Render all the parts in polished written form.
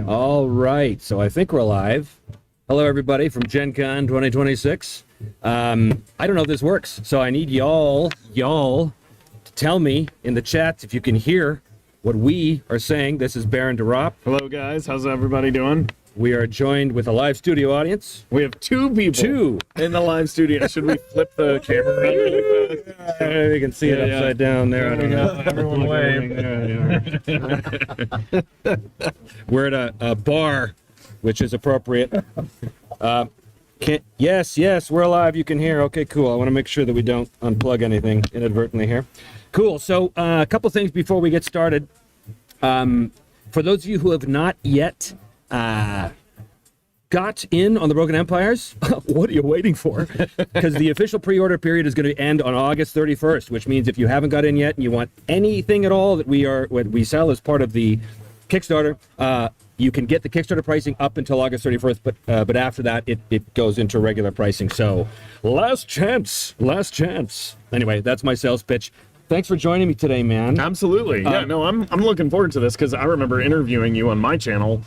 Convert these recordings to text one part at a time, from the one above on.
All right, so I think we're live. Hello, everybody from Gen Con 2026. I don't know if this works, so I need y'all to tell me in the chat if you can hear what we are saying. This is Baron de Ropp. Hello, guys. How's everybody doing? We are joined with a live studio audience. We have two people in the live studio. Should we flip the camera around really fast? You can see it upside down there. I don't know. Everyone wave. We're at a bar, which is appropriate. Yes, we're live. You can hear. Okay, cool. I want to make sure that we don't unplug anything inadvertently here. Cool. So a couple things before we get started. For those of you who have not yet got in on the Broken Empires, what are you waiting for? Because the official pre-order period is going to end on August 31st, which means if you haven't got in yet and you want anything at all that what we sell as part of the Kickstarter, you can get the Kickstarter pricing up until August 31st, but after that, it goes into regular pricing. So, last chance. Anyway, that's my sales pitch. Thanks for joining me today, man. Absolutely. Yeah, no, I'm looking forward to this because I remember interviewing you on my channel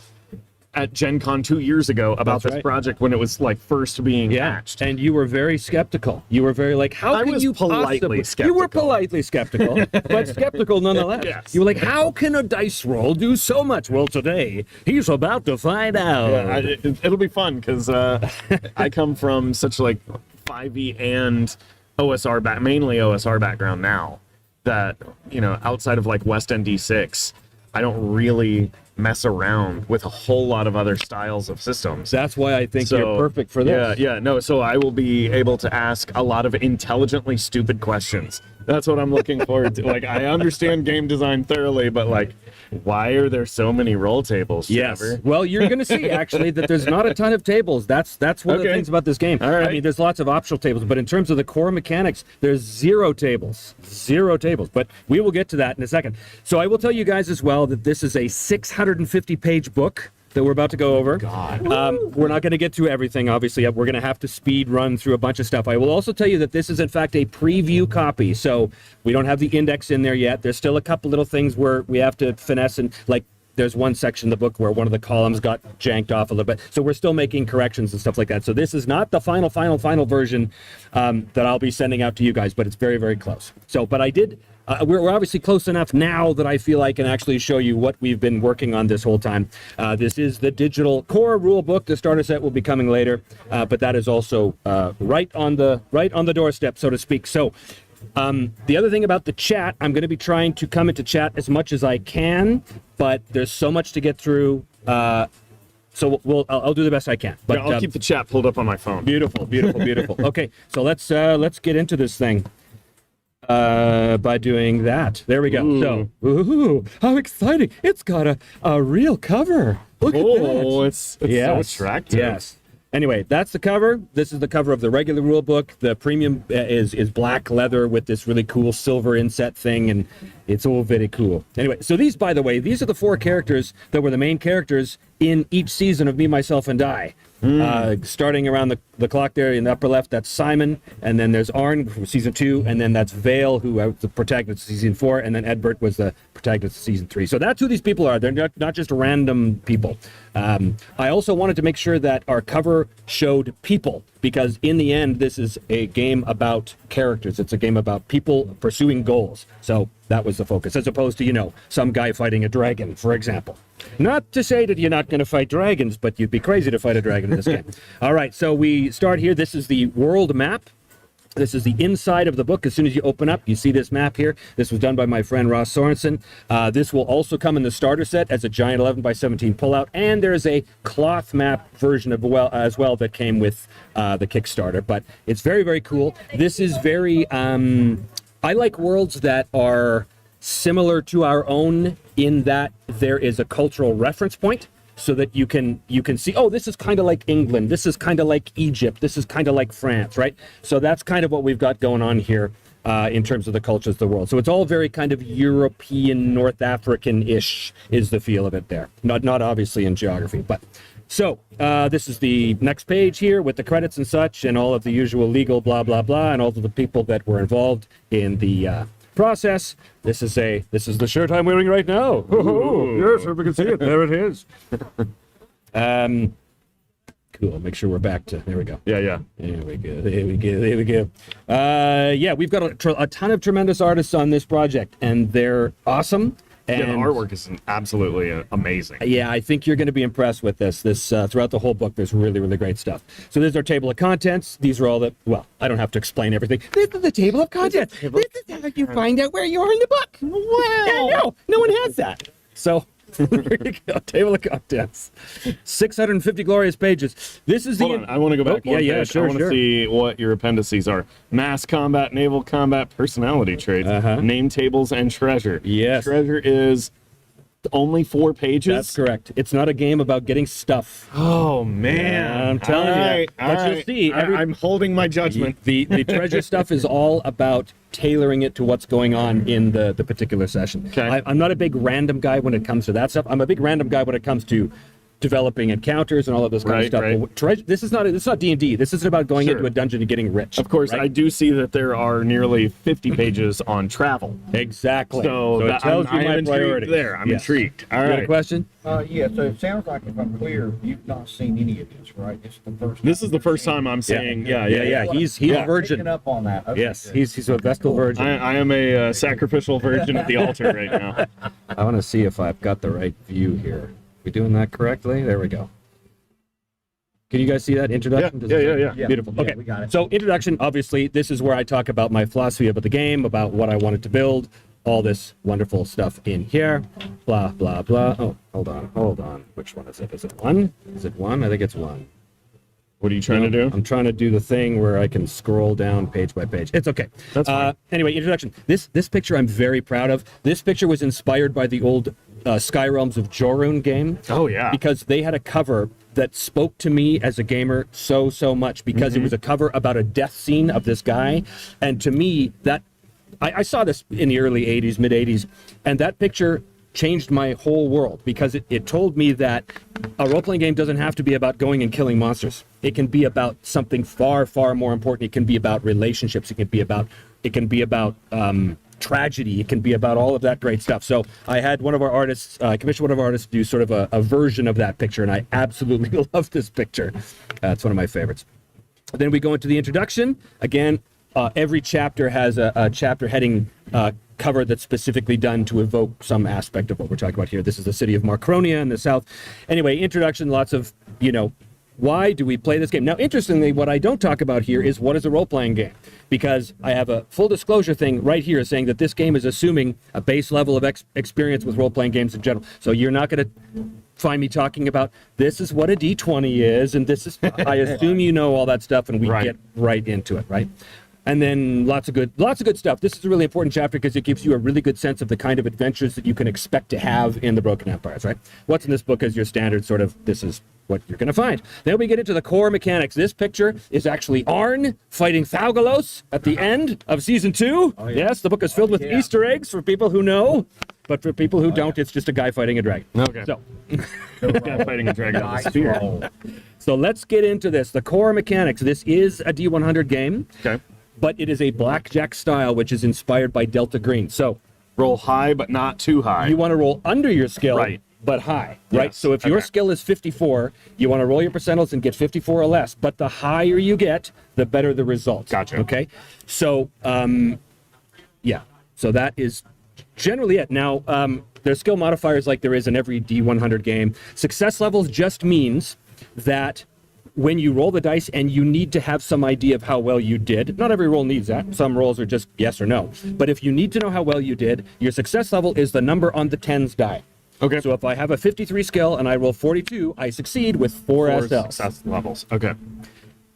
at Gen Con 2 years ago about this project when it was like first being hatched. And you were very skeptical. You were very like, how can you politely skeptical. You were politely skeptical, but skeptical nonetheless. Yes. You were like, how can a dice roll do so much? Well, today, he's about to find out. Yeah, it'll be fun because I come from such like 5e and OSR mainly OSR background now that, you know, outside of like West End D6, I don't really mess around with a whole lot of other styles of systems. That's why I think you're perfect for this. So I will be able to ask a lot of intelligently stupid questions. That's what I'm looking forward to. Like, I understand game design thoroughly, but like, why are there so many roll tables, Trevor? Yes. Well, you're going to see actually that there's not a ton of tables. That's one of the things about this game. All right. I mean, there's lots of optional tables, but in terms of the core mechanics, there's zero tables. But we will get to that in a second. So I will tell you guys as well that this is a 650-page book that we're about to go over. We're not going to get through everything, obviously. We're going to have to speed run through a bunch of stuff. I will also tell you that this is, in fact, a preview copy, so we don't have the index in there yet. There's still a couple little things where we have to finesse, and like there's one section in the book where one of the columns got janked off a little bit, so we're still making corrections and stuff like that. So this is not the final version that I'll be sending out to you guys, but it's very, very close. So, but I did... we're obviously close enough now that I feel I can actually show you what we've been working on this whole time. This is the digital core rulebook. The starter set will be coming later, but that is also right on the doorstep, so to speak. So the other thing about the chat, I'm going to be trying to come into chat as much as I can, but there's so much to get through. So I'll do the best I can. But yeah, I'll keep the chat pulled up on my phone. Beautiful. Okay, so let's get into this thing. By doing that. There we go. Ooh. So, how exciting. It's got a real cover. Look at that. Oh, it's so attractive. Yes. Anyway, that's the cover. This is the cover of the regular rule book. The premium is black leather with this really cool silver inset thing, and it's all very cool. Anyway, so these, by the way, these are the 4 characters that were the main characters in each season of Me, Myself, and I. Starting around the clock there in the upper left, that's Simon, and then there's Arn from season 2, and then that's Vale, who was the protagonist of season 4, and then Edbert was the protagonist of season 3. So that's who these people are. They're not just random people. I also wanted to make sure that our cover showed people, because in the end, this is a game about characters. It's a game about people pursuing goals. So that was the focus, as opposed to, you know, some guy fighting a dragon, for example. Not to say that you're not going to fight dragons, but you'd be crazy to fight a dragon in this game. All right, so we start here. This is the world map. This is the inside of the book. As soon as you open up, you see this map here. This was done by my friend Ross Sorensen. This will also come in the starter set as a giant 11 by 17 pullout, and there's a cloth map version of as well that came with the Kickstarter. But it's very, very cool. This is very... I like worlds that are similar to our own in that there is a cultural reference point, so that you can see, oh, this is kind of like England, this is kind of like Egypt, this is kind of like France, right? So that's kind of what we've got going on here in terms of the cultures of the world. So it's all very kind of European, North African-ish is the feel of it there. Not obviously in geography, but... So, this is the next page here with the credits and such, and all of the usual legal blah, blah, blah, and all of the people that were involved in the process. This is the shirt I'm wearing right now. Yes, we can see it. There it is. Cool. Make sure we're back to. There we go. Yeah. There we go. Yeah, we've got a ton of tremendous artists on this project, and they're awesome. And Yeah, the artwork is absolutely amazing. yeah, I think you're going to be impressed with this. Throughout the whole book, there's really, really great stuff. So there's our table of contents. These are all the, well, I don't have to explain everything. This is the table of contents. This is how you find out where you are in the book. Wow. No one has that. So there you go. Table of contents. 650 glorious pages. This is Hold on, I want to go back one yeah, page. sure, I want to sure. see what your appendices are. Mass combat, naval combat, personality traits, name tables, and treasure. Yes. Treasure is only 4 pages? That's correct. It's not a game about getting stuff. Oh, man. Yeah, I'm telling you. But you'll see. I'm holding my judgment. The treasure stuff is all about tailoring it to what's going on in the particular session. Okay. I'm not a big random guy when it comes to that stuff. I'm a big random guy when it comes to developing encounters and all of this kind of stuff. Right. But treasure, this is not D&D. This isn't about going Sure. into a dungeon and getting rich. Of course, right? I do see that there are nearly 50 pages on travel. Exactly. So, it tells you I my am priority. intrigued there. I'm Yes. intrigued. All You got a right. question? Yeah, so it sounds like, if I'm clear, you've not seen any of this, right? This is the first. This is the first time I'm saying, yeah. He's Yeah, a virgin. picking up on that. Okay, Yes, good. he's a Vestal virgin. I am a sacrificial virgin at the altar right now. I want to see if I've got the right view here. We doing that correctly? There we go. Can you guys see that introduction? Does it- Yeah. Yeah, Beautiful. yeah, Okay. we got it. So introduction, obviously, this is where I talk about my philosophy about the game, about what I wanted to build, all this wonderful stuff in here. Blah, blah, blah. Oh, hold on. Which one is it? Is it 1? Is it 1? I think it's 1. What are you trying to do? I'm trying to do the thing where I can scroll down page by page. It's okay. That's fine. Anyway, introduction. This picture I'm very proud of. This picture was inspired by the old Sky Realms of Jorun game. Oh, yeah. Because they had a cover that spoke to me as a gamer so much, because it was a cover about a death scene of this guy. And to me, that I saw this in the early 80s, mid 80s, and that picture changed my whole world, because it told me that a role-playing game doesn't have to be about going and killing monsters. It can be about something far more important. It can be about relationships. It can be about tragedy. It can be about all of that great stuff. So I had one of our artists, I commissioned one of our artists to do sort of a version of that picture, and I absolutely love this picture. It's one of my favorites. Then we go into the introduction. Again, every chapter has a chapter heading cover that's specifically done to evoke some aspect of what we're talking about here. This is the city of Marcronia in the south. Anyway, introduction, lots of, why do we play this game? Now, interestingly, what I don't talk about here is what is a role-playing game, because I have a full disclosure thing right here saying that this game is assuming a base level of experience with role-playing games in general. So you're not going to find me talking about this is what a D20 is, and this is, I assume you know all that stuff, and we Right. get right into it, right? And then lots of good stuff. This is a really important chapter because it gives you a really good sense of the kind of adventures that you can expect to have in the Broken Empires, right? What's in this book is your standard sort of, this is what you're going to find. Then we get into the core mechanics. This picture is actually Arn fighting Thaugalos at the end of season 2. Oh, yeah. Yes, the book is filled with Yeah. Easter eggs for people who know, but for people who don't, it's just a guy fighting a dragon. Okay. So, Guy fighting a dragon with a Nice spear. roll. so let's get into this. The core mechanics. This is a D100 game. Okay. But it is a blackjack style, which is inspired by Delta Green. So Roll high, but not too high. you want to roll under your skill, Right. but high, right? Yes. So if your Okay. skill is 54, you want to roll your percentiles and get 54 or less. But the higher you get, the better the results. Gotcha. Okay. So, yeah. So that is generally it. Now, there's skill modifiers like there is in every D100 game. Success levels just means that when you roll the dice and you need to have some idea of how well you did, not every roll needs that. Some rolls are just yes or no. But if you need to know how well you did, your success level is the number on the tens die. Okay. So if I have a 53 skill and I roll 42, I succeed with 4 Four SLs. success levels. Okay.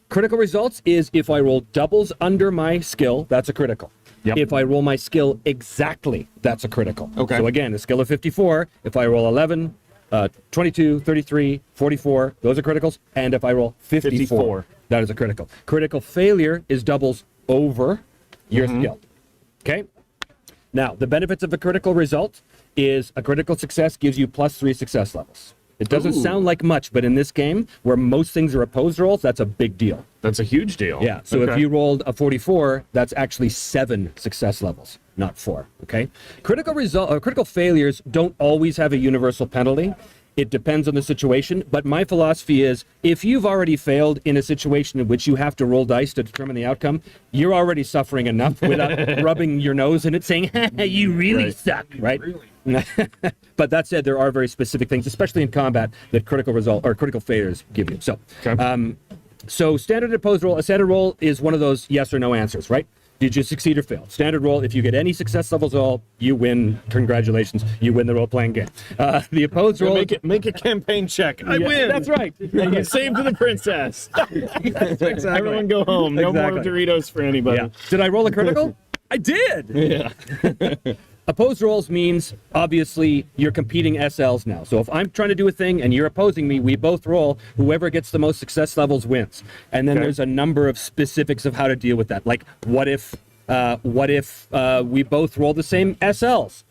Critical results is if I roll doubles under my skill, that's a critical. Yep. If I roll my skill exactly, that's a critical. Okay. So again, a skill of 54, if I roll 11, 22, 33, 44, those are criticals. And if I roll 54, that is a critical. Critical failure is doubles over your skill. Okay? Now, the benefits of a critical result is a critical success gives you +3 success levels. It doesn't Ooh. sound like much, but in this game, where most things are opposed rolls, that's a big deal. That's a huge deal. Yeah, so if Okay. you rolled a 44, that's actually 7 success levels. not 4. Okay. Critical failures don't always have a universal penalty. It depends on the situation, but my philosophy is if you've already failed in a situation in which you have to roll dice to determine the outcome, you're already suffering enough without rubbing your nose in it saying, you really suck, right? Really? But that said, there are very specific things, especially in combat, that critical failures give you. So, so standard opposed roll, a standard roll is one of those yes or no answers, right? Did you succeed or fail? Standard roll, if you get any success levels at all, you win. Congratulations, you win the role-playing game. The opposed roll... Make a campaign check. I win! That's right. You saved the princess. Exactly. Everyone go home. No more Doritos for anybody. Yeah. Did I roll a critical? I did! Yeah. Opposed rolls means, obviously, you're competing SLs now. So if I'm trying to do a thing and you're opposing me, we both roll. Whoever gets the most success levels wins. And then there's a number of specifics of how to deal with that. Like, what if we both roll the same SLs?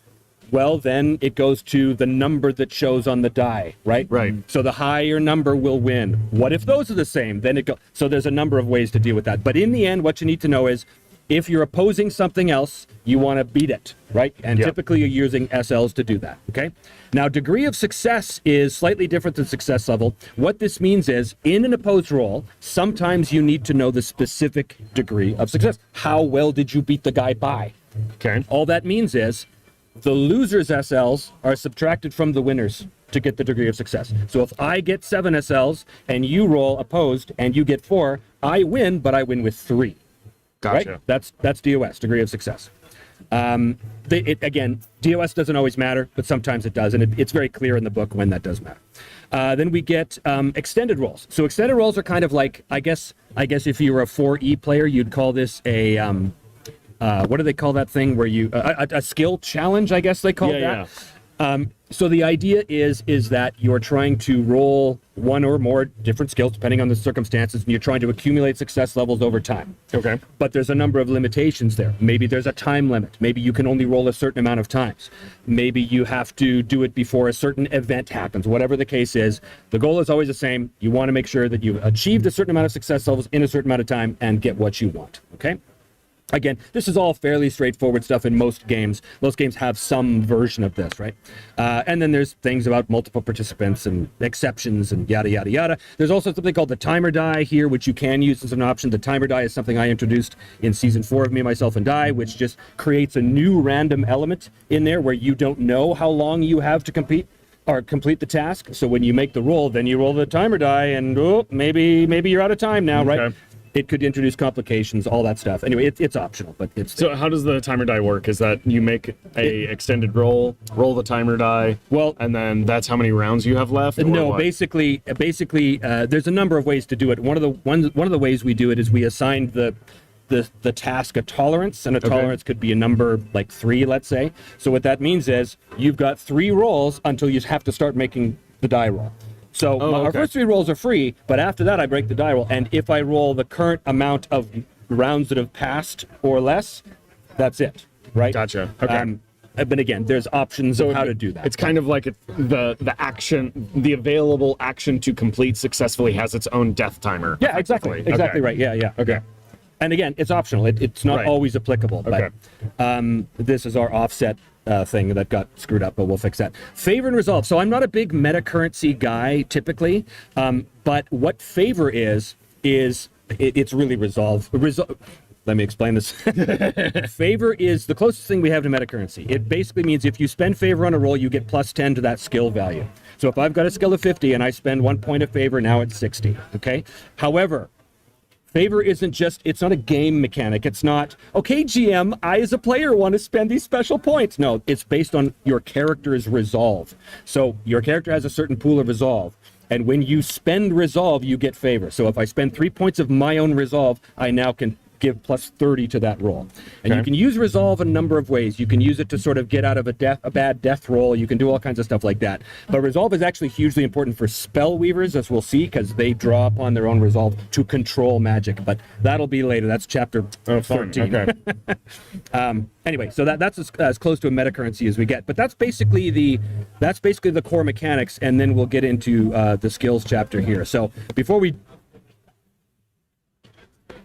Well, then it goes to the number that shows on the die, right? Right. So the higher number will win. What if those are the same? Then it goes. So there's a number of ways to deal with that. But in the end, what you need to know is, if you're opposing something else, you want to beat it, right? And typically you're using SLs to do that, okay? Now, degree of success is slightly different than success level. What this means is, in an opposed roll, sometimes you need to know the specific degree of success. How well did you beat the guy by? Okay. All that means is, the loser's SLs are subtracted from the winner's to get the degree of success. So if I get 7 SLs and you roll opposed and you get 4, I win, but I win with 3. Gotcha. Right? That's DOS, degree of success. Again, DOS doesn't always matter, but sometimes it does, and it's very clear in the book when that does matter. Then we get extended rolls. So extended rolls are kind of like, I guess if you were a 4E player, you'd call this a what do they call that thing where you a skill challenge? I guess they call that. Yeah. So the idea is that you're trying to roll one or more different skills depending on the circumstances, and you're trying to accumulate success levels over time. Okay. But there's a number of limitations there. Maybe there's a time limit. Maybe you can only roll a certain amount of times. Maybe you have to do it before a certain event happens. Whatever the case is, the goal is always the same. You want to make sure that you've achieved a certain amount of success levels in a certain amount of time and get what you want. Okay? Again, this is all fairly straightforward stuff in most games. Most games have some version of this, right? And then there's things about multiple participants and exceptions and yada, yada, yada. There's also something called the timer die here, which you can use as an option. The timer die is something I introduced in season 4 of Me, Myself, and Die, which just creates a new random element in there where you don't know how long you have to compete or complete the task. So when you make the roll, then you roll the timer die and maybe you're out of time now, right? It could introduce complications, all that stuff. Anyway, it's optional, but it's... So how does the timer die work? Is that you make a extended roll the timer die, and then that's how many rounds you have left? No, basically, there's a number of ways to do it. One of the ways we do it is we assign the task a tolerance, and a tolerance could be a number like 3, let's say. So what that means is you've got 3 rolls until you have to start making the die roll. So our first 3 rolls are free, but after that I break the die roll, and if I roll the current amount of rounds that have passed or less, that's it, right? Gotcha. Okay. But again, there's options of how to do that. It's kind of like the action, the available action to complete successfully has its own death timer. Yeah, exactly right. Yeah. Okay. And again, it's optional. It's not always applicable. But this is our offset thing that got screwed up, but we'll fix that. Favor and resolve. So I'm not a big meta currency guy typically, but what favor is it's really resolve. Let me explain this. Favor is the closest thing we have to meta currency. It basically means if you spend favor on a roll, you get plus 10 to that skill value. So if I've got a skill of 50 and I spend 1 point of favor, now it's 60. Okay. However, favor isn't just, it's not a game mechanic. It's not, okay, GM, I as a player want to spend these special points. No, it's based on your character's resolve. So your character has a certain pool of resolve. And when you spend resolve, you get favor. So if I spend 3 points of my own resolve, I now can give plus 30 to that roll. And you can use resolve a number of ways. You can use it to sort of get out of a bad death roll. You can do all kinds of stuff like that. But resolve is actually hugely important for spell weavers, as we'll see, because they draw upon their own resolve to control magic. But that'll be later. That's chapter 13. Okay. Anyway, so that's as close to a meta currency as we get. But that's basically the core mechanics, and then we'll get into the skills chapter here. So before we...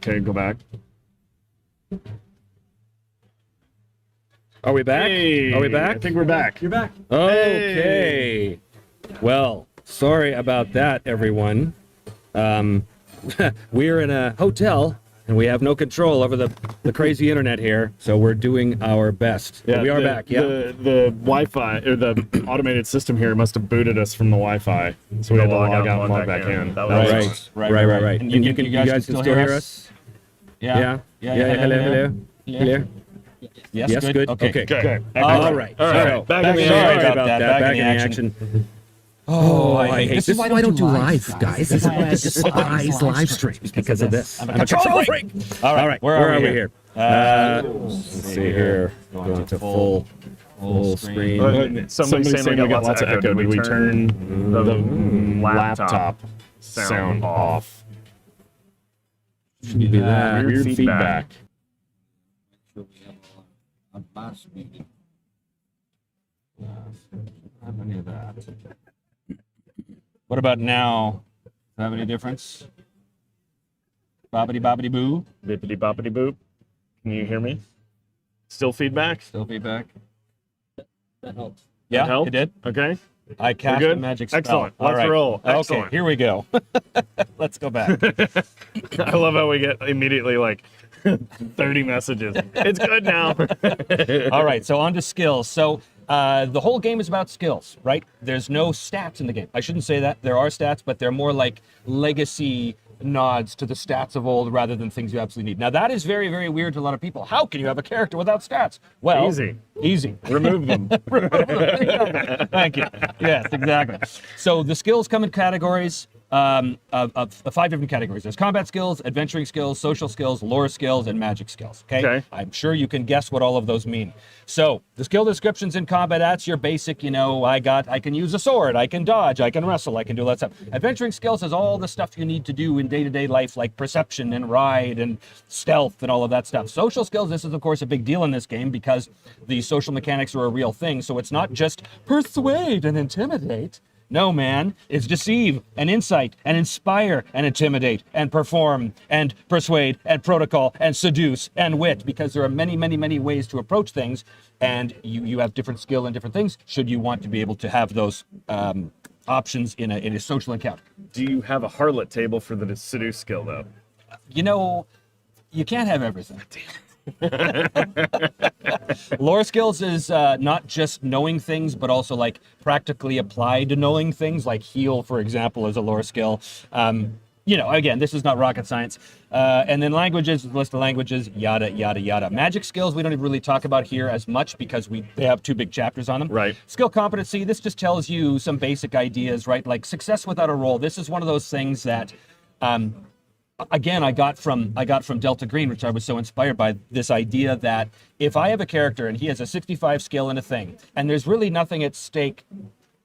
Okay, go back. Are we back? Hey, Are we back? I think we're back. You're back. Okay. Well, sorry about that, everyone. We're in a hotel, and we have no control over the crazy internet here, so we're doing our best. But we are back, yeah. The Wi-Fi, or the automated system here must have booted us from the Wi-Fi, so we had to log out and log back in. That was Right. And you guys can still hear us? Yeah. Hello. Yes, good. Okay. good. All right. All right. Back in the Sorry action. about that. Back in the action. Oh, I hate this. Is why I don't do live, guys. This is why I despise live streams because of this. I'm a control freak. All right. Where are we here? Let's see here. Going to full screen. Somebody's saying we got lots of echo. Did we turn the laptop sound off? Should be that. Weird feedback. On my speed. What about now? Does that have any difference? Bobbity bobbity boo. Bippity boppity boop. Can you hear me? Still feedback? Still feedback. That helps. Yeah, help? it did. Okay. I cast good? a magic spell. Excellent. All Let's roll. Okay, Excellent. here we go. Let's go back. I love how we get immediately like 30 messages. It's good now. All right, so on to skills. So the whole game is about skills, right? There's no stats in the game. I shouldn't say that. There are stats, but they're more like legacy nods to the stats of old rather than things you absolutely need. Now, that is very, very weird to a lot of people. How can you have a character without stats? Well, Easy. Remove them. Thank you. Yes, exactly. So the skills come in categories of 5 different categories. There's combat skills, adventuring skills, social skills, lore skills, and magic skills. Okay? I'm sure you can guess what all of those mean. So the skill descriptions in combat, that's your basic, I can use a sword, I can dodge, I can wrestle, I can do all that stuff. Adventuring skills is all the stuff you need to do in day-to-day life, like perception and ride and stealth and all of that stuff. Social skills, this is of course a big deal in this game because the social mechanics are a real thing. So it's not just persuade and intimidate. No, man, it's deceive and insight and inspire and intimidate and perform and persuade and protocol and seduce and wit, because there are many, many, many ways to approach things, and you have different skill and different things should you want to be able to have those options in a social encounter. Do you have a harlot table for the seduce skill, though? You can't have everything. Lore skills is not just knowing things, but also like practically applied to knowing things, like heal, for example, is a lore skill. Again, this is not rocket science. And then languages, list of languages, yada, yada, yada. Magic skills, we don't even really talk about here as much because they have 2 big chapters on them. Right. Skill competency, this just tells you some basic ideas, right? Like success without a roll. This is one of those things that, again, I got from Delta Green, which I was so inspired by, this idea that if I have a character and he has a 65 skill in a thing, and there's really nothing at stake,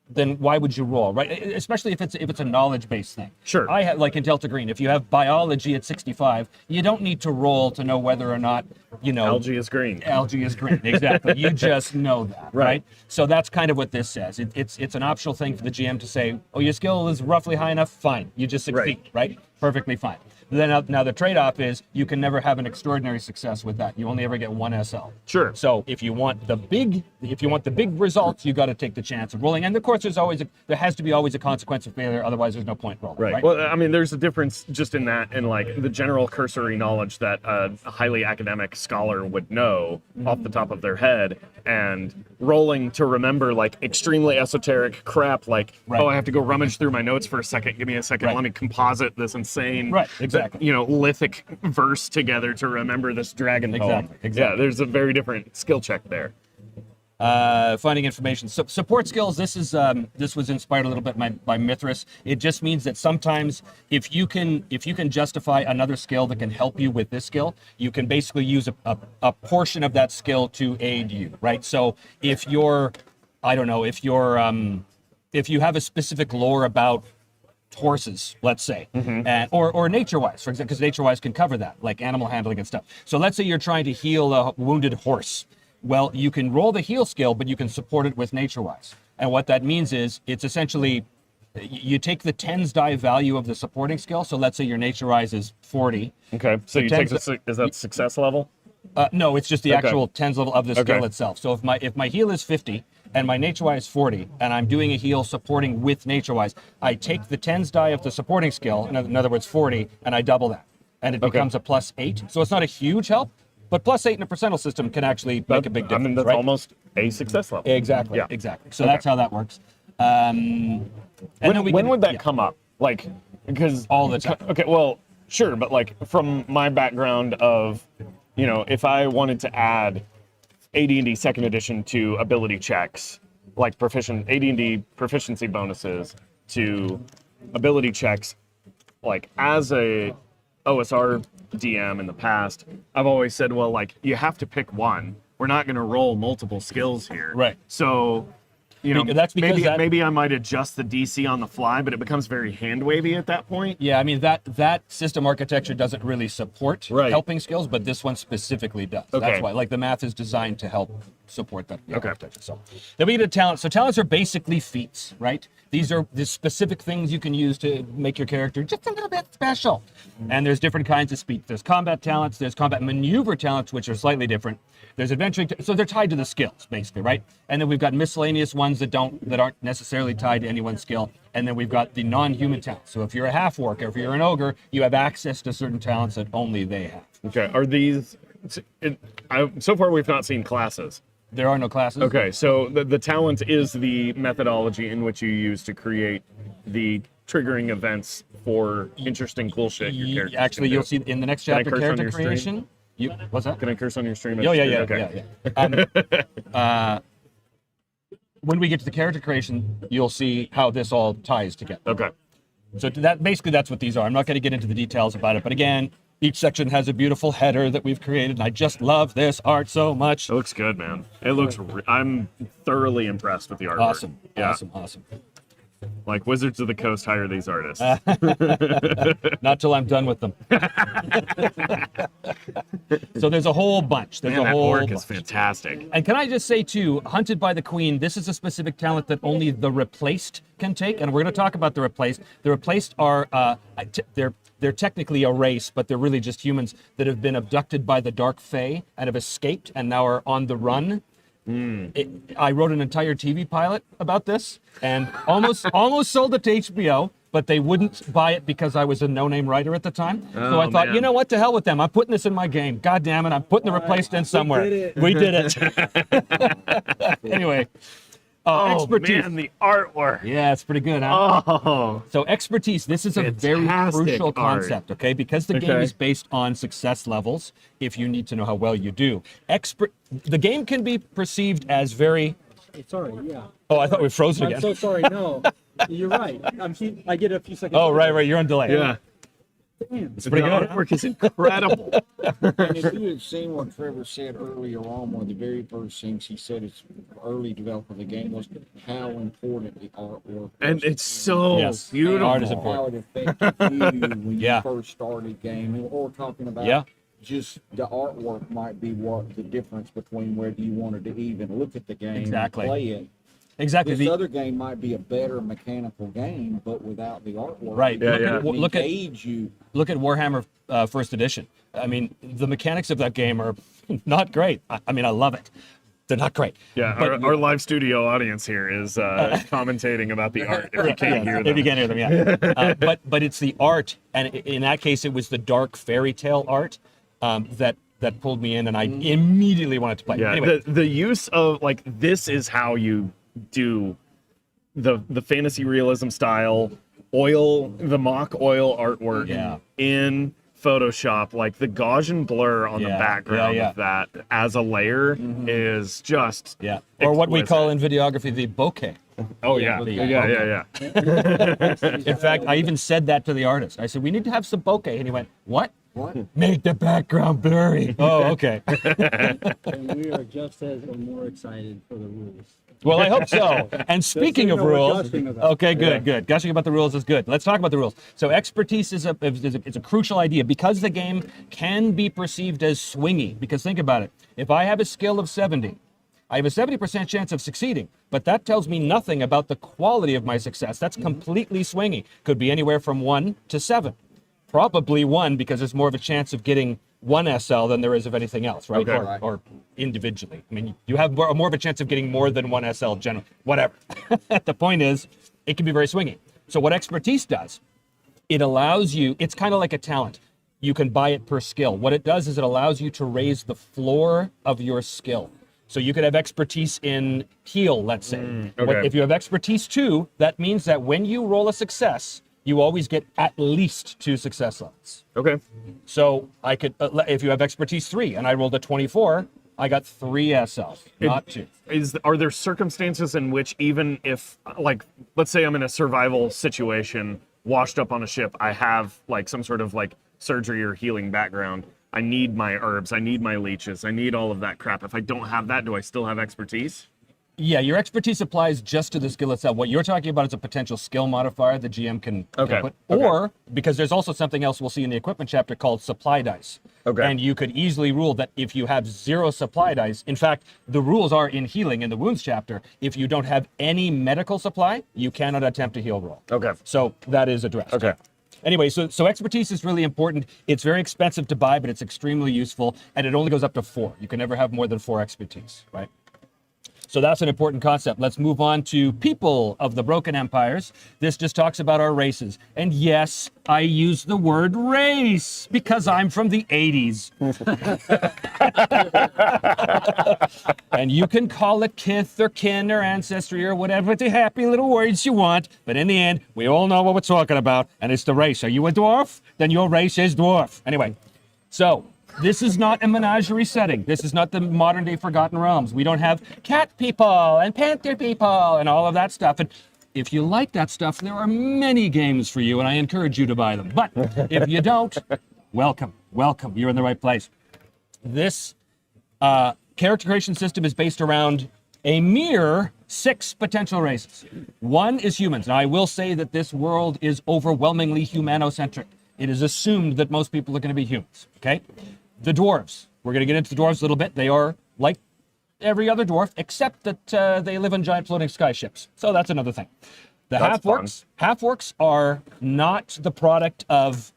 then why would you roll, right? Especially if it's a knowledge-based thing. Sure. I have, like in Delta Green, if you have biology at 65, you don't need to roll to know whether or not, algae is green. Algae is green, exactly. You just know that, right? So that's kind of what this says. It's an optional thing for the GM to say, oh, your skill is roughly high enough, fine. You just succeed, right? Perfectly fine. Then now the trade-off is you can never have an extraordinary success with that. You only ever get 1 SL. Sure. So if you want the big results, you got to take the chance of rolling. And of course, there has to be always a consequence of failure. Otherwise, there's no point rolling. Right. Well, I mean, there's a difference just in that and like the general cursory knowledge that a highly academic scholar would know off the top of their head, and rolling to remember like extremely esoteric crap. Like, oh, I have to go rummage through my notes for a second. Give me a second. Let me composite this insane. Right. Exactly. Lithic verse together to remember this dragon poem. Exactly. Yeah, there's a very different skill check there. Finding information. So support skills. This was inspired a little bit by Mithras. It just means that sometimes if you can justify another skill that can help you with this skill, you can basically use a portion of that skill to aid you, right? So if you have a specific lore about horses, let's say, or nature-wise, for example, because nature-wise can cover that, like animal handling and stuff. So let's say you're trying to heal a wounded horse. Well, you can roll the heal skill, but you can support it with nature-wise. And what that means is it's essentially you take the tens die value of the supporting skill. So let's say your nature-wise is 40. Okay, so you take is that success level? No, it's just the Okay. actual tens level of the skill Okay. itself. So if my heal is 50 and my nature wise 40, and I'm doing a heal supporting with nature wise, I take the tens die of the supporting skill, in other words 40, and I double that, and it becomes a +8. So it's not a huge help, but +8 in a percentile system can actually make a big difference. I mean, that's right? almost a success level. Exactly. Yeah. Exactly. So that's how that works. And then When would that yeah. come up? Like, because All the time. Okay, well, sure, but like from my background of, if I wanted to add AD&D Second Edition to ability checks, like AD&D proficiency bonuses to ability checks, like as a OSR DM in the past, I've always said, well, like you have to pick one. We're not going to roll multiple skills here. Right. So, That's because maybe I might adjust the DC on the fly, but it becomes very hand wavy at that point. Yeah, I mean that system architecture doesn't really support Right. helping skills, but this one specifically does. Okay. That's why, like, the math is designed to help support that Okay. architecture. So then we get a talent. So talents are basically feats, right? These are the specific things you can use to make your character just a little bit special. And there's different kinds of feats. There's combat talents. There's combat maneuver talents, which are slightly different. There's adventuring, so they're tied to the skills, basically, right? And then we've got miscellaneous ones that aren't necessarily tied to any one skill. And then we've got the non-human talents. So if you're a half-orc or if you're an ogre, you have access to certain talents that only they have. Okay. Are these? So far, we've not seen classes. There are no classes. Okay, so the talent is the methodology in which you use to create the triggering events for interesting, cool shit your characters Actually, can you'll do. see in the next Can I chapter, curse on character your stream? creation. What's that? Can I curse on your stream? Oh, yeah. Okay. When we get to the character creation, you'll see how this all ties together. Okay. So that's what these are. I'm not going to get into the details about it, but again, each section has a beautiful header that we've created, and I just love this art so much. It looks good, man. It looks. I'm thoroughly impressed with the artwork. Awesome. Yeah. Awesome. Like Wizards of the Coast hire these artists. Not till I'm done with them. So there's a whole bunch. There's Man, a that whole orc bunch. is fantastic. And can I just say too, Hunted by the Queen, this is a specific talent that only the replaced can take, and we're going to talk about the replaced. The replaced are they're technically a race, but they're really just humans that have been abducted by the Dark Fae and have escaped and now are on the run. I wrote an entire TV pilot about this and almost sold it to HBO, but they wouldn't buy it because I was a no-name writer at the time. So I thought, man. you know what, to hell with them. I'm putting this in my game. God damn it, I'm putting the replaced in somewhere. We did it. Anyway, expertise. Man, the artwork. Yeah, it's pretty good, huh? Oh, So expertise, this is a very Fantastic crucial art. concept, okay? Because the game Okay. is based on success levels, if you need to know how well you do. The game can be perceived as very... Sorry, yeah. Oh, I thought we froze it I'm again. so sorry. No, you're right. I get a few seconds. Oh, right, you're on delay. yeah. Damn. It's pretty the good. artwork is incredible. And if you had seen what Trevor said earlier on, one of the very first things he said is early development of the game was how important the artwork And was. it's so Yes. beautiful. Art is important. How it affected you when Yeah. you first started game, or talking about Yeah. just the artwork might be what the difference between whether you wanted to even look at the game Exactly. and play it. Exactly. This other game might be a better mechanical game, but without the artwork, Right. it Yeah, yeah. doesn't Look at- engage you. Look at Warhammer First Edition. I mean, the mechanics of that game are not great. I mean, I love it. They're not great. Yeah, But- our live studio audience here is commentating about the art. If you can't hear If them. you can't hear them, yeah. But it's the art, and in that case, it was the dark fairy tale art that pulled me in, and I immediately wanted to play. Yeah, Anyway, the use of like this is how you do the fantasy realism style the mock oil artwork Yeah. in Photoshop, like the Gaussian blur on the Yeah, background yeah, of that as a layer is just yeah. Or what we exquisite. call in videography the bokeh. Oh yeah, the- yeah. In fact, I even said that to the artist. I said, we need to have some bokeh. And he went, what? What? Make the background blurry. Oh, okay. And we are just as or more excited for the rules. Well, I hope so. And speaking so of you know we're rules, gushing about. okay, good. Gushing about the rules is good. Let's talk about the rules. So expertise is a crucial idea because the game can be perceived as swingy. Because think about it. If I have a skill of 70, I have a 70% chance of succeeding, but that tells me nothing about the quality of my success. That's completely swingy. Could be anywhere from 1 to 7. Probably 1 because there's more of a chance of getting 1 SL than there is of anything else, right? Okay. Or individually. I mean, you have more of a chance of getting more than 1 SL generally. Whatever. The point is, it can be very swingy. So what expertise does, it allows you, it's kind of like a talent. You can buy it per skill. What it does is it allows you to raise the floor of your skill. So you could have expertise in heal, let's say. Okay. If you have expertise 2, that means that when you roll a success, you always get at least 2 success levels. Okay. So I could, if you have expertise 3 and I rolled a 24, I got 3 SLs, not 2. Are there circumstances in which even if, like, let's say I'm in a survival situation, washed up on a ship, I have like some sort of like surgery or healing background, I need my herbs, I need my leeches, I need all of that crap. If I don't have that, do I still have expertise? Yeah, your expertise applies just to the skill itself. What you're talking about is a potential skill modifier the GM can Okay. put. Okay. Or, because there's also something else we'll see in the equipment chapter called supply dice. Okay. And you could easily rule that if you have 0 supply dice, in fact, the rules are in healing in the wounds chapter, if you don't have any medical supply, you cannot attempt a heal roll. Okay. So that is addressed. Okay. Anyway, so expertise is really important. It's very expensive to buy, but it's extremely useful, and it only goes up to 4. You can never have more than 4 expertise, right? So that's an important concept. Let's move on to people of the broken empires. This just talks about our races. And yes, I use the word race because I'm from the 80s. And you can call it kith or kin or ancestry or whatever the happy little words you want. But in the end, we all know what we're talking about, and it's the race. Are you a dwarf? Then your race is dwarf. Anyway, so this is not a menagerie setting. This is not the modern day Forgotten Realms. We don't have cat people and panther people and all of that stuff. And if you like that stuff, there are many games for you, and I encourage you to buy them. But if you don't, welcome. You're in the right place. This character creation system is based around a mere 6 potential races. 1 is humans. Now, I will say that this world is overwhelmingly humanocentric. It is assumed that most people are going to be humans, okay? The dwarves. We're going to get into the dwarves a little bit. They are like every other dwarf, except that they live on giant floating sky ships. So that's another thing. The That's half-orcs. Half-orcs are not the product of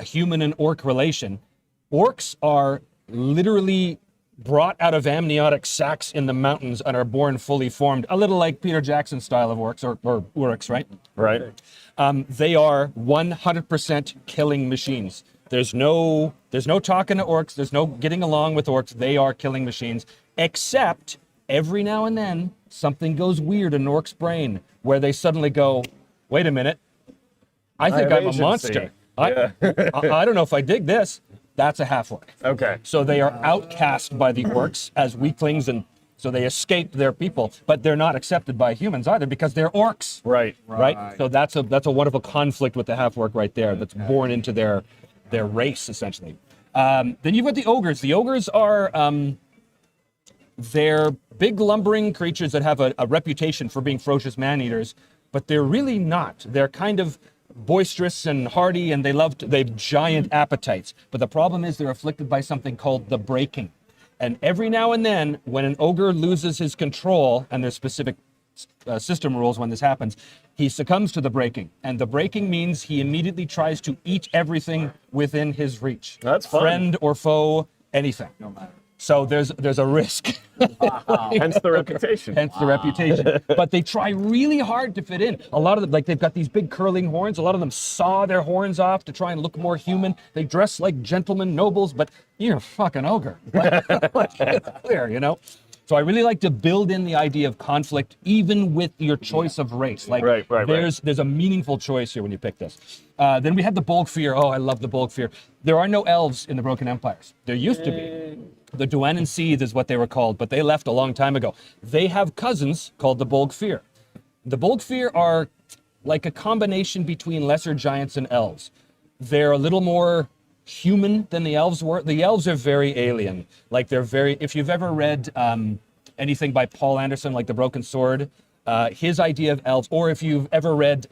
human and orc relation. Orcs are literally brought out of amniotic sacs in the mountains and are born fully formed, a little like Peter Jackson's style of orcs, or Urks, right? Right. They are 100% killing machines. There's no talking to orcs. There's no getting along with orcs. They are killing machines, except every now and then something goes weird in an orc's brain where they suddenly go, wait a minute, I think have I'm a agency. monster. Yeah. I don't know if I dig this. That's a half-orc. Okay. So they are outcast by the orcs as weaklings, and so they escape their people, but they're not accepted by humans either because they're orcs. Right. Right? So that's a wonderful conflict with the half-orc right there that's born into their race, essentially. Then you've got the ogres. The ogres are they're big lumbering creatures that have a reputation for being ferocious man-eaters, but they're really not. They're kind of boisterous and hardy, and they have giant appetites. But the problem is they're afflicted by something called the breaking. And every now and then, when an ogre loses his control, and there's specific system rules when this happens, he succumbs to the breaking. And the breaking means he immediately tries to eat everything within his reach. That's fun. Friend or foe, anything. No matter. So there's a risk. Hence the reputation. Hence the reputation. But they try really hard to fit in. A lot of them, like, they've got these big curling horns. A lot of them saw their horns off to try and look more human. They dress like gentlemen, nobles, but you're a fucking ogre. Like, it's clear, you know? So I really like to build in the idea of conflict, even with your choice of race. Like, Right. there's a meaningful choice here when you pick this. Then we have the Bolgfear. Oh, I love the Bolgfear. There are no elves in the Broken Empires. There used to be. The Duan Seed is what they were called, but they left a long time ago. They have cousins called the Bolgfear. The Bolgfear are like a combination between lesser giants and elves. They're a little more human than the elves were. The elves are very alien. Like, they're very, if you've ever read anything by Paul Anderson, like The Broken Sword, his idea of elves, or if you've ever read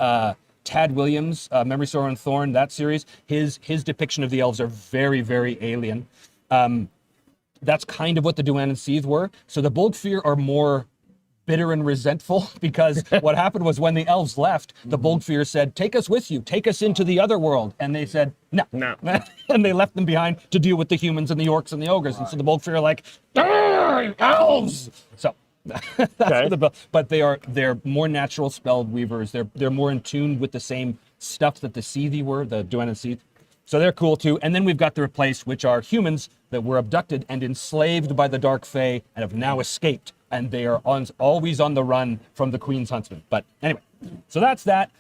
Tad Williams, Memory, Sorrow, and Thorn, that series, his depiction of the elves are very, very alien. That's kind of what the Duan and Seath were. So the Bolgfear are more bitter and resentful because what happened was when the elves left, the Boldfear said, "Take us with you, take us into the other world," and they said, "No." And they left them behind to deal with the humans and the orcs and the ogres, and so the Boldfear are like, "Ah, elves!" So. That's but they're more natural spelled weavers. They're more in tune with the same stuff that the Seethy were, the Duenna Seath. So they're cool too. And then we've got the Replaced, which are humans that were abducted and enslaved by the Dark Fae and have now escaped. And they are always on the run from the Queen's Huntsman. But anyway, so that's that.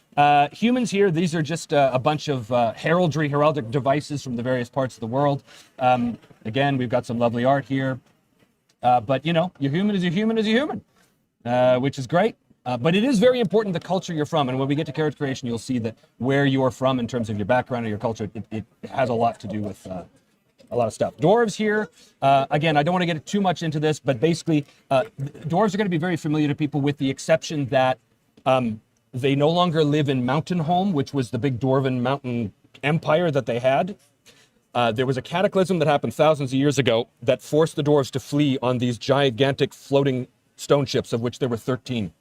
Humans here, these are just a bunch of heraldic devices from the various parts of the world. Again, we've got some lovely art here. But, you know, your human is your human is your human, which is great. But it is very important the culture you're from. And when we get to character creation, you'll see that where you're from in terms of your background or your culture, it has a lot to do with a lot of stuff. Dwarves here, again, I don't want to get too much into this, but basically, dwarves are going to be very familiar to people with the exception that they no longer live in Mountain Home, which was the big dwarven mountain empire that they had. There was a cataclysm that happened thousands of years ago that forced the dwarves to flee on these gigantic floating stone ships, of which there were 13.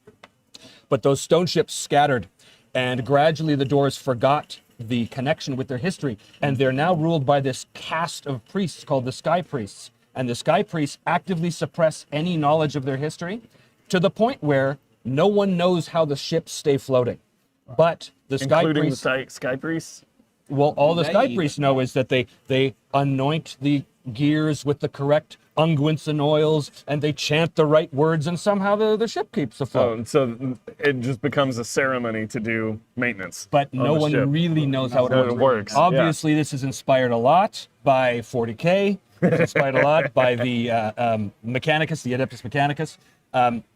But those stone ships scattered, and gradually the dwarves forgot the connection with their history, and they're now ruled by this caste of priests called the Sky Priests. And the Sky Priests actively suppress any knowledge of their history to the point where no one knows how the ships stay floating. But the Sky Including Priests... the Sky Priests? Well, all the Sky Priests know is that they anoint the gears with the correct unguents and oils, and they chant the right words, and somehow the ship keeps afloat. So it just becomes a ceremony to do maintenance. But no one ship. really knows how How it it works. works, yeah. Obviously, this is inspired a lot by 40K. It's inspired a lot by the Mechanicus, the Adeptus Mechanicus.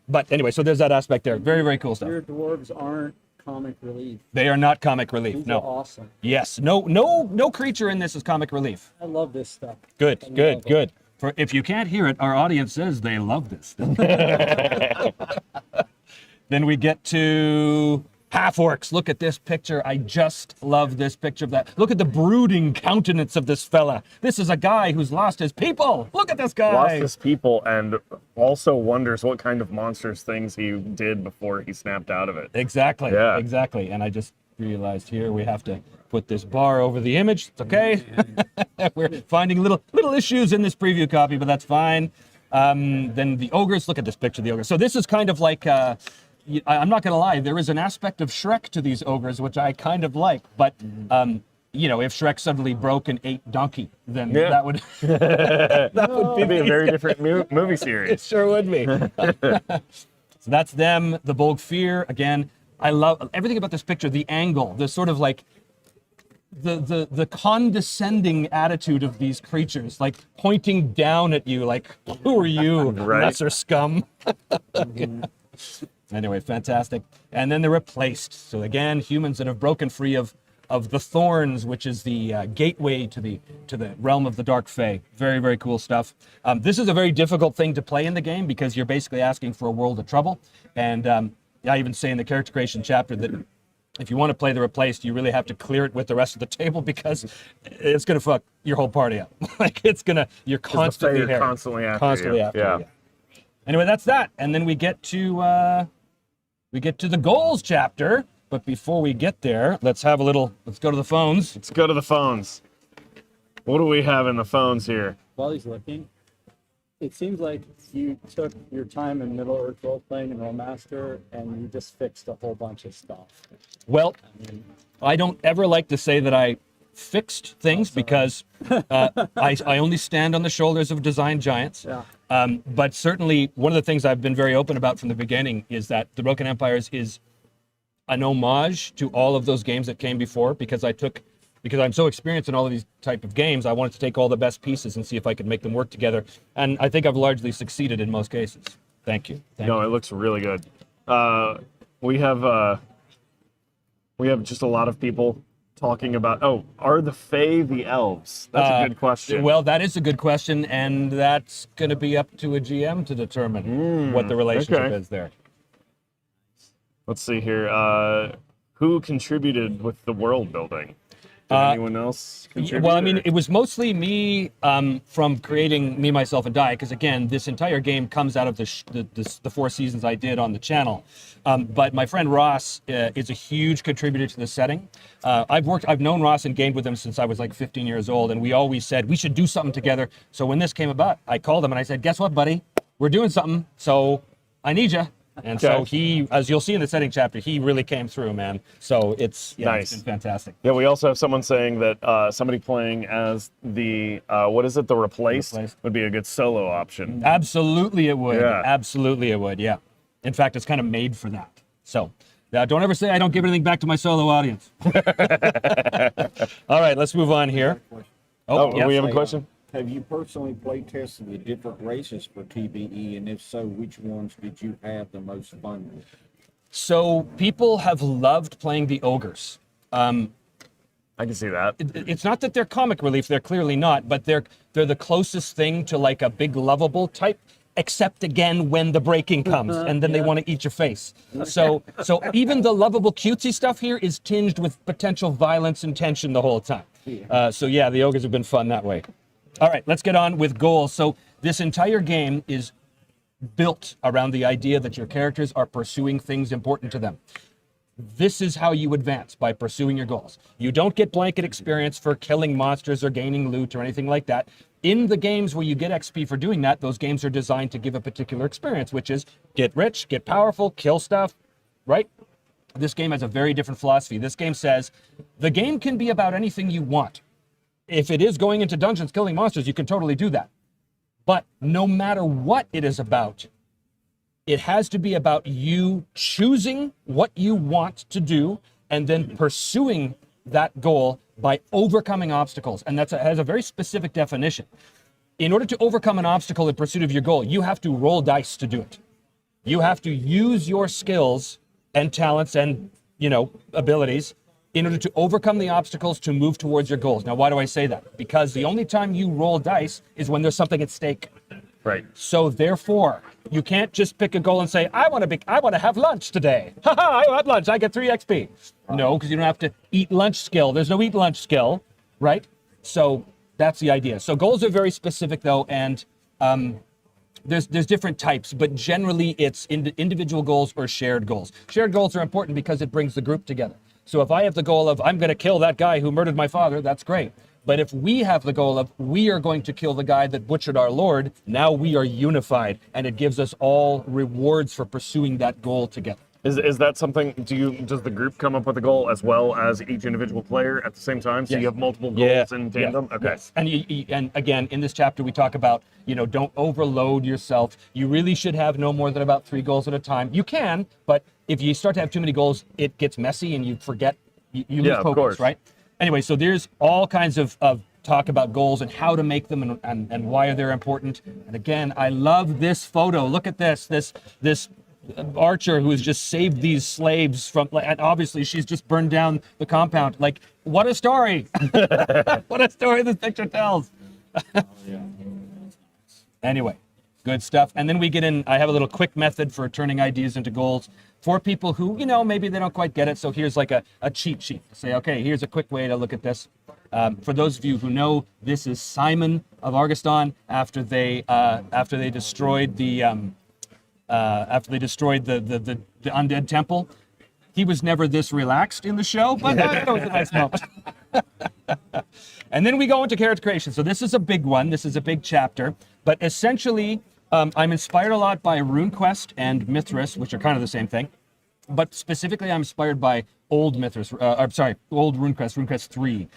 But anyway, so there's that aspect there. Very, very cool stuff. Your dwarves aren't comic relief. They are not comic relief. These No. are awesome. Yes. No creature in this is comic relief. I love this stuff. Good, I good, love it. good. For if you can't hear it, our audience says they love this. Then we get to half orcs. Look at this picture. I just love this picture of that. Look at the brooding countenance of this fella. This is a guy who's lost his people. Look at this guy. Lost his people and also wonders what kind of monstrous things he did before he snapped out of it. Exactly. Yeah. Exactly. And I just realized here we have to put this bar over the image. It's okay. We're finding little issues in this preview copy, but that's fine. Then the ogres. Look at this picture of the ogres. So this is kind of like, I'm not going to lie, there is an aspect of Shrek to these ogres, which I kind of like. But, you know, if Shrek suddenly broke and ate donkey, then that would, that would be a very different movie series. It sure would be. So that's them, the Bold Fear. Again, I love everything about this picture, the angle, the sort of like, the condescending attitude of these creatures, like pointing down at you, like, who are you, Right. lesser scum? Anyway, fantastic. And then they're replaced. So again, humans that have broken free of the thorns, which is the gateway to the realm of the Dark Fae. Very, very cool stuff. This is a very difficult thing to play in the game because you're basically asking for a world of trouble. And I even say in the character creation chapter that if you want to play the Replaced, you really have to clear it with the rest of the table because it's going to fuck your whole party up. Like you're constantly Fae are constantly after constantly you. after Yeah. you. Anyway, that's that. And then we get to the goals chapter. But before we get there, let's go to the phones. Let's go to the phones. What do we have in the phones here? While he's looking, it seems like you took your time in Middle Earth role-playing and Rolemaster, and you just fixed a whole bunch of stuff. Well, I don't ever like to say that I fixed things because I only stand on the shoulders of design giants. Yeah. But certainly one of the things I've been very open about from the beginning is that The Broken Empires is an homage to all of those games that came before because I'm so experienced in all of these type of games, I wanted to take all the best pieces and see if I could make them work together. And I think I've largely succeeded in most cases. Thank you. Thank you. It looks really good. We have just a lot of people talking about, are the Fae the elves? That's a good question. Well, that is a good question, and that's going to be up to a GM to determine what the relationship is there. Let's see here. Who contributed with the world building? Did anyone else contribute? Well, I mean, or- it was mostly me from creating Me, Myself, and Die, because again, this entire game comes out of the 4 seasons I did on the channel. But my friend Ross is a huge contributor to the setting. I've known Ross and gamed with him since I was like 15 years old, and we always said we should do something together. So when this came about, I called him and I said, "Guess what, buddy? We're doing something. So I need you." And so Okay. he, as you'll see in the setting chapter, he really came through, man. So it's Nice. it's been fantastic. Yeah, we also have someone saying that somebody playing as the what is it, the replaced, Replaced. would be a good solo option. Absolutely it would. Yeah. Absolutely it would, yeah. In fact, it's kind of made for that. So don't ever say I don't give anything back to my solo audience. All right, let's move on here. Oh, yeah. we have a question. Have you personally play tested the different races for TBE, and if so, which ones did you have the most fun with? So people have loved playing the ogres. I can see that. It's not that they're comic relief, they're clearly not, but they're the closest thing to like a big lovable type, except again when the breaking comes and then they want to eat your face. So even the lovable cutesy stuff here is tinged with potential violence and tension the whole time. So yeah, the ogres have been fun that way. All right, let's get on with goals. So this entire game is built around the idea that your characters are pursuing things important to them. This is how you advance, by pursuing your goals. You don't get blanket experience for killing monsters or gaining loot or anything like that. In the games where you get XP for doing that, those games are designed to give a particular experience, which is get rich, get powerful, kill stuff, right? This game has a very different philosophy. This game says the game can be about anything you want. If it is going into dungeons, killing monsters, you can totally do that. But no matter what it is about, it has to be about you choosing what you want to do and then pursuing that goal by overcoming obstacles. And has a very specific definition. In order to overcome an obstacle in pursuit of your goal, you have to roll dice to do it. You have to use your skills and talents and, abilities in order to overcome the obstacles to move towards your goals. Now, why do I say that? Because the only time you roll dice is when there's something at stake. Right. So therefore, you can't just pick a goal and say, I want to have lunch today. I had lunch, I get 3 XP. No, because you don't have to eat lunch skill. There's no eat lunch skill, right? So that's the idea. So goals are very specific though, and there's different types, but generally it's individual goals or shared goals. Shared goals are important because it brings the group together. So if I have the goal of, I'm going to kill that guy who murdered my father, that's great. But if we have the goal of, we are going to kill the guy that butchered our Lord, now we are unified, and it gives us all rewards for pursuing that goal together. Is that something, does the group come up with a goal as well as each individual player at the same time? So Yes. you have multiple goals in tandem? Yes. Okay. Yes. And again, in this chapter, we talk about, don't overload yourself. You really should have no more than about 3 goals at a time. You can, but if you start to have too many goals, it gets messy and you forget, you lose Yeah, of focus, course. right? Anyway, so there's all kinds of talk about goals and how to make them and why they're important. And again, I love this photo. Look at this archer who has just saved these slaves from, and obviously she's just burned down the compound. Like, what a story! What a story this picture tells. Anyway, good stuff. And then we get in, I have a little quick method for turning ideas into goals for people who, maybe they don't quite get it. So here's like a cheat sheet. Say, okay, here's a quick way to look at this. For those of you who know, this is Simon of Argoston after they destroyed the undead temple. He was never this relaxed in the show, but that was a nice moment. And then we go into character creation. So this is a big one. This is a big chapter. But essentially, I'm inspired a lot by RuneQuest and Mithras, which are kind of the same thing. But specifically, I'm inspired by old Mithras, old RuneQuest, RuneQuest 3.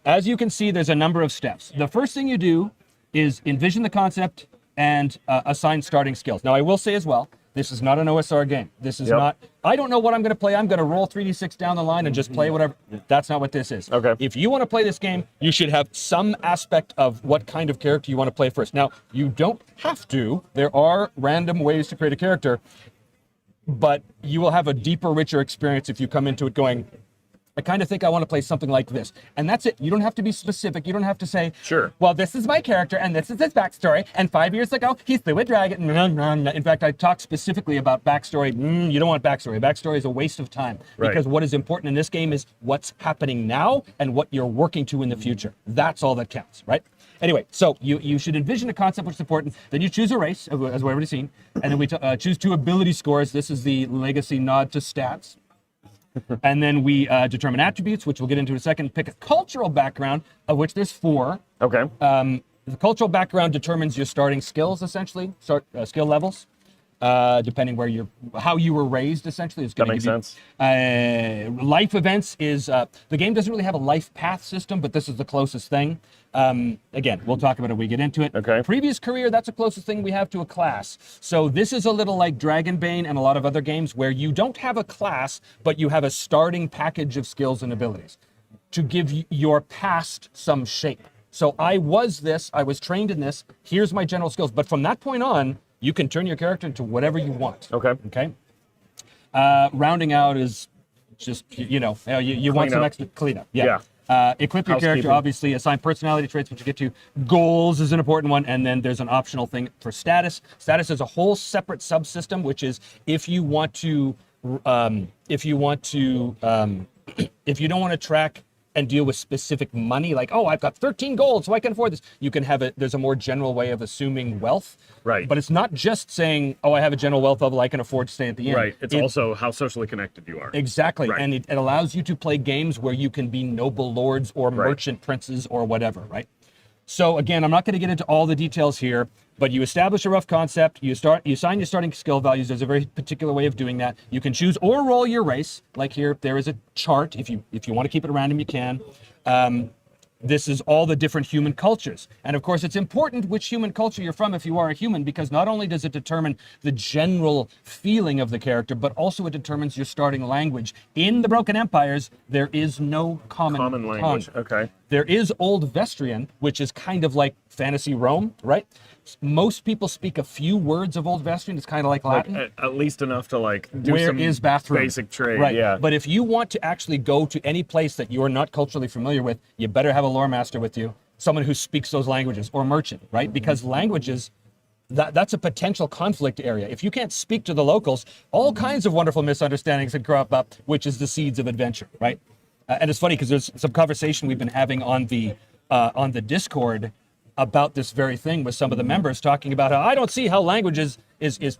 As you can see, there's a number of steps. The first thing you do is envision the concept and assign starting skills. Now, I will say as well, this is not an OSR game. This is not, I don't know what I'm going to play. I'm going to roll 3d6 down the line and just play whatever. That's not what this is. Okay. If you want to play this game, you should have some aspect of what kind of character you want to play first. Now, you don't have to. There are random ways to create a character, but you will have a deeper, richer experience if you come into it going, I kind of think I want to play something like this. And that's it. You don't have to be specific. You don't have to say, Sure. well, this is my character and this is his backstory. And 5 years ago, he slew a dragon. In fact, I talked specifically about backstory. You don't want backstory. Backstory is a waste of time. Right. Because what is important in this game is what's happening now and what you're working to in the future. That's all that counts, right? Anyway, so you should envision a concept which is important. Then you choose a race, as we've already seen. And then we choose 2 ability scores. This is the legacy nod to stats. And then we determine attributes, which we'll get into in a second. Pick a cultural background, of which there's 4. Okay. The cultural background determines your starting skills, essentially, skill levels. Depending how you were raised, essentially. It's That gonna makes give you, life events is, the game doesn't really have a life path system, but this is the closest thing. Again, we'll talk about it when we get into it. Okay. Previous career, that's the closest thing we have to a class. So this is a little like Dragonbane and a lot of other games where you don't have a class, but you have a starting package of skills and abilities to give your past some shape. So I was this, I was trained in this, here's my general skills. But from that point on, you can turn your character into whatever you want. Okay. Okay. Rounding out is just, you want some up. extra cleanup. Yeah. Equip your character, Housekeeping. obviously. Assign personality traits, which you get to. Goals is an important one. And then there's an optional thing for status. Status is a whole separate subsystem, which is if you want to, if you don't want to track and deal with specific money, like, oh, I've got 13 gold, so I can afford this. You can have it. There's a more general way of assuming wealth. Right. But it's not just saying, oh, I have a general wealth level, I can afford to stay at the end. Right. It's also how socially connected you are. Exactly. Right. And it allows you to play games where you can be noble lords or merchant princes or whatever, right? So again, I'm not going to get into all the details here, but you establish a rough concept, you assign your starting skill values. There's a very particular way of doing that. You can choose or roll your race. Like here, there is a chart. If you want to keep it random, you can. This is all the different human cultures. And of course, it's important which human culture you're from if you are a human, because not only does it determine the general feeling of the character, but also it determines your starting language. In the Broken Empires, there is no common language. tongue. Okay. There is Old Vestrian, which is kind of like fantasy Rome, right? Most people speak a few words of Old Vestrian. It's kind of like Latin. At least enough to do Where some is bathroom? basic trade. Right. Yeah. But if you want to actually go to any place that you're not culturally familiar with, you better have a lore master with you, someone who speaks those languages, or merchant, right? Because languages, that's a potential conflict area. If you can't speak to the locals, all kinds of wonderful misunderstandings can crop up, which is the seeds of adventure, right? And it's funny because there's some conversation we've been having on the Discord about this very thing with some of the members, talking about how I don't see how language is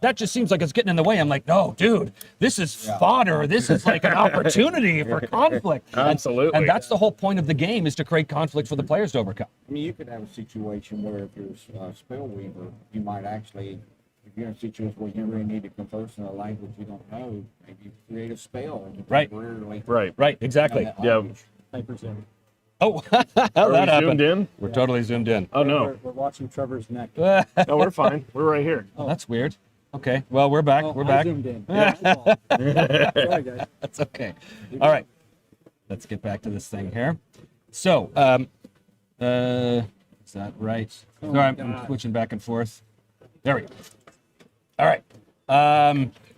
that just seems like it's getting in the way. I'm like, no, dude, this is fodder. This is like an opportunity for conflict. Absolutely. And that's the whole point of the game, is to create conflict for the players to overcome. I mean, you could have a situation where if you're a spell weaver, you might actually, if you're in a situation where you really need to converse in a language you don't know, maybe create a spell. And Right. temporarily Right, exactly. that Yeah. language. I presume. Oh, Are how'd we that happen? zoomed in? We're totally zoomed in. Oh no. We're watching Trevor's neck. No, we're fine. We're right here. That's weird. Okay, well, we're back. Oh, We're I back. zoomed in. Yeah, my fault. Sorry, guys. That's okay. All right, let's get back to this thing here. So, is that right? Oh Sorry, my I'm God. switching back and forth. There we go. All right.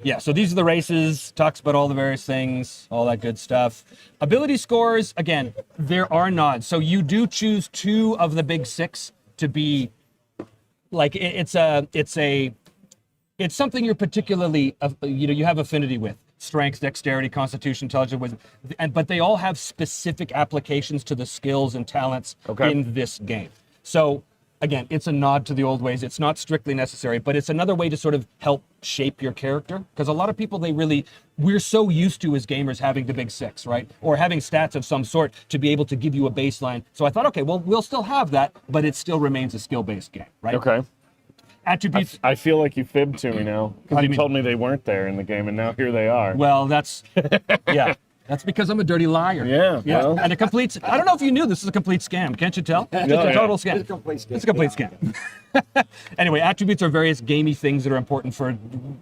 Yeah, so these are the races, talks about all the various things, all that good stuff. Ability scores, again, there are nods. So you do choose 2 of the big 6 to be, like, it's something you're particularly, you have affinity with. Strength, dexterity, constitution, intelligence, wisdom, but they all have specific applications to the skills and talents in this game. So again, it's a nod to the old ways. It's not strictly necessary, but it's another way to sort of help shape your character. Because a lot of people, we're so used to as gamers having the big 6, right? Or having stats of some sort to be able to give you a baseline. So I thought, okay, well, we'll still have that, but it still remains a skill-based game, right? Okay. Attributes. I feel like you fibbed to me now How do because you you mean? told me they weren't there in the game, and now here they are. Well, that's, yeah. That's because I'm a dirty liar. Yeah, well. And it completes. I don't know if you knew this is a complete scam. Can't you tell? It's No, a yeah. total scam. It's a complete scam. It's a complete scam. Anyway, attributes are various gamey things that are important for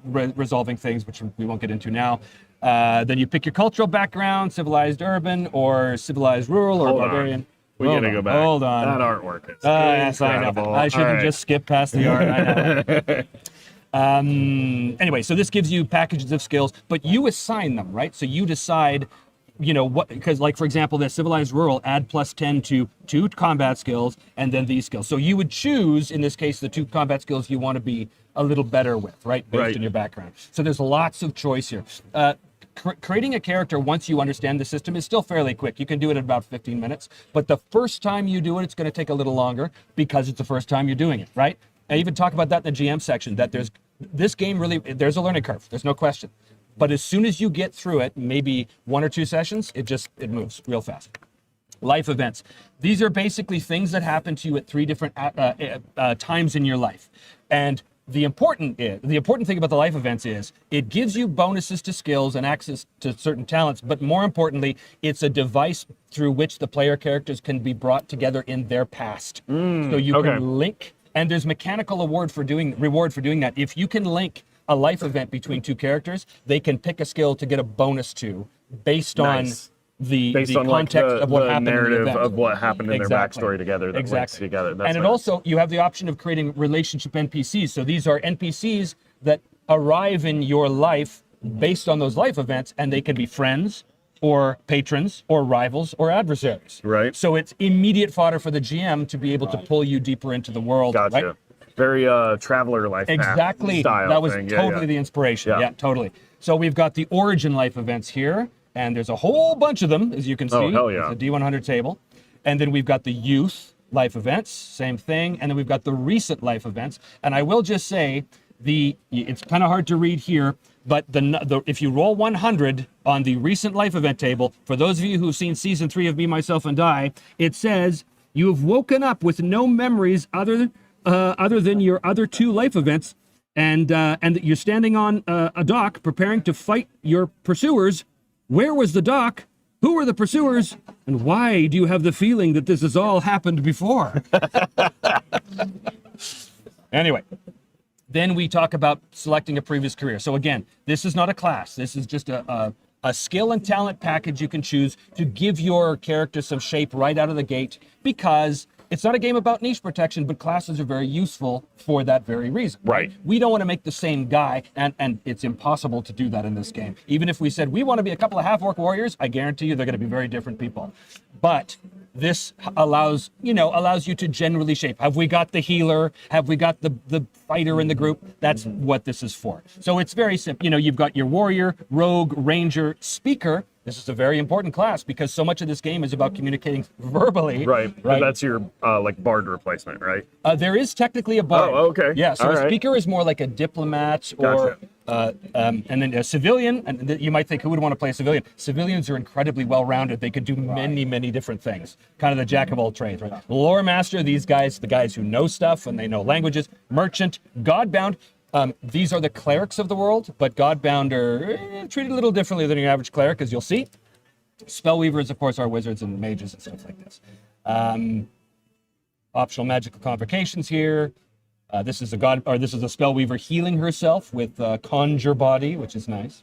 resolving things, which we won't get into now. Then you pick your cultural background: civilized urban, or civilized rural, or Hold on. barbarian. We Hold gotta on, go back. Hold on. That artwork is Yes, I know. incredible. I should All have right. just skipped past the art. I know. Anyway, so this gives you packages of skills, but you assign them, right? So you decide you know, what, because like, for example, the civilized rural, add +10 to 2 combat skills and then these skills. So you would choose, in this case, the 2 combat skills you want to be a little better with, right? Based on your background. So there's lots of choice here. Creating a character once you understand the system is still fairly quick. You can do it in about 15 minutes, but the first time you do it, it's going to take a little longer because it's the first time you're doing it, right? I even talk about that in the GM section, that this game really, there's a learning curve. There's no question. But as soon as you get through it, maybe 1 or 2 sessions, it moves real fast. Life events. These are basically things that happen to you at 3 different times in your life. And the important thing about the life events is it gives you bonuses to skills and access to certain talents, but more importantly, it's a device through which the player characters can be brought together in their past. So you can link, and there's mechanical reward for doing that. If you can link a life event between 2 characters, they can pick a skill to get a bonus to based on the context of what happened narrative in the event. of what happened in their backstory together that links together. That's and it also, you have the option of creating relationship NPCs. So these are NPCs that arrive in your life based on those life events, and they can be friends or patrons or rivals or adversaries. Right. So it's immediate fodder for the GM to be able to pull you deeper into the world. Gotcha. Right? Very traveler life path style That was thing. totally the inspiration. Yeah. Totally. So we've got the origin life events here, and there's a whole bunch of them, as you can see. Oh, hell yeah. It's a D100 table. And then we've got the youth life events, same thing. And then we've got the recent life events. And I will just say, it's kind of hard to read here, but if you roll 100 on the recent life event table, for those of you who've seen season 3 of Me, Myself, and Die, it says you have woken up with no memories other than your other 2 life events, and that you're standing on a dock preparing to fight your pursuers. Where was the dock? Who were the pursuers? And why do you have the feeling that this has all happened before? Anyway, then we talk about selecting a previous career. So again, this is not a class. This is just a skill and talent package you can choose to give your character some shape right out of the gate, because it's not a game about niche protection, but classes are very useful for that very reason. Right. We don't want to make the same guy, and it's impossible to do that in this game. Even if we said we want to be a couple of half-orc warriors, I guarantee you they're going to be very different people. But this allows you to generally shape. Have we got the healer? Have we got the fighter in the group? That's what this is for. So it's very simple. You've got your warrior, rogue, ranger, speaker. This is a very important class because so much of this game is about communicating verbally. Right. That's your bard replacement, right? There is technically a bard. Oh, okay. Yeah. So All a speaker is more like a diplomat, or and then a civilian. And you might think, who would want to play a civilian? Civilians are incredibly well-rounded. They could do many, many different things. Kind of the jack of all trades, right? Lore master, the guys who know stuff and they know languages. Merchant, godbound. These are the clerics of the world, but Godbound are treated a little differently than your average cleric, as you'll see. Spellweavers, of course, are wizards and mages and stuff like this. Optional magical convocations here. This is a Spellweaver healing herself with Conjure Body, which is nice.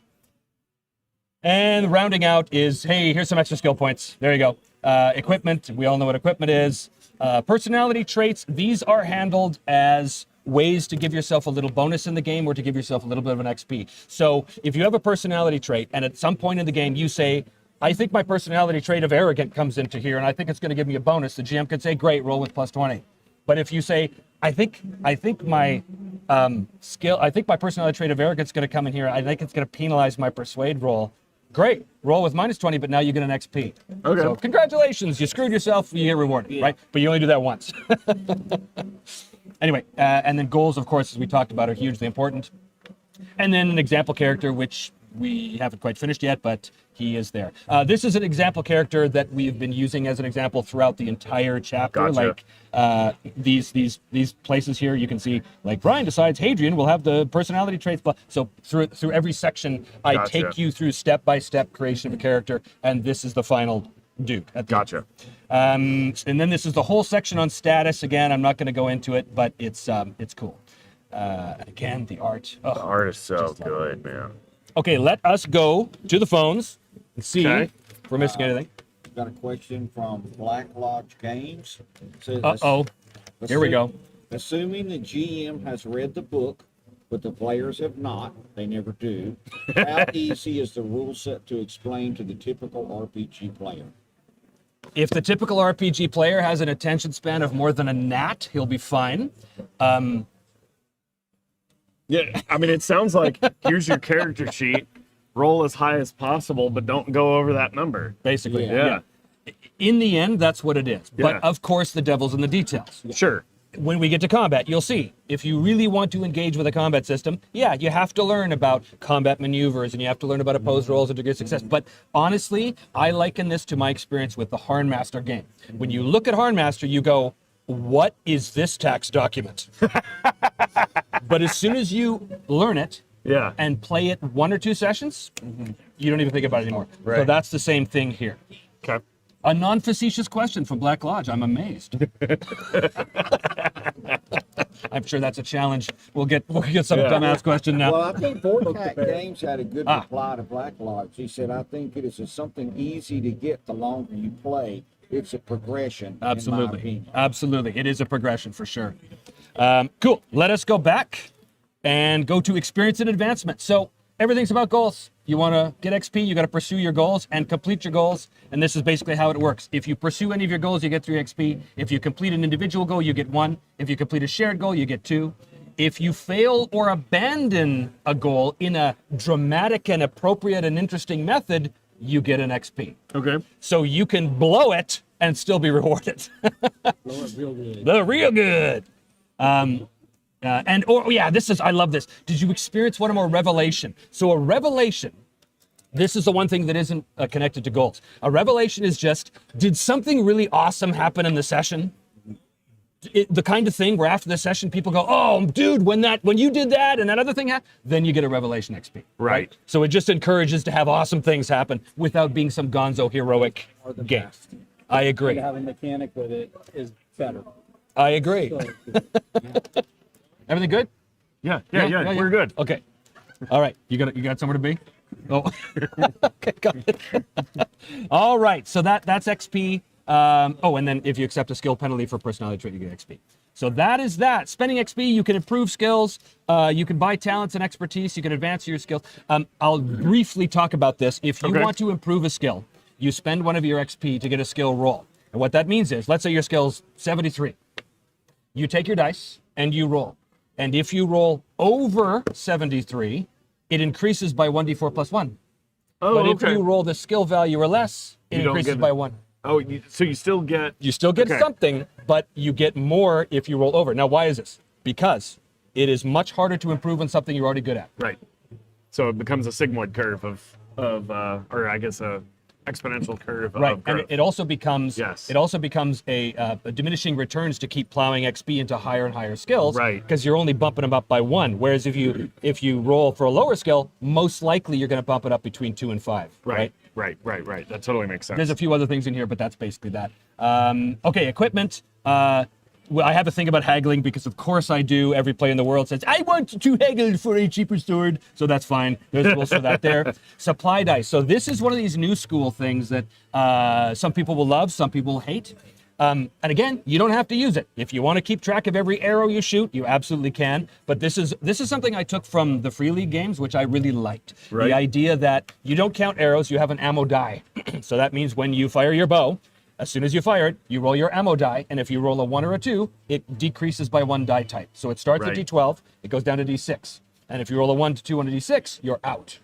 And rounding out is, hey, here's some extra skill points. There you go. Equipment, we all know what equipment is. Personality traits, these are handled as ways to give yourself a little bonus in the game or to give yourself a little bit of an XP. So if you have a personality trait and at some point in the game you say, I think my personality trait of arrogant comes into here and I think it's going to give me a bonus, the GM can say, great, roll with +20. But if you say, I think my personality trait of arrogance is going to come in here, I think it's going to penalize my persuade roll, great, roll with -20, but now you get an XP. Okay. So congratulations, you screwed yourself, you get rewarded, right? But you only do that once. Anyway, and then goals, of course, as we talked about, are hugely important. And then an example character, which we haven't quite finished yet, but he is there. This is an example character that we've been using as an example throughout the entire chapter. Gotcha. Like these places here, you can see, like, Brian decides Hadrian will have the personality traits. So through every section, I Gotcha. take you through step-by-step creation of a character, and this is the final dude. Gotcha. And then this is the whole section on status. Again, I'm not going to go into it, but it's cool. And again, the art. Oh, The art is so good, man. okay, let us go to the phones and see Okay. if we're missing anything. Got a question from Black Lodge Games. It says, Uh-oh. Here we go. Assuming the GM has read the book, but the players have not. They never do. How easy is the rule set to explain to the typical RPG player? If the typical RPG player has an attention span of more than a gnat, he'll be fine. Yeah, I mean, it sounds like here's your character sheet. Roll as high as possible, but don't go over that number. Basically, Yeah. In the end, that's what it is. Yeah. But of course, the devil's in the details. Sure. When we get to combat, you'll see, if you really want to engage with a combat system, yeah, you have to learn about combat maneuvers and you have to learn about opposed rolls and degree of success. But honestly, I liken this to my experience with the Harnmaster game. When you look at Harnmaster, you go, what is this tax document? But as soon as you learn it Yeah. and play it 1 or 2 sessions, you don't even think about it anymore. So Right. that's the same thing here. Okay. A non-facetious question from Black Lodge. I'm amazed. I'm sure that's a challenge. We'll get some dumbass question now. Well, I think Vortex Games had a good reply to Black Lodge. He said, I think it is something easy to get the longer you play. It's a progression, in my Absolutely. opinion. Absolutely. It is a progression for sure. Cool. Let us go back and go to experience and advancement. So everything's about goals. You want to get XP, you got to pursue your goals and complete your goals. And this is basically how it works. If you pursue any of your goals, you get 3 XP. If you complete an individual goal, you get 1. If you complete a shared goal, you get 2. If you fail or abandon a goal in a dramatic and appropriate and interesting method, you get an XP. Okay. So you can blow it and still be rewarded. The real good. I love this. Did you experience one more revelation? So a revelation, this is the one thing that isn't connected to goals. A revelation is just, did something really awesome happen in the session? The kind of thing where after the session people go, oh, dude, when you did that and that other thing happened, then you get a revelation XP. Right. So it just encourages to have awesome things happen without being some gonzo heroic Are the game. best. I agree. To have a mechanic with it is better. I agree. So, Everything good? Yeah. We're good. Okay. All right. You got somewhere to be? Oh. Okay, got it. All right. So that's XP. And then if you accept a skill penalty for personality trait, you get XP. So that is that. Spending XP, you can improve skills. You can buy talents and expertise. You can advance your skills. I'll briefly talk about this. If you want to improve a skill, you spend one of your XP to get a skill roll. And what that means is, let's say your skill's 73. You take your dice and you roll. And if you roll over 73, it increases by 1d4 plus 1. Oh, But okay. if you roll the skill value or less, it You don't increases get by it. 1. Oh, so you still get. You still get Okay. something, but you get more if you roll over. Now, why is this? Because it is much harder to improve on something you're already good at. Right. So it becomes a sigmoid curve or I guess a exponential curve Right, of and growth. it also becomes Yes. it also becomes a diminishing returns to keep plowing XP into higher and higher skills, Right. Because you're only bumping them up by 1. Whereas if you roll for a lower skill, most likely you're going to bump it up between 2 and 5. Right. That totally makes sense. There's a few other things in here, but that's basically that. Okay, equipment. Well, I have a thing about haggling because, of course, I do. Every player in the world says, I want to haggle for a cheaper sword. So that's fine. There's rules for that there. Supply dice. So this is one of these new school things that some people will love, some people hate. And again, you don't have to use it. If you want to keep track of every arrow you shoot, you absolutely can. But this is something I took from the Free League games, which I really liked. Right. The idea that you don't count arrows, you have an ammo die. So that means when you fire your bow, as soon as you fire it, you roll your ammo die, and if you roll a 1 or a 2, it decreases by 1 die type. So it starts Right. at D12, it goes down to D6. And if you roll a 1 to 2 on a D6, you're out.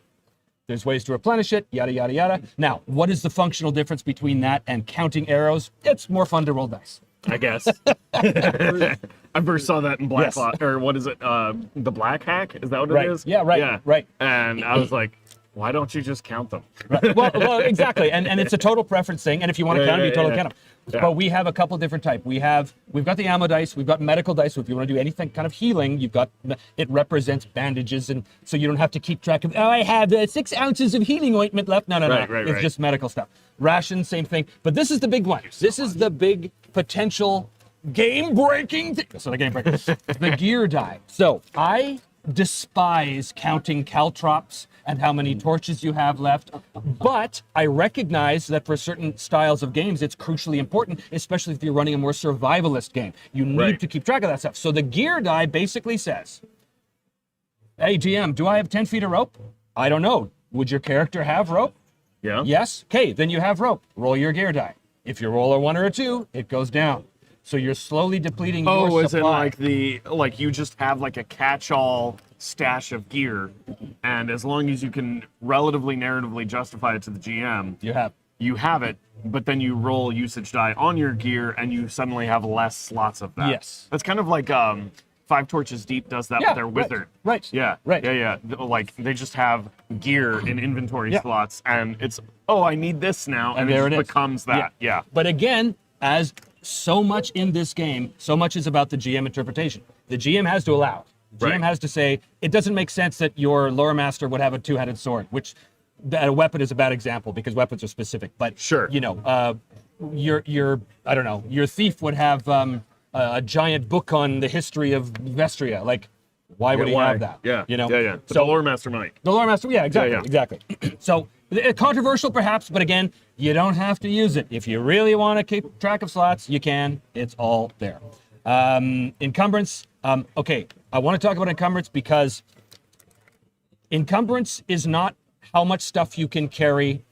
There's ways to replenish it, yada, yada, yada. Now, what is the functional difference between that and counting arrows? It's more fun to roll dice. I guess. I first saw that in Black Yes. Lot, or what is it? The Black Hack? Is that what Right. it is? Yeah, right, Yeah. right. And I was like, why don't you just count them? Right. Well, exactly, and it's a total preference thing. And if you want to count them, you totally count them. Yeah. But we have a couple different types. We've got the ammo dice. We've got medical dice. So if you want to do anything kind of healing, it represents bandages, and so you don't have to keep track of. Oh, I have 6 ounces of healing ointment left. No. Right, It's just medical stuff. Rations, same thing. But this is the big one. This is the big potential game-breaking thing. So the game breaker, the gear die. So I despise counting caltrops and how many torches you have left, but I recognize that for certain styles of games, it's crucially important, especially if you're running a more survivalist game. You need Right. to keep track of that stuff. So the gear die basically says, Hey, GM, do I have 10 feet of rope? I don't know. Would your character have rope? Yeah. Yes? Okay, then you have rope. Roll your gear die. If you roll a 1 or a 2, it goes down. So you're slowly depleting your Oh, as in supply. like you just have like a catch-all stash of gear, and as long as you can relatively narratively justify it to the GM, You have. it, but then you roll usage die on your gear, and you suddenly have less slots of that. Yes. That's kind of like Five Torches Deep does that with their wizard. Right. Yeah. Right. Yeah. Like they just have gear in inventory slots, and it's I need this now, and there it it just is. becomes that. Yeah. But again, as so much in this game, so much is about the GM interpretation. The GM has to allow. GM Right. has to say, it doesn't make sense that your lore master would have a two-headed sword, which a weapon is a bad example because weapons are specific. But Sure. you know, your I don't know, your thief would have a giant book on the history of Vestria. Like, why would he have that? Yeah. You know. Yeah. But So the lore master might. the lore master, yeah, exactly, Yeah. exactly. So controversial perhaps, but again, you don't have to use it. If you really want to keep track of slots, you can. It's all there. Encumbrance. Okay, I want to talk about encumbrance because encumbrance is not how much stuff you can carry.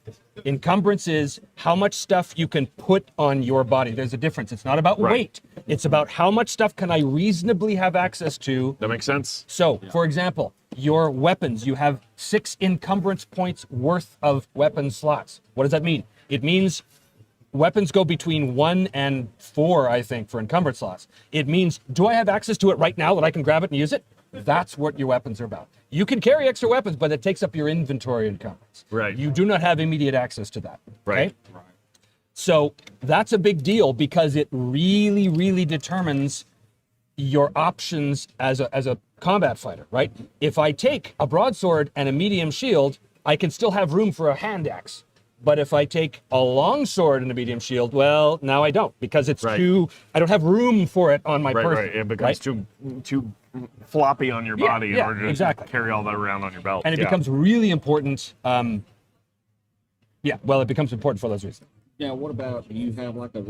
Encumbrance is how much stuff you can put on your body. There's a difference. It's not about weight. It's about how much stuff can I reasonably have access to. That makes sense. So, for example, your weapons, you have 6 encumbrance points worth of weapon slots. What does that mean? It means weapons go between 1 and 4, I think, for encumbrance slots. It means, do I have access to it right now that I can grab it and use it? That's what your weapons are about. You can carry extra weapons, but it takes up your inventory encumbrance. Right. You do not have immediate access to that. Right. Okay? So that's a big deal because it really, really determines your options as a combat fighter, right? If I take a broadsword and a medium shield, I can still have room for a hand axe. But if I take a long sword and a medium shield, well, now I don't because it's I don't have room for it on my person. Right. It becomes too floppy on your body in order to carry all that around on your belt. And it becomes really important. It becomes important for those reasons. Yeah, what about, do you have like a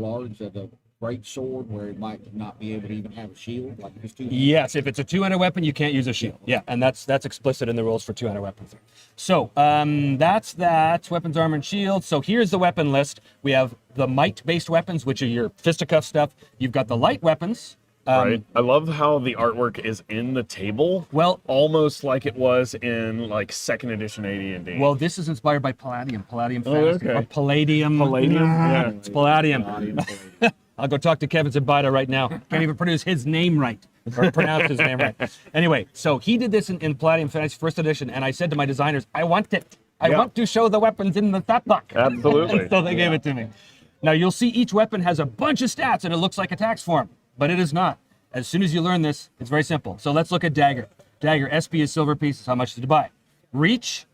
great sword where it might not be able to even have a shield? Like just Yes, if it's a two-handed weapon, you can't use a shield. Yeah, and that's explicit in the rules for two-handed weapons. So that's weapons, armor, and shield. So here's the weapon list. We have the might-based weapons, which are your fisticuff stuff. You've got the light weapons. Right. I love how the artwork is in the table. Well, almost like it was in like 2nd edition AD&D. Well, this is inspired by Palladium. Palladium fantasy. okay. Or Palladium. Palladium? Yeah. It's Palladium. I'll go talk to Kevin Zabida right now. Can't even produce his name right. Or pronounce his name right. Anyway, so he did this in Palladium Fantasy 1st edition, and I said to my designers, I want it. I want to show the weapons in the stat book. Absolutely. So they gave it to me. Now, you'll see each weapon has a bunch of stats, and it looks like attacks for them, but it is not. As soon as you learn this, it's very simple. So let's look at Dagger. Dagger, SP is silver pieces. How much did you buy? Reach,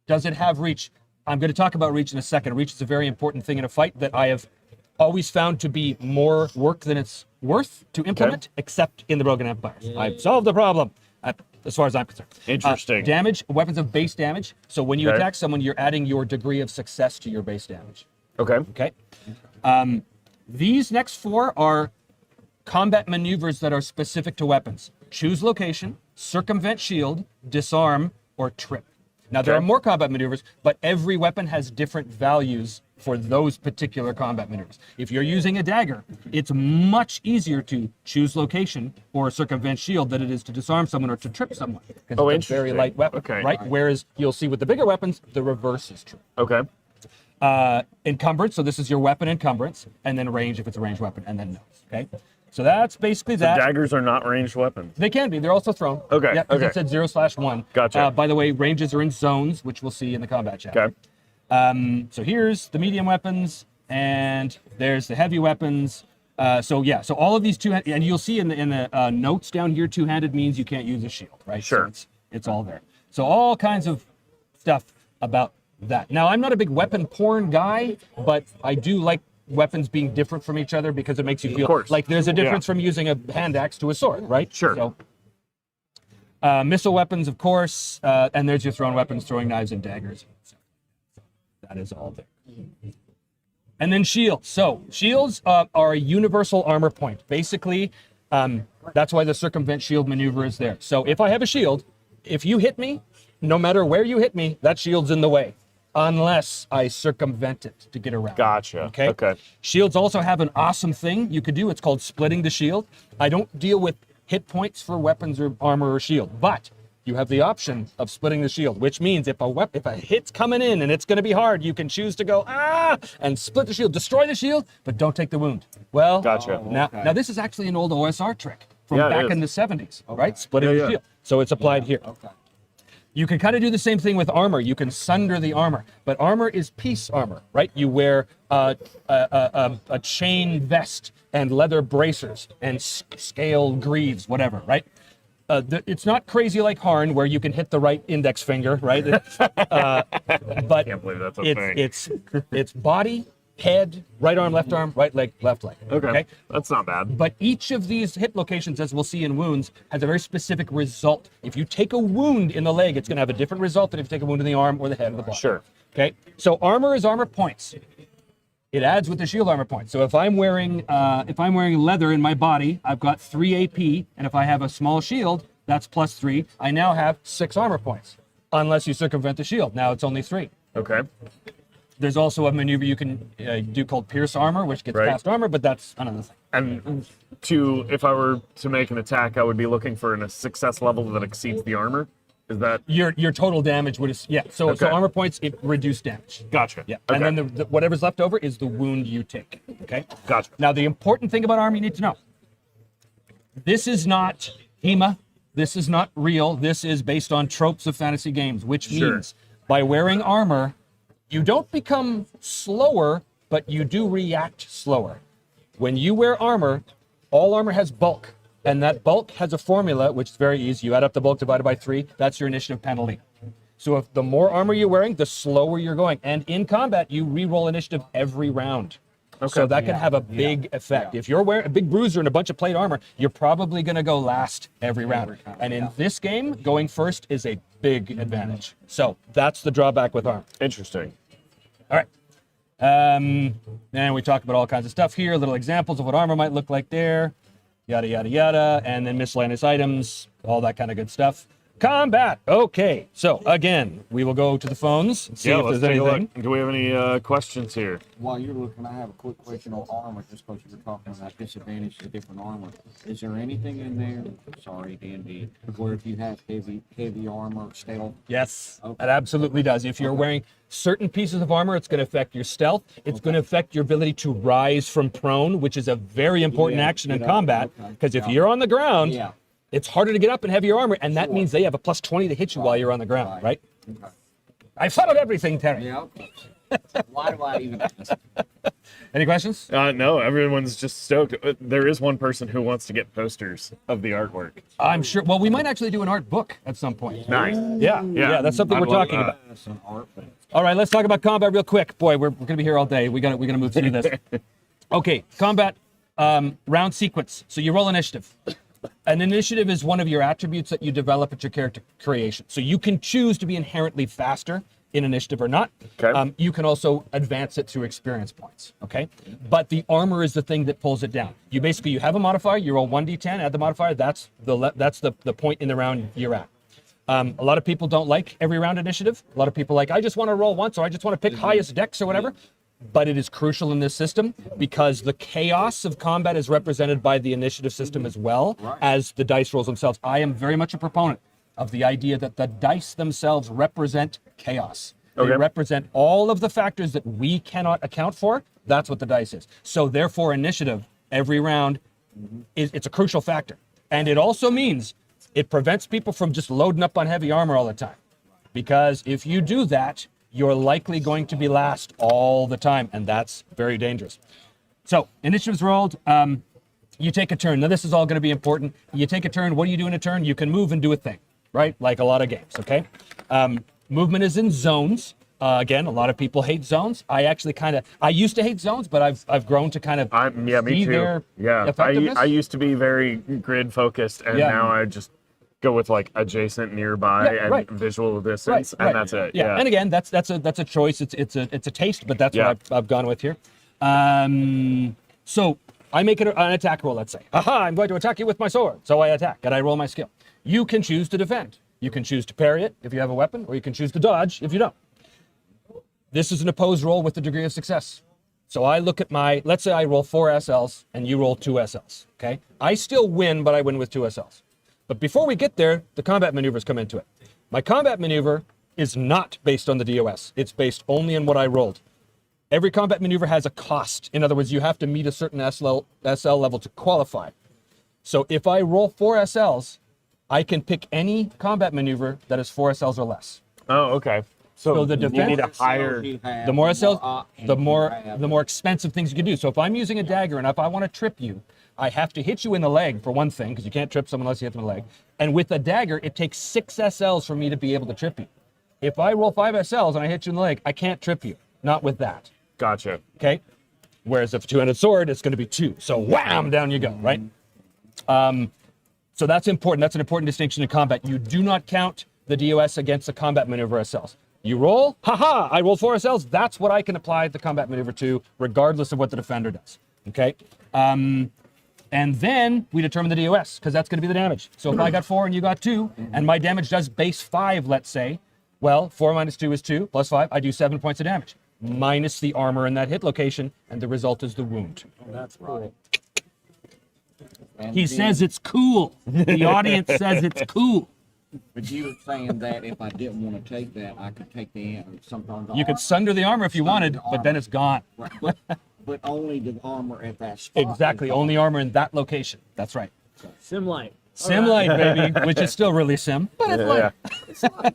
does it have reach? I'm going to talk about reach in a second. Reach is a very important thing in a fight that I have always found to be more work than it's worth to implement, except in the Rogan Empires. I've solved the problem, as far as I'm concerned. Interesting. Damage, weapons of base damage. So when you attack someone, you're adding your degree of success to your base damage. Okay. These next 4 are combat maneuvers that are specific to weapons. Choose location, circumvent shield, disarm, or trip. Now, there are more combat maneuvers, but every weapon has different values for those particular combat maneuvers. If you're using a dagger, it's much easier to choose location or circumvent shield than it is to disarm someone or to trip someone. Because it's a very light weapon, right? Whereas you'll see with the bigger weapons, the reverse is true. Okay. Encumbrance, so this is your weapon encumbrance, and then range if it's a ranged weapon, and then nose, okay? So that's basically that. Daggers are not ranged weapons. They can be. They're also thrown. Okay. Yeah, because it said 0/1. Gotcha. By the way, ranges are in zones, which we'll see in the combat chapter. Okay. So here's the medium weapons, and there's the heavy weapons. So all of these two-handed, and you'll see in the notes down here, two-handed means you can't use a shield, right? Sure. So it's all there. So all kinds of stuff about that. Now, I'm not a big weapon porn guy, but I do like weapons being different from each other because it makes you feel like there's a difference from using a hand axe to a sword, right? Sure. So, missile weapons, of course, and there's your thrown weapons, throwing knives and daggers. So that is all there. And then shields. So shields are a universal armor point. Basically, that's why the circumvent shield maneuver is there. So if I have a shield, if you hit me, no matter where you hit me, that shield's in the way, unless I circumvent it to get around. Gotcha. Okay. Okay. Shields also have an awesome thing you could do. It's called splitting the shield. I don't deal with hit points for weapons or armor or shield, but you have the option of splitting the shield, which means if a hit's coming in and it's going to be hard, you can choose to go and split the shield, destroy the shield, but don't take the wound. Well, Gotcha. Now this is actually an old OSR trick from Yeah, it back is. in the 70s, right? Splitting Yeah, the yeah. shield. So it's applied here. Okay. You can kind of do the same thing with armor. You can sunder the armor, but armor is piece armor, right? You wear a chain vest and leather bracers and scale greaves, whatever, right? It's not crazy like Harn, where you can hit the right index finger, right? But Can't believe that's a thing. it's body, head, right arm, left leg, left leg. Okay. That's not bad. But each of these hit locations, as we'll see in wounds, has a very specific result. If you take a wound in the leg, it's going to have a different result than if you take a wound in the arm or the head or the body. Sure. Okay. So armor is armor points. It adds with the shield armor points. So if I'm wearing leather in my body, I've got 3 AP, and if I have a small shield, that's +3. I now have 6 armor points, unless you circumvent the shield. Now it's only 3. Okay. There's also a maneuver you can do called pierce armor, which gets Right. past armor, but that's another thing. And if I were to make an attack, I would be looking for a success level that exceeds the armor. Is that Your total damage would so Okay. armor points, it reduce damage. gotcha? Yeah. Okay. And then the whatever's left over is the wound you take. Okay. Gotcha. Now the important thing about armor you need to know. This is not HEMA. This is not real. This is based on tropes of fantasy games, which Sure. means by wearing armor, you don't become slower, but you do react slower. When you wear armor, all armor has bulk. And that bulk has a formula, which is very easy. You add up the bulk divided by 3. That's your initiative penalty. So if the more armor you're wearing, the slower you're going. And in combat, you re-roll initiative every round. So that can have a big effect. If you're wearing a big bruiser and a bunch of plate armor, you're probably going to go last every round. And in this game, going first is a big advantage. So that's the drawback with armor. Interesting. All right. And we talk about all kinds of stuff here, little examples of what armor might look like there, yada, yada, yada, and then miscellaneous items, all that kind of good stuff. Combat. Okay. So again, we will go to the phones, see if let's there's take a anything. look. Do we have any questions here? While you're looking, I have a quick question on armor, just because you were talking about disadvantage to different armor. Is there anything in there, sorry, D&D, where if you have heavy armor, stealth? Yes, Okay. it absolutely does. If you're wearing certain pieces of armor, it's going to affect your stealth. It's going to affect your ability to rise from prone, which is a very important Yeah, action in get up, combat. okay. Because if Yeah. you're on the ground, Yeah. it's harder to get up in heavier armor, and that Sure. means they have a +20 to hit you while you're on the ground, right? Okay. I followed everything, Terry. Yeah, okay. Why do I even ask? Any questions? No, everyone's just stoked. There is one person who wants to get posters of the artwork. I'm sure. Well, we might actually do an art book at some point. Nice. Yeah, that's something I'd we're love talking that. about. That's an art thing. All right, let's talk about combat real quick. Boy, we're going to be here all day. We got to move through this. Okay, combat round sequence. So you roll initiative. An initiative is one of your attributes that you develop at your character creation. So you can choose to be inherently faster in initiative or not. Okay. You can also advance it through experience points. Okay. But the armor is the thing that pulls it down. You have a modifier. You roll 1d10, add the modifier. That's the point in the round you're at. A lot of people don't like every round initiative. A lot of people I just want to roll once, or I just want to pick highest dex or whatever. But it is crucial in this system because the chaos of combat is represented by the initiative system as well as the dice rolls themselves. I am very much a proponent of the idea that the dice themselves represent chaos. Okay. They represent all of the factors that we cannot account for. That's what the dice is. So therefore, initiative every round it's a crucial factor. And it also means it prevents people from just loading up on heavy armor all the time. Because if you do that, you're likely going to be last all the time, and that's very dangerous. So, initiatives rolled. You take a turn. Now, this is all going to be important. You take a turn. What do you do in a turn? You can move and do a thing, right? Like a lot of games, okay? Movement is in zones. Again, a lot of people hate zones. I used to hate zones, but I've grown to kind of Me see too. their Yeah, effectiveness. I used to be very grid focused, and Yeah. now I just go with adjacent, nearby, Yeah, and right. visual distance, Right. and that's it. Yeah. And again, that's a choice. It's a taste, but that's Yeah. what I've gone with here. So I make it an attack roll. Let's say, aha, I'm going to attack you with my sword. So I attack and I roll my skill. You can choose to defend. You can choose to parry it if you have a weapon, or you can choose to dodge if you don't. This is an opposed roll with a degree of success. So I look at let's say I roll 4 SLs and you roll 2 SLs, okay? I still win, but I win with 2 SLs. But before we get there, the combat maneuvers come into it. My combat maneuver is not based on the DOS. It's based only on what I rolled. Every combat maneuver has a cost. In other words, you have to meet a certain SL level to qualify. So if I roll 4 SLs, I can pick any combat maneuver that is 4 SLs or less. Oh, okay. So the you defense- need a higher. The more SLs, the more expensive things you can do. So if I'm using a dagger and if I want to trip you, I have to hit you in the leg for one thing, because you can't trip someone unless you hit them in the leg. And with a dagger, it takes 6 SLs for me to be able to trip you. If I roll 5 SLs and I hit you in the leg, I can't trip you. Not with that. Gotcha. Okay? Whereas if a 2-handed sword, it's going to be 2. So wham, down you go, right? So that's important. That's an important distinction in combat. You do not count the DOS against the combat maneuver SLs. You roll, haha, I rolled 4 SLs. That's what I can apply the combat maneuver to, regardless of what the defender does. Okay? And then we determine the DOS, because that's going to be the damage. So if I got 4 and you got 2, and my damage does base 5, let's say, well, 4 minus 2 is 2, plus 5, I do 7 points of damage, minus the armor in that hit location, and the result is the wound. That's cool. And He then- says it's cool. The audience says it's cool. But you were saying that if I didn't want to take that, I could take sometimes. You could sunder the armor if you wanted, but then it's gone. Right, but only the armor at that spot. Exactly, only armor in that location. That's right. Sim light. Sim light, baby, which is still really sim, but it's light.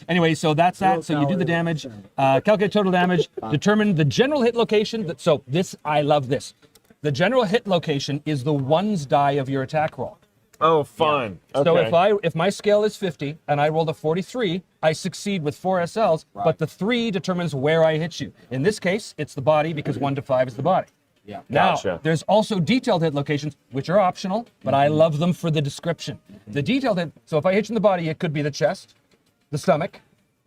Anyway, so that's that. So you do the damage, calculate total damage, determine the general hit location. So this, I love this. The general hit location is the ones die of your attack roll. Oh, fun. Okay. So if my scale is 50 and I rolled a 43, I succeed with 4 SLs, but the 3 determines where I hit you. In this case, it's the body, because 1 to 5 is the body. Yeah. Now, Gotcha. there's also detailed hit locations, which are optional, but I love them for the description. The detailed hit, so if I hit you in the body, it could be the chest, the stomach,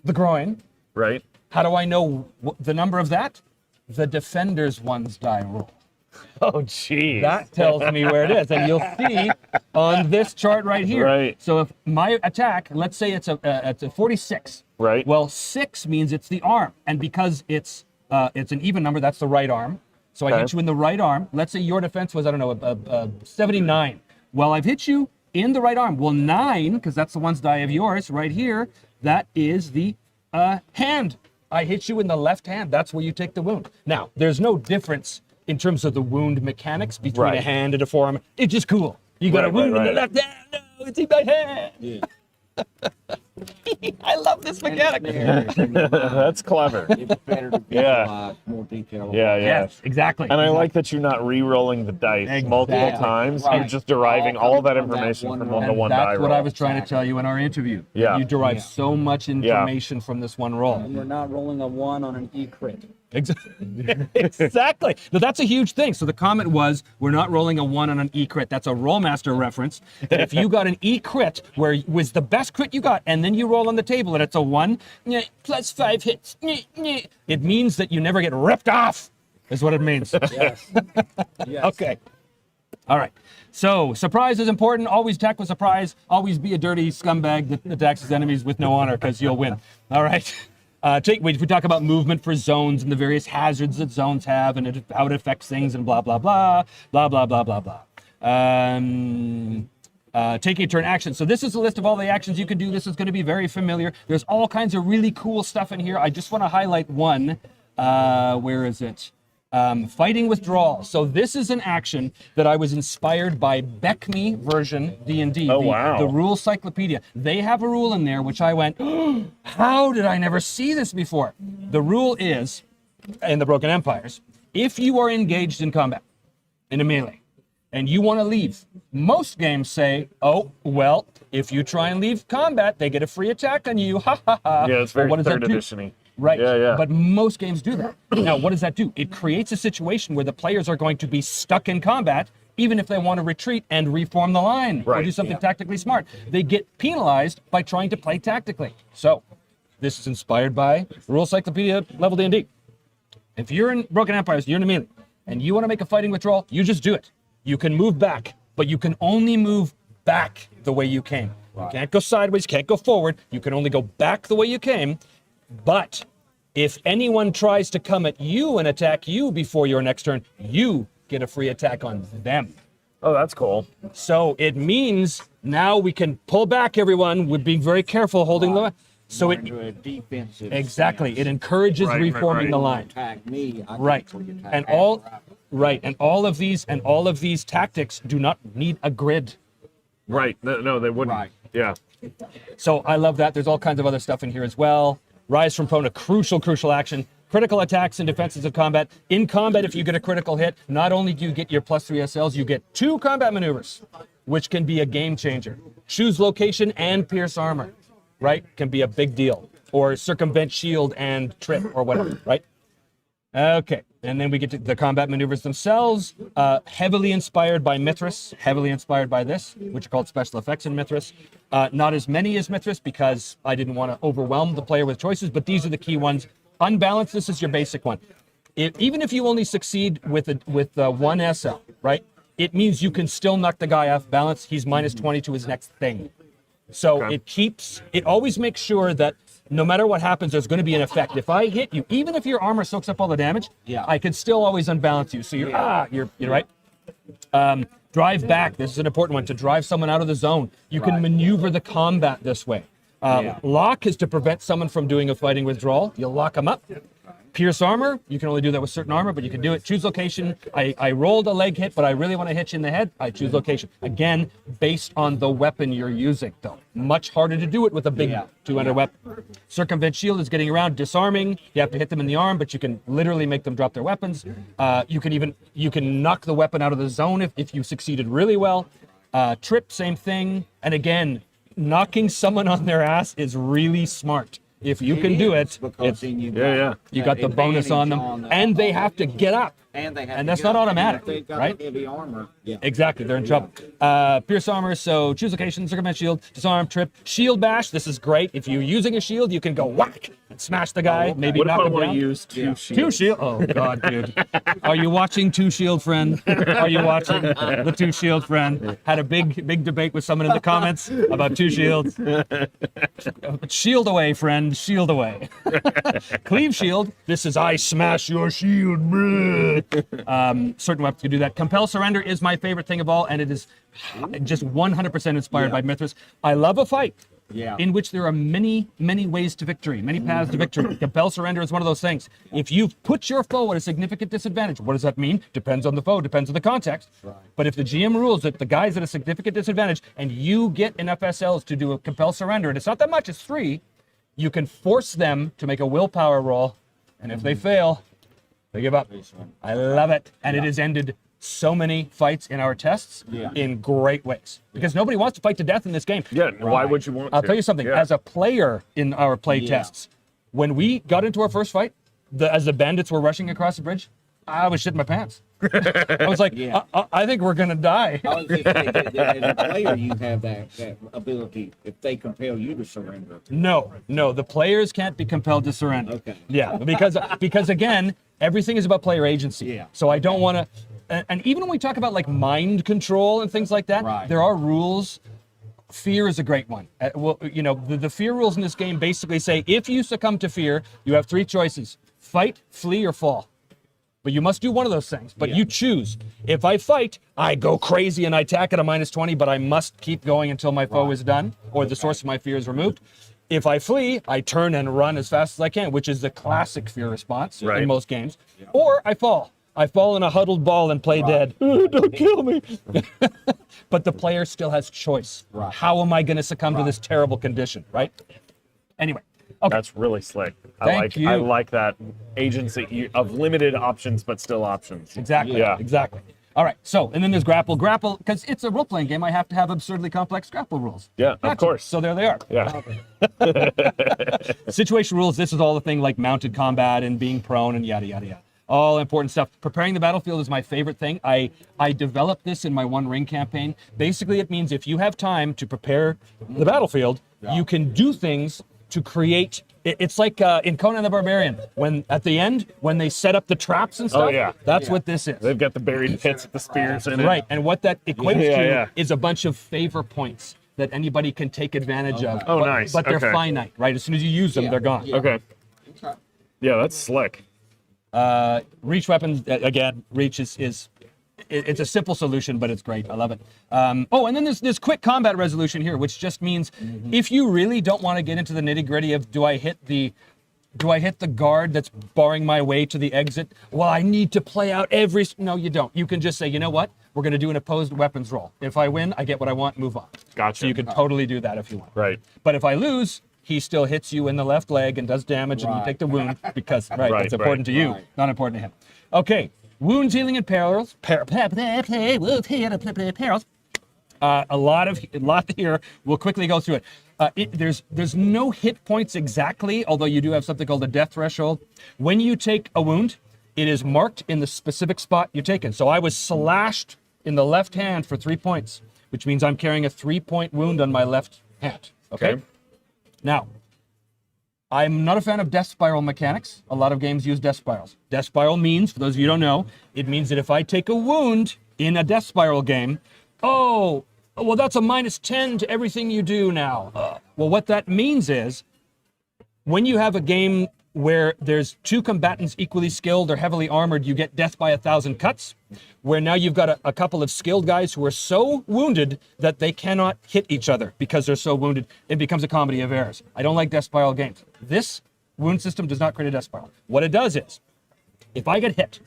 the groin. Right. How do I know the number of that? The defender's ones die roll. Oh, geez. That tells me where it is, and you'll see on this chart right here. Right. So if my attack, let's say it's a 46. Right. Well, 6 means it's the arm, and because it's an even number, that's the right arm. So I Okay. hit you in the right arm. Let's say your defense was, I don't know, a 79. Well, I've hit you in the right arm. Well, 9, because that's the ones die of yours right here, that is the hand. I hit you in the left hand. That's where you take the wound. Now, there's no difference in terms of the wound mechanics between Right. a hand and a forearm. It's just cool. You got a Right, wound right, in the right. left hand. No, it's in my hand. Yeah. I love this mechanic. That's clever. It's better to Yeah. visualize more detail. Yeah, yeah. Yes, exactly. And I like that you're not re-rolling the dice multiple Exactly. times. Right. You're just deriving all that From that information one from roll. the And one that's die what roll. I was trying to tell you in our interview. Yeah. You derive Yeah. so much information from this one roll. And we're not rolling a 1 on an E-crit. Exactly. Now that's a huge thing. So the comment was, we're not rolling a 1 on an E-crit. That's a Rollmaster reference. That if you got an E-crit where it was the best crit you got, and then you roll on the table and it's a 1, plus 5 hits, it means that you never get ripped off, is what it means. Yes. Yes. Okay. All right. So surprise is important. Always attack with surprise. Always be a dirty scumbag that attacks his enemies with no honor, because you'll win. All right. We talk about movement for zones and the various hazards that zones have, and how it affects things, and blah blah blah blah blah blah blah blah. Taking a turn action. So this is a list of all the actions you can do. This is going to be very familiar. There's all kinds of really cool stuff in here. I just want to highlight one. Where is it? Fighting withdrawal. So this is an action that I was inspired by Beckme version D&D. Oh, wow. The rule cyclopedia. They have a rule in there which I went, oh, how did I never see this before? The rule is, in the Broken Empires, if you are engaged in combat, in a melee, and you want to leave, most games say, oh, well, if you try and leave combat, they get a free attack on you. Ha ha ha. Yeah, it's very Well, what does that third do? edition-y. Right. Yeah, yeah. But most games do that. Now, what does that do? It creates a situation where the players are going to be stuck in combat, even if they want to retreat and reform the line or Right. do something tactically smart. They get penalized by trying to play tactically. So, this is inspired by Rule Cyclopedia level D&D. If you're in Broken Empires, you're in a melee, and you want to make a fighting withdrawal, you just do it. You can move back, but you can only move back the way you came. You can't go sideways, you can't go forward. You can only go back the way you came. But if anyone tries to come at you and attack you before your next turn, you get a free attack on them. Oh, that's cool. So it means now we can pull back, everyone. We're being very careful holding the. So it Into a defensive exactly stance. it encourages Right, reforming the line. Attack me. I Right. can attack And back. all of these tactics do not need a grid. Right. No, they wouldn't. Right. Yeah. So I love that. There's all kinds of other stuff in here as well. Rise from prone, a crucial action. Critical attacks and defenses of combat. In combat, if you get a critical hit, not only do you get your +3 SLs, you get 2 combat maneuvers, which can be a game changer. Choose location and pierce armor, right? Can be a big deal. Or circumvent shield and trip or whatever, right? Okay, and then we get to the combat maneuvers themselves, heavily inspired by Mithras, heavily inspired by this, which are called special effects in Mithras. Not as many as Mithras because I didn't want to overwhelm the player with choices, but these are the key ones. Unbalanced, this is your basic one. Even if you only succeed with one SL, right, it means you can still knock the guy off balance. He's -20 to his next thing. So Okay. it always makes sure that no matter what happens, there's going to be an effect. If I hit you, even if your armor soaks up all the damage, I can still always unbalance you. So you're right. Drive back. This is an important one. To drive someone out of the zone, you can maneuver the combat this way. Lock is to prevent someone from doing a fighting withdrawal. You'll lock them up. Pierce armor, you can only do that with certain armor, but you can do it. Choose location. I rolled a leg hit, but I really want to hit you in the head. I choose location. Again, based on the weapon you're using, though. Much harder to do it with a big two-handed weapon. Circumvent shield is getting around. Disarming, you have to hit them in the arm, but you can literally make them drop their weapons. You can knock the weapon out of the zone if you succeeded really well. Trip, same thing. And again, knocking someone on their ass is really smart. If you can do it, because then you you got the bonus on them, and they have to get up. And that's not automatic, If they've got right? heavy armor. Yeah. Exactly, they're in trouble. Pierce armor, so choose location, circumvent shield, disarm, trip, shield bash. This is great. If you're using a shield, you can go whack and smash the guy, maybe What if knock I him want down. to use two shields? Two shield. Oh God, dude. Are you watching Two Shield Friend? Are you watching the Two Shield Friend? Had a big debate with someone in the comments about Two Shields. Shield away, friend. Shield away. Cleave shield. This is I smash your shield. Certain weapons can do that. Compel surrender is my favorite thing of all, and it is just 100% inspired by Mithras. I love a fight. In which there are many ways to victory, many paths to victory. Compel surrender is one of those things. If you've put your foe at a significant disadvantage, what does that mean? Depends on the foe, depends on the context. But if the GM rules that the guy's at a significant disadvantage and you get enough SLs to do a compel surrender, and it's not that much, it's 3, you can force them to make a willpower roll, and if they fail, they give up. I love it. And it has ended so many fights in our tests in great ways. Because nobody wants to fight to death in this game. Yeah, why would you want to? I'll tell you something. Yeah. As a player in our play tests, when we got into our first fight, as the bandits were rushing across the bridge, I was shitting my pants. I was like, I think we're going to die. I was just saying that as a player, you have that ability if they compel you to surrender. No, the players can't be compelled to surrender. Okay. Yeah, because again, everything is about player agency. Yeah. So I don't want to, and even when we talk about like mind control and things like that, there are rules. Fear is a great one. Well, you know, the fear rules in this game basically say if you succumb to fear, you have 3 choices: fight, flee, or fall. But you must do one of those things. But you choose. If I fight, I go crazy and I attack at a -20, but I must keep going until my foe is done or the source of my fear is removed. If I flee, I turn and run as fast as I can, which is the classic fear response in most games. Or I fall. I fall in a huddled ball and play dead. Don't kill me. But the player still has choice. How am I going to succumb to this terrible condition, right? Anyway. Okay. That's really slick. Thank you. I like that agency of limited options, but still options. Exactly. Yeah. Exactly. All right. So, and then there's grapple. Grapple, because it's a role-playing game, I have to have absurdly complex grapple rules. Yeah, of course. So there they are. Yeah. Situation rules, this is all the thing like mounted combat and being prone and yada, yada, yada. All important stuff. Preparing the battlefield is my favorite thing. I developed this in my One Ring campaign. Basically, it means if you have time to prepare the battlefield, you can do things to create. It's like in Conan the Barbarian, when at the end, when they set up the traps and stuff, that's what this is. They've got the buried pits with the spears in it. Right, and what that equates to is a bunch of favor points. that anybody can take advantage of. Oh, but, nice. But they're Okay. finite, right? As soon as you use them, Yeah, they're gone. yeah. Okay. Okay. Yeah, that's slick. Reach weapons, again, reach is it's a simple solution, but it's great. I love it. Oh, and then there's quick combat resolution here, which just means if you really don't want to get into the nitty gritty of do I hit the guard that's barring my way to the exit? Well, I need to play out every. No, you don't. You can just say, you know what? We're going to do an opposed weapons roll. If I win, I get what I want. Move on. Gotcha. So you can totally do that if you want. Right. But if I lose, he still hits you in the left leg and does damage, and you take the wound because Right, it's important to you, right. not important to him. Okay, wounds, healing, and perils. A lot here. We'll quickly go through it. There's no hit points exactly, although you do have something called a death threshold. When you take a wound, it is marked in the specific spot you're taken. So I was slashed in the left hand for 3 points, which means I'm carrying a 3-point wound on my left hand. Okay. Now, I'm not a fan of death spiral mechanics. A lot of games use death spirals. Death spiral means, for those of you who don't know, it means that if I take a wound in a death spiral game, oh, well, that's a -10 to everything you do now. Well, what that means is when you have a game where there's two combatants equally skilled or heavily armored, you get death by 1,000 cuts, where now you've got a couple of skilled guys who are so wounded that they cannot hit each other because they're so wounded. It becomes a comedy of errors. I don't like death spiral games. This wound system does not create a death spiral. What it does is, if I get hit,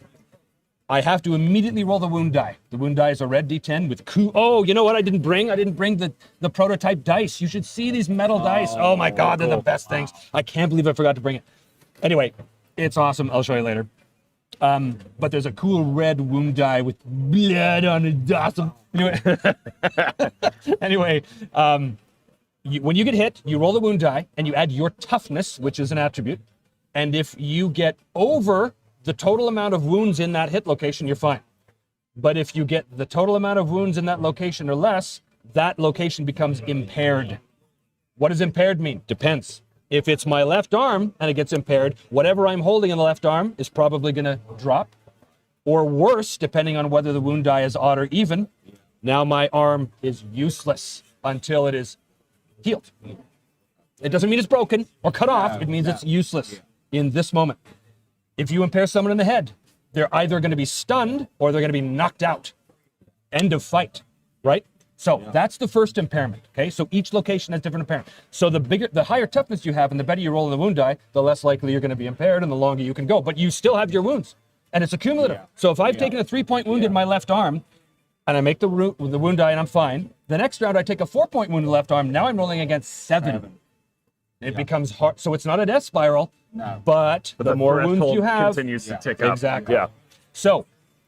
I have to immediately roll the wound die. The wound die is a red D10 with Oh, you know what I didn't bring? I didn't bring the prototype dice. You should see these metal dice. Oh my God, they're the best things. I can't believe I forgot to bring it. Anyway, it's awesome. I'll show you later. But there's a cool red wound die with blood on it. It's awesome. Anyway, when you get hit, you roll the wound die and you add your toughness, which is an attribute. And if you get over the total amount of wounds in that hit location, you're fine. But if you get the total amount of wounds in that location or less, that location becomes impaired. What does impaired mean? Depends. If it's my left arm and it gets impaired, whatever I'm holding in the left arm is probably going to drop. Or worse, depending on whether the wound die is odd or even, now my arm is useless until it is healed. It doesn't mean it's broken or cut off. It means it's useless in this moment. If you impair someone in the head, they're either going to be stunned or they're going to be knocked out. End of fight, right? So that's the first impairment, okay? So each location has different impairment. So the higher toughness you have and the better you roll in the wound die, the less likely you're going to be impaired and the longer you can go. But you still have your wounds, and it's accumulative. Yeah. So if I've taken a 3-point wound in my left arm, and I make the wound die and I'm fine, the next round I take a 4-point wound in the left arm, now I'm rolling against 7. It becomes hard. So it's not a death spiral, but the more wounds you have, continues to tick up. exactly. Yeah. So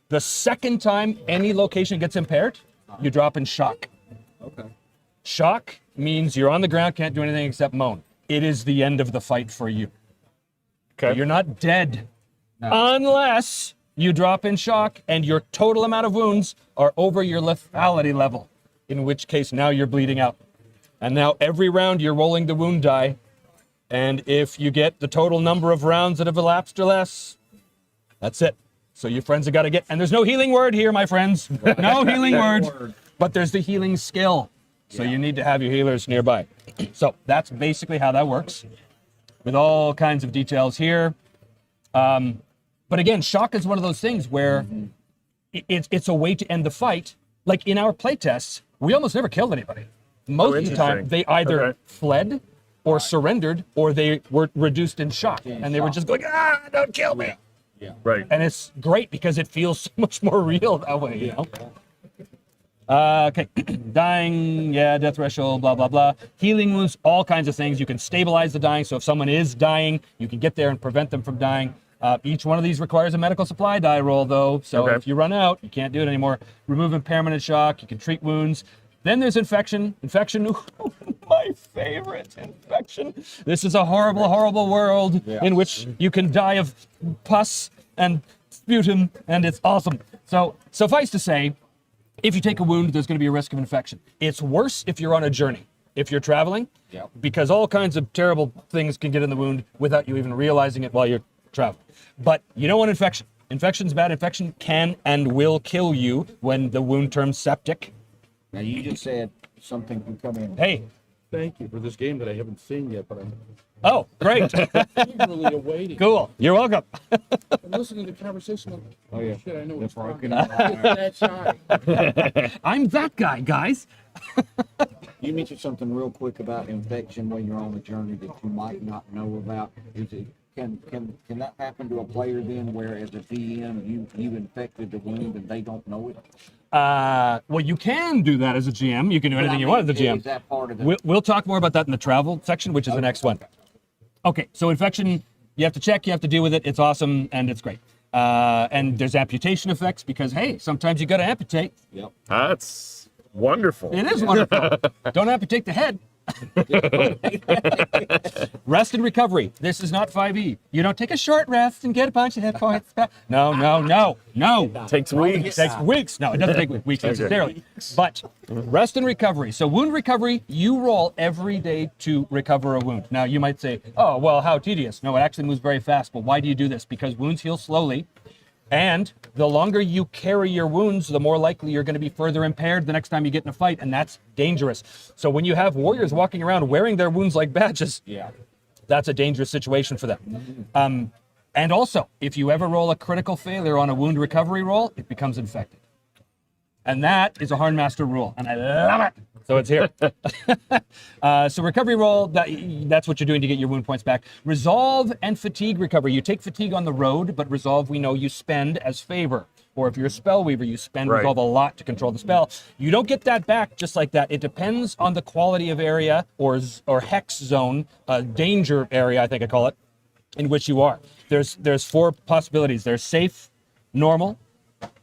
the second time any location gets impaired, you drop in shock. Okay. Shock means you're on the ground, can't do anything except moan. It is the end of the fight for you. Okay. You're not dead unless you drop in shock and your total amount of wounds are over your lethality level, in which case now you're bleeding out. And now every round you're rolling the wound die, and if you get the total number of rounds that have elapsed or less, that's it. So your friends have got to get, and there's no healing word here, my friends. No healing word, but there's the healing skill. So you need to have your healers nearby. So that's basically how that works, with all kinds of details here. But again, shock is one of those things where it's a way to end the fight. Like in our playtests, we almost never killed anybody. Most of the time, interesting. they either Okay. fled or surrendered, or they were reduced in shock, and they were just going, don't kill me. Right. And it's great because it feels so much more real that way, you know? Okay, dying, death threshold, blah, blah, blah. Healing wounds, all kinds of things. You can stabilize the dying, so if someone is dying, you can get there and prevent them from dying. Each one of these requires a medical supply die roll, though, so Okay. if you run out, you can't do it anymore. Remove impairment and shock, you can treat wounds. Then there's infection. Infection, my favorite, infection. This is a horrible, horrible world in which you can die of pus and sputum, and it's awesome. So suffice to say, if you take a wound, there's going to be a risk of infection. It's worse if you're on a journey, if you're traveling, because all kinds of terrible things can get in the wound without you even realizing it while you're traveling. But you don't want infection. Infection's bad. Infection can and will kill you when the wound turns septic. Now you just said something can come in. Hey. Thank you for this game that I haven't seen yet, but I'm Oh, great. eagerly awaiting. Cool. You're welcome. I'm listening to the conversation. I'm, Oh yeah. shit, I know The what's broken. that shy. I'm that guy, guys. You mentioned something real quick about infection when you're on a journey that you might not know about. Is it can that happen to a player then, where as a DM you infected the wound and they don't know it? Well, you can do that as a GM. You can do anything you want as a GM. Is that part of the? We'll talk more about that in the travel section, which is the next one. Okay, so infection, you have to check, you have to deal with it. It's awesome and it's great. And there's amputation effects because, hey, sometimes you got to amputate. Yep. That's wonderful. It is wonderful. Don't amputate the head. Rest and recovery. This is not 5e. You don't take a short rest and get a bunch of hit points back. No. Takes weeks. Takes weeks. No, it doesn't take weeks necessarily. But rest and recovery. So wound recovery, you roll every day to recover a wound. Now you might say, oh, well, how tedious. No, it actually moves very fast. But why do you do this? Because wounds heal slowly. And the longer you carry your wounds, the more likely you're going to be further impaired the next time you get in a fight, and that's dangerous. So when you have warriors walking around wearing their wounds like badges, that's a dangerous situation for them. And also, if you ever roll a critical failure on a wound recovery roll, it becomes infected. And that is a Hornmaster rule, and I love it. So it's here. So recovery roll, that's what you're doing to get your wound points back. Resolve and fatigue recovery. You take fatigue on the road, but resolve we know you spend as favor. Or if you're a spell weaver, you spend resolve a lot to control the spell. You don't get that back just like that. It depends on the quality of area or hex zone, danger area, I think I call it, in which you are. There's 4 possibilities. There's safe, normal,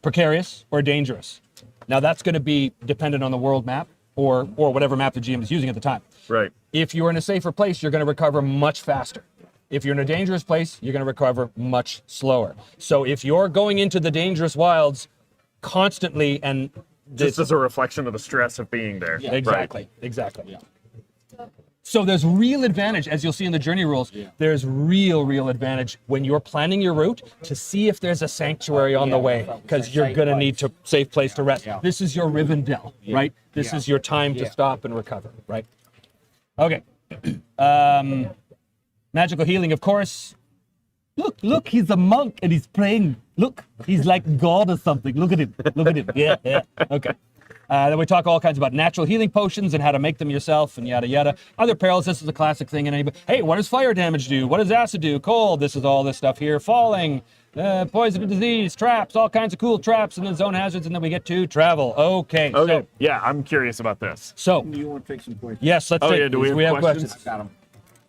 precarious, or dangerous. Now that's going to be dependent on the world map or whatever map the GM is using at the time. Right. If you're in a safer place, you're going to recover much faster. If you're in a dangerous place, you're going to recover much slower. So if you're going into the dangerous wilds constantly and Just as a reflection of the stress of being there. exactly. So there's real advantage, as you'll see in the journey rules, there's real advantage when you're planning your route to see if there's a sanctuary on the way, because you're going to need a safe place to rest. This is your Rivendell, right? This is your time to stop and recover, right? Okay. Magical healing, of course. Look, he's a monk and he's praying. Look, he's like God or something. Look at him. Yeah. Okay. Then we talk all kinds about natural healing potions and how to make them yourself and yada yada. Other perils, this is a classic thing in anybody. Hey, what does fire damage do? What does acid do? Cold, this is all this stuff here. Falling, poison and disease, traps, all kinds of cool traps, and then zone hazards, and then we get to travel. Okay. Okay. Yeah, I'm curious about this. So Do you want to take some questions? yes, let's take do we have questions? I got them.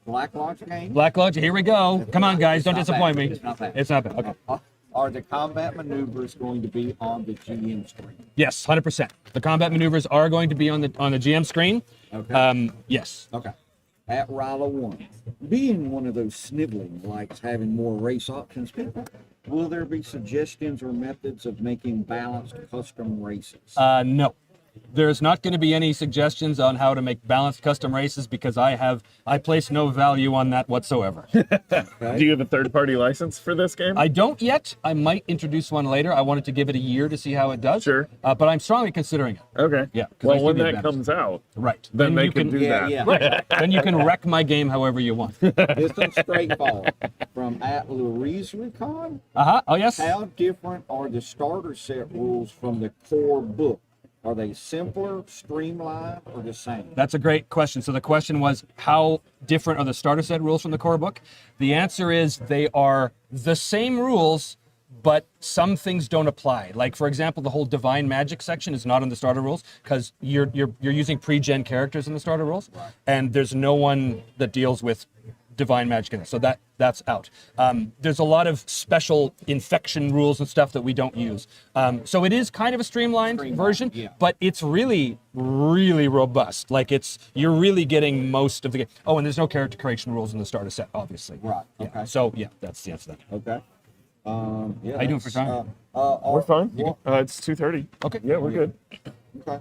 Black Lodge game? Black Lodge, here we go. Come on, guys, don't It's not disappoint bad. me. It's not bad. It's not bad. Okay. Are the combat maneuvers going to be on the GM screen? Yes, 100%. The combat maneuvers are going to be on the GM screen. Okay. Yes. Okay. At Rila 1, being one of those sniveling likes having more race options people, will there be suggestions or methods of making balanced custom races? No. There's not going to be any suggestions on how to make balanced custom races because I place no value on that whatsoever. Do you have a third-party license for this game? I don't yet. I might introduce one later. I wanted to give it a year to see how it does. Sure. But I'm strongly considering it. Okay. Yeah, 'cause I Well, see when the that advantage. comes out, Right. then they you can do that. Yeah. Right. Then you can wreck my game however you want. This one's straightforward. From at Louise Recon, Oh, yes. how different are the starter set rules from the core book? Are they simpler, streamlined, or the same? That's a great question. So the question was, how different are the starter set rules from the core book? The answer is they are the same rules, but some things don't apply. Like, for example, the whole divine magic section is not in the starter rules because you're using pre-gen characters in the starter rules, and there's no one that deals with divine magic in it. So that's out. There's a lot of special infection rules and stuff that we don't use. So it is kind of a streamlined version, but it's really robust. Like you're really getting most of the game. Oh, and there's no character creation rules in the starter set, obviously. Right, Yeah. okay. So yeah, that's the answer to that. Okay. Yeah, How you doing for time? We're fine. It's 2:30. Okay. Yeah, we're good. Okay.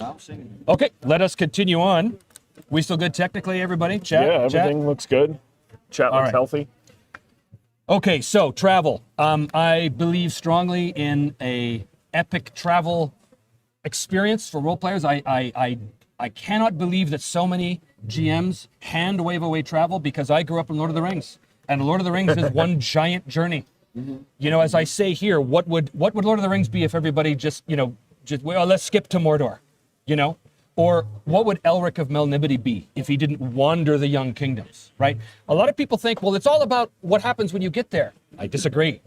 I'm singing. Okay, let us continue on. We still good technically, everybody? Chat? Yeah, Chat? everything looks good. Chat looks right. healthy. Okay, so travel. I believe strongly in a epic travel experience for role players. I I cannot believe that so many GMs hand wave away travel, because I grew up in Lord of the Rings, and Lord of the Rings is one giant journey. You know, as I say here, what would Lord of the Rings be if everybody just, well, let's skip to Mordor, you know? Or what would Elric of Melniboné be if he didn't wander the Young Kingdoms, right? A lot of people think, well, it's all about what happens when you get there. I disagree.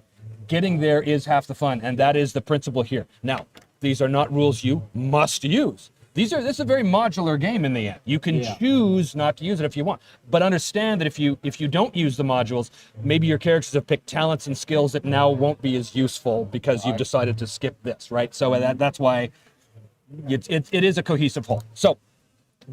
Getting there is half the fun, and that is the principle here. Now, these are not rules you must use. This is a very modular game in the end. You can choose not to use it if you want, but understand that if you don't use the modules, maybe your characters have picked talents and skills that now won't be as useful because you've decided to skip this, right? So that's why it is a cohesive whole. So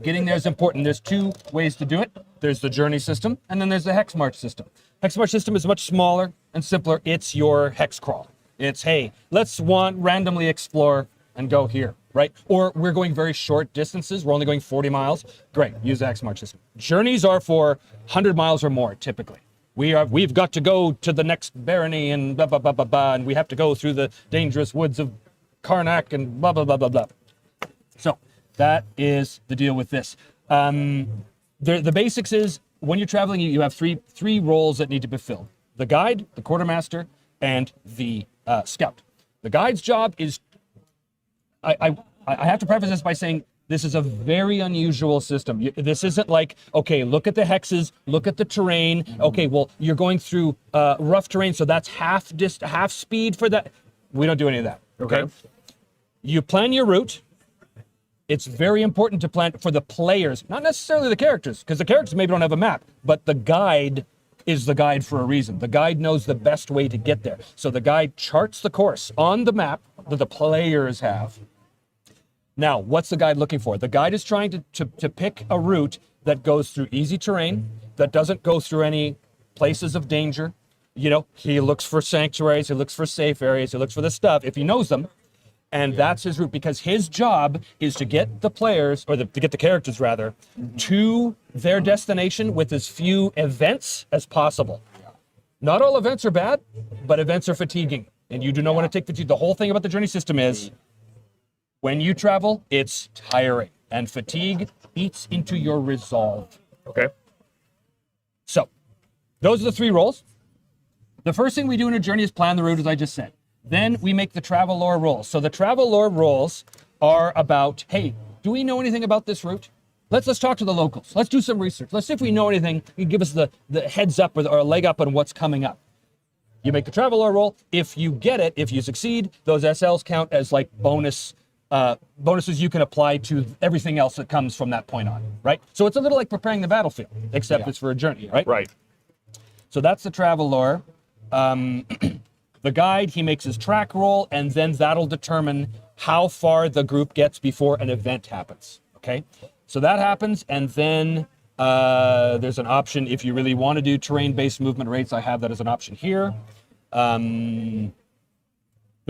getting there is important. There's two ways to do it. There's the journey system, and then there's the hex march system. Hex march system is much smaller and simpler. It's your hex crawl. It's, hey, let's randomly explore and go here, right? Or we're going very short distances. We're only going 40 miles. Great, use the hex march system. Journeys are for 100 miles or more, typically. We've got to go to the next barony and blah, blah, blah, blah, blah, and we have to go through the dangerous woods of Karnak and blah, blah, blah, blah, blah. So that is the deal with this. The basics is, when you're traveling, you have three roles that need to be filled: the guide, the quartermaster, and the scout. The guide's job is, I have to preface this by saying this is a very unusual system. This isn't like, okay, look at the hexes, look at the terrain. Okay, well, you're going through rough terrain, so that's half speed for that. We don't do any of that. Okay. You plan your route. It's very important to plan for the players, not necessarily the characters, because the characters maybe don't have a map, but the guide is the guide for a reason. The guide knows the best way to get there. So the guide charts the course on the map that the players have. Now, what's the guide looking for? The guide is trying to pick a route that goes through easy terrain, that doesn't go through any places of danger. You know, he looks for sanctuaries, he looks for safe areas, he looks for the stuff, if he knows them. And that's his route, because his job is to get the players, or to get the characters rather, to their destination with as few events as possible. Not all events are bad, but events are fatiguing, and you do not want to take fatigue. The whole thing about the journey system is, when you travel, it's tiring, and fatigue eats into your resolve. Okay. So, those are the three roles. The first thing we do in a journey is plan the route, as I just said. Then we make the travel lore rolls. So the travel lore rolls are about, hey, do we know anything about this route? Let's talk to the locals. Let's do some research. Let's see if we know anything. You can give us the heads up or a leg up on what's coming up. You make the travel lore roll. If you get it, if you succeed, those SLs count as like bonuses you can apply to everything else that comes from that point on, right? So it's a little like preparing the battlefield, except it's for a journey, right? Right. So that's the travel lore. The guide, he makes his track roll, and then that'll determine how far the group gets before an event happens, okay? So that happens, and then there's an option if you really want to do terrain-based movement rates. I have that as an option here. The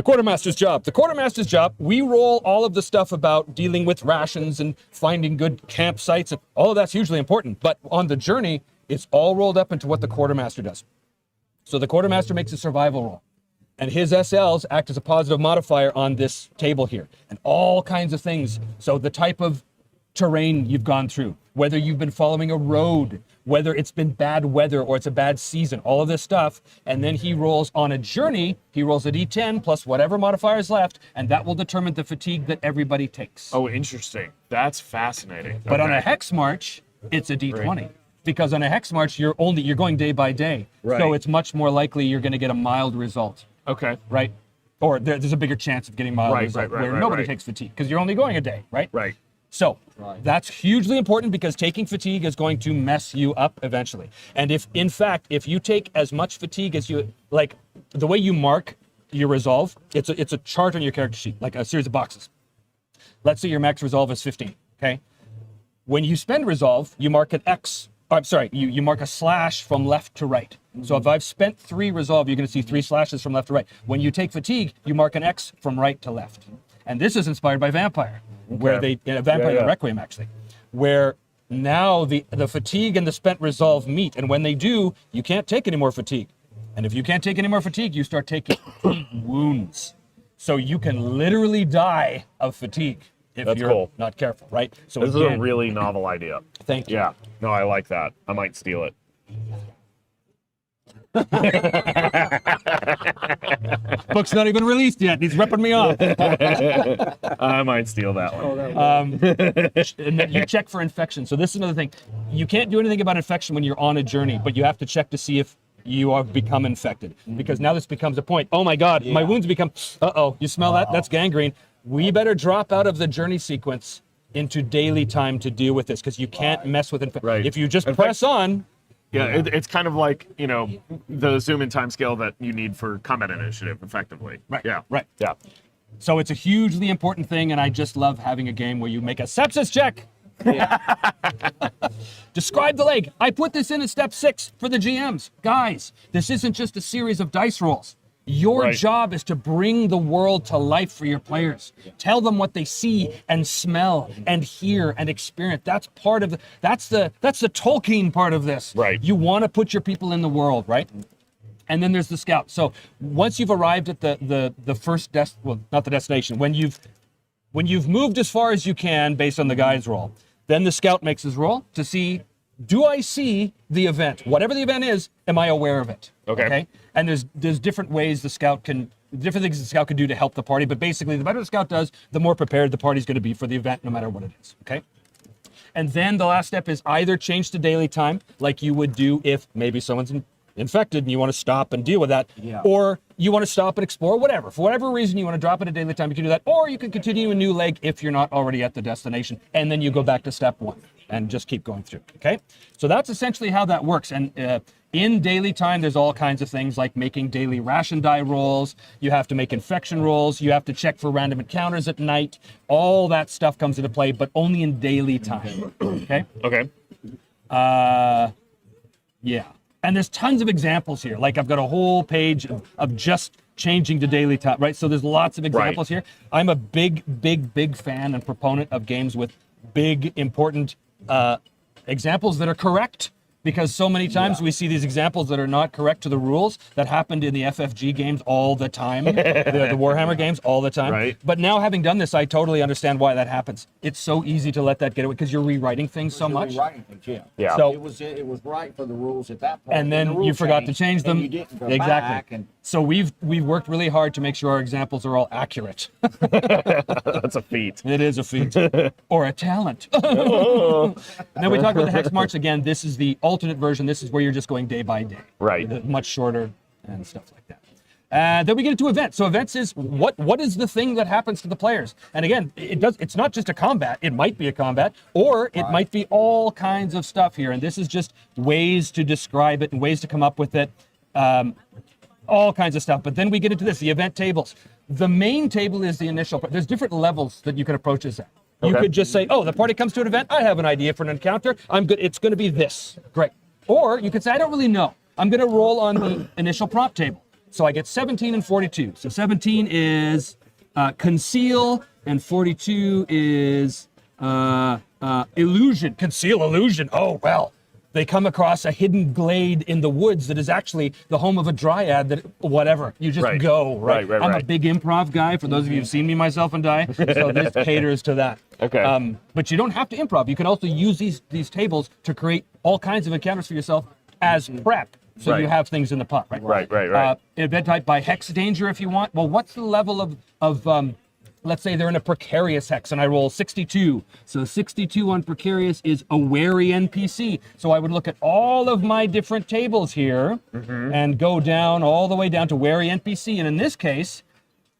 quartermaster's job. The quartermaster's job, we roll all of the stuff about dealing with rations and finding good campsites, and all of that's hugely important, but on the journey, it's all rolled up into what the quartermaster does. So the quartermaster makes a survival roll, and his SLs act as a positive modifier on this table here, and all kinds of things. So the type of terrain you've gone through, whether you've been following a road, whether it's been bad weather or it's a bad season, all of this stuff. And then he rolls on a journey, he rolls a D10 plus whatever modifier is left, and that will determine the fatigue that everybody takes. Oh, interesting. That's fascinating. But on Okay. a hex march, it's a D20. Because on a hex march, you're going day by day. Right. So it's much more likely you're going to get a mild result. Okay. Right? Or there's a bigger chance of getting mild result where nobody takes fatigue because you're only going a day, right? Right. So that's hugely important because taking fatigue is going to mess you up eventually. And if you take as much fatigue as you, like the way you mark your resolve, it's a chart on your character sheet, like a series of boxes. Let's say your max resolve is 15, okay? When you spend resolve, you mark an X. You mark a slash from left to right. So if I've spent 3 resolve, you're going to see 3 slashes from left to right. When you take fatigue, you mark an X from right to left. And this is inspired by Vampire, where Vampire the Requiem actually, where now the fatigue and the spent resolve meet. And when they do, you can't take any more fatigue. And if you can't take any more fatigue, you start taking fatigue wounds. So you can literally die of fatigue. if That's you're cool. not careful, right? So This is again, a really novel idea. thank you. Yeah. No, I like that. I might steal it. Book's not even released yet. He's ripping me off. I might steal that one. And then you check for infection. So this is another thing. You can't do anything about infection when you're on a journey, but you have to check to see if you have become infected. Because now this becomes a point. Oh my God, my wounds become, uh-oh, you smell that? That's gangrene. We better drop out of the journey sequence into daily time to deal with this, because you can't mess with infection. Right. If you just press on, Yeah, it's kind of like, you know, the zoom in time scale that you need for combat initiative, effectively. Right, Yeah. right. Yeah. so it's a hugely important thing, and I just love having a game where you make a sepsis check. Describe the leg. I put this in at step 6 for the GMs. Guys, this isn't just a series of dice rolls. Your Right. job is to bring the world to life for your players. Tell them what they see and smell and hear and experience. That's part of that's the Tolkien part of this. Right. You want to put your people in the world, right? And then there's the scout. So once you've arrived at the first not the destination, when you've moved as far as you can based on the guide's roll, then the scout makes his roll to see, do I see the event? Whatever the event is, am I aware of it? Okay. And there's different ways different things the scout can do to help the party, but basically the better the scout does, the more prepared the party's going to be for the event, no matter what it is. Okay. And then the last step is either change to daily time, like you would do if maybe someone's infected and you want to stop and deal with that, or you want to stop and explore, whatever. For whatever reason you want to drop it at daily time, you can do that, or you can continue a new leg if you're not already at the destination, and then you go back to step 1 and just keep going through. Okay, so that's essentially how that works. And in daily time, there's all kinds of things like making daily ration die rolls. You have to make infection rolls. You have to check for random encounters at night. All that stuff comes into play, but only in daily time. Okay. Okay. Yeah. And there's tons of examples here. Like I've got a whole page of just changing to daily time, right? So there's lots of examples here. I'm a big fan and proponent of games with big, important examples that are correct, because so many times we see these examples that are not correct to the rules that happened in the FFG games all the time, the Warhammer games all the time. Right. But now having done this, I totally understand why that happens. It's so easy to let that get away because you're rewriting things so much. Rewriting things, yeah. Yeah. So- it was right for the rules at that point. And then the rules you forgot to changed, change them. and you didn't go Exactly. back and So we've worked really hard to make sure our examples are all accurate. That's a feat. It is a feat or a talent. And then we talk about the Hex March again. This is the alternate version. This is where you're just going day by day. Right. Much shorter and stuff like that. Then we get into events. So events is what is the thing that happens to the players? And again, it's not just a combat. It might be a combat, or it might be all kinds of stuff here. And this is just ways to describe it and ways to come up with it. All kinds of stuff. But then we get into this, the event tables. The main table is the initial. There's different levels that you can approach this at. You Okay. could just say, oh, the party comes to an event. I have an idea for an encounter. I'm good. It's going to be this. Great. Or you could say, I don't really know. I'm going to roll on the initial prompt table. So I get 17 and 42. So 17 is conceal, and 42 is illusion. Conceal illusion. Oh, well. They come across a hidden glade in the woods that is actually the home of a dryad that, whatever, you just Right. go, right? Right. I'm a big improv guy, for those of you who've seen me, myself, and Die, so this caters to that. Okay. But you don't have to improv. You can also use these tables to create all kinds of encounters for yourself as prep, so you Right. have things in the pot, right? Right. Event type by hex danger if you want. Well, what's the level of let's say they're in a precarious hex and I roll 62. So 62 on precarious is a wary NPC. So I would look at all of my different tables here and go down all the way down to wary NPC. And in this case,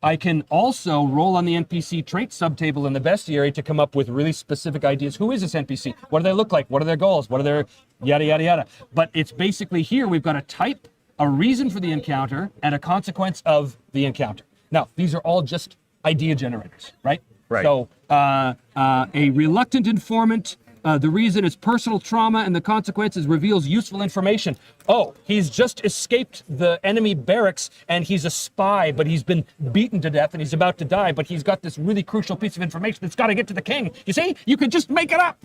I can also roll on the NPC trait subtable in the bestiary to come up with really specific ideas. Who is this NPC? What do they look like? What are their goals? What are their yada, yada, yada. But it's basically here we've got a type, a reason for the encounter, and a consequence of the encounter. Now, these are all just idea generators, right? Right. So a reluctant informant, the reason is personal trauma, and the consequences reveals useful information. Oh, he's just escaped the enemy barracks, and he's a spy, but he's been beaten to death, and he's about to die, but he's got this really crucial piece of information that's got to get to the king. You see? You could just make it up.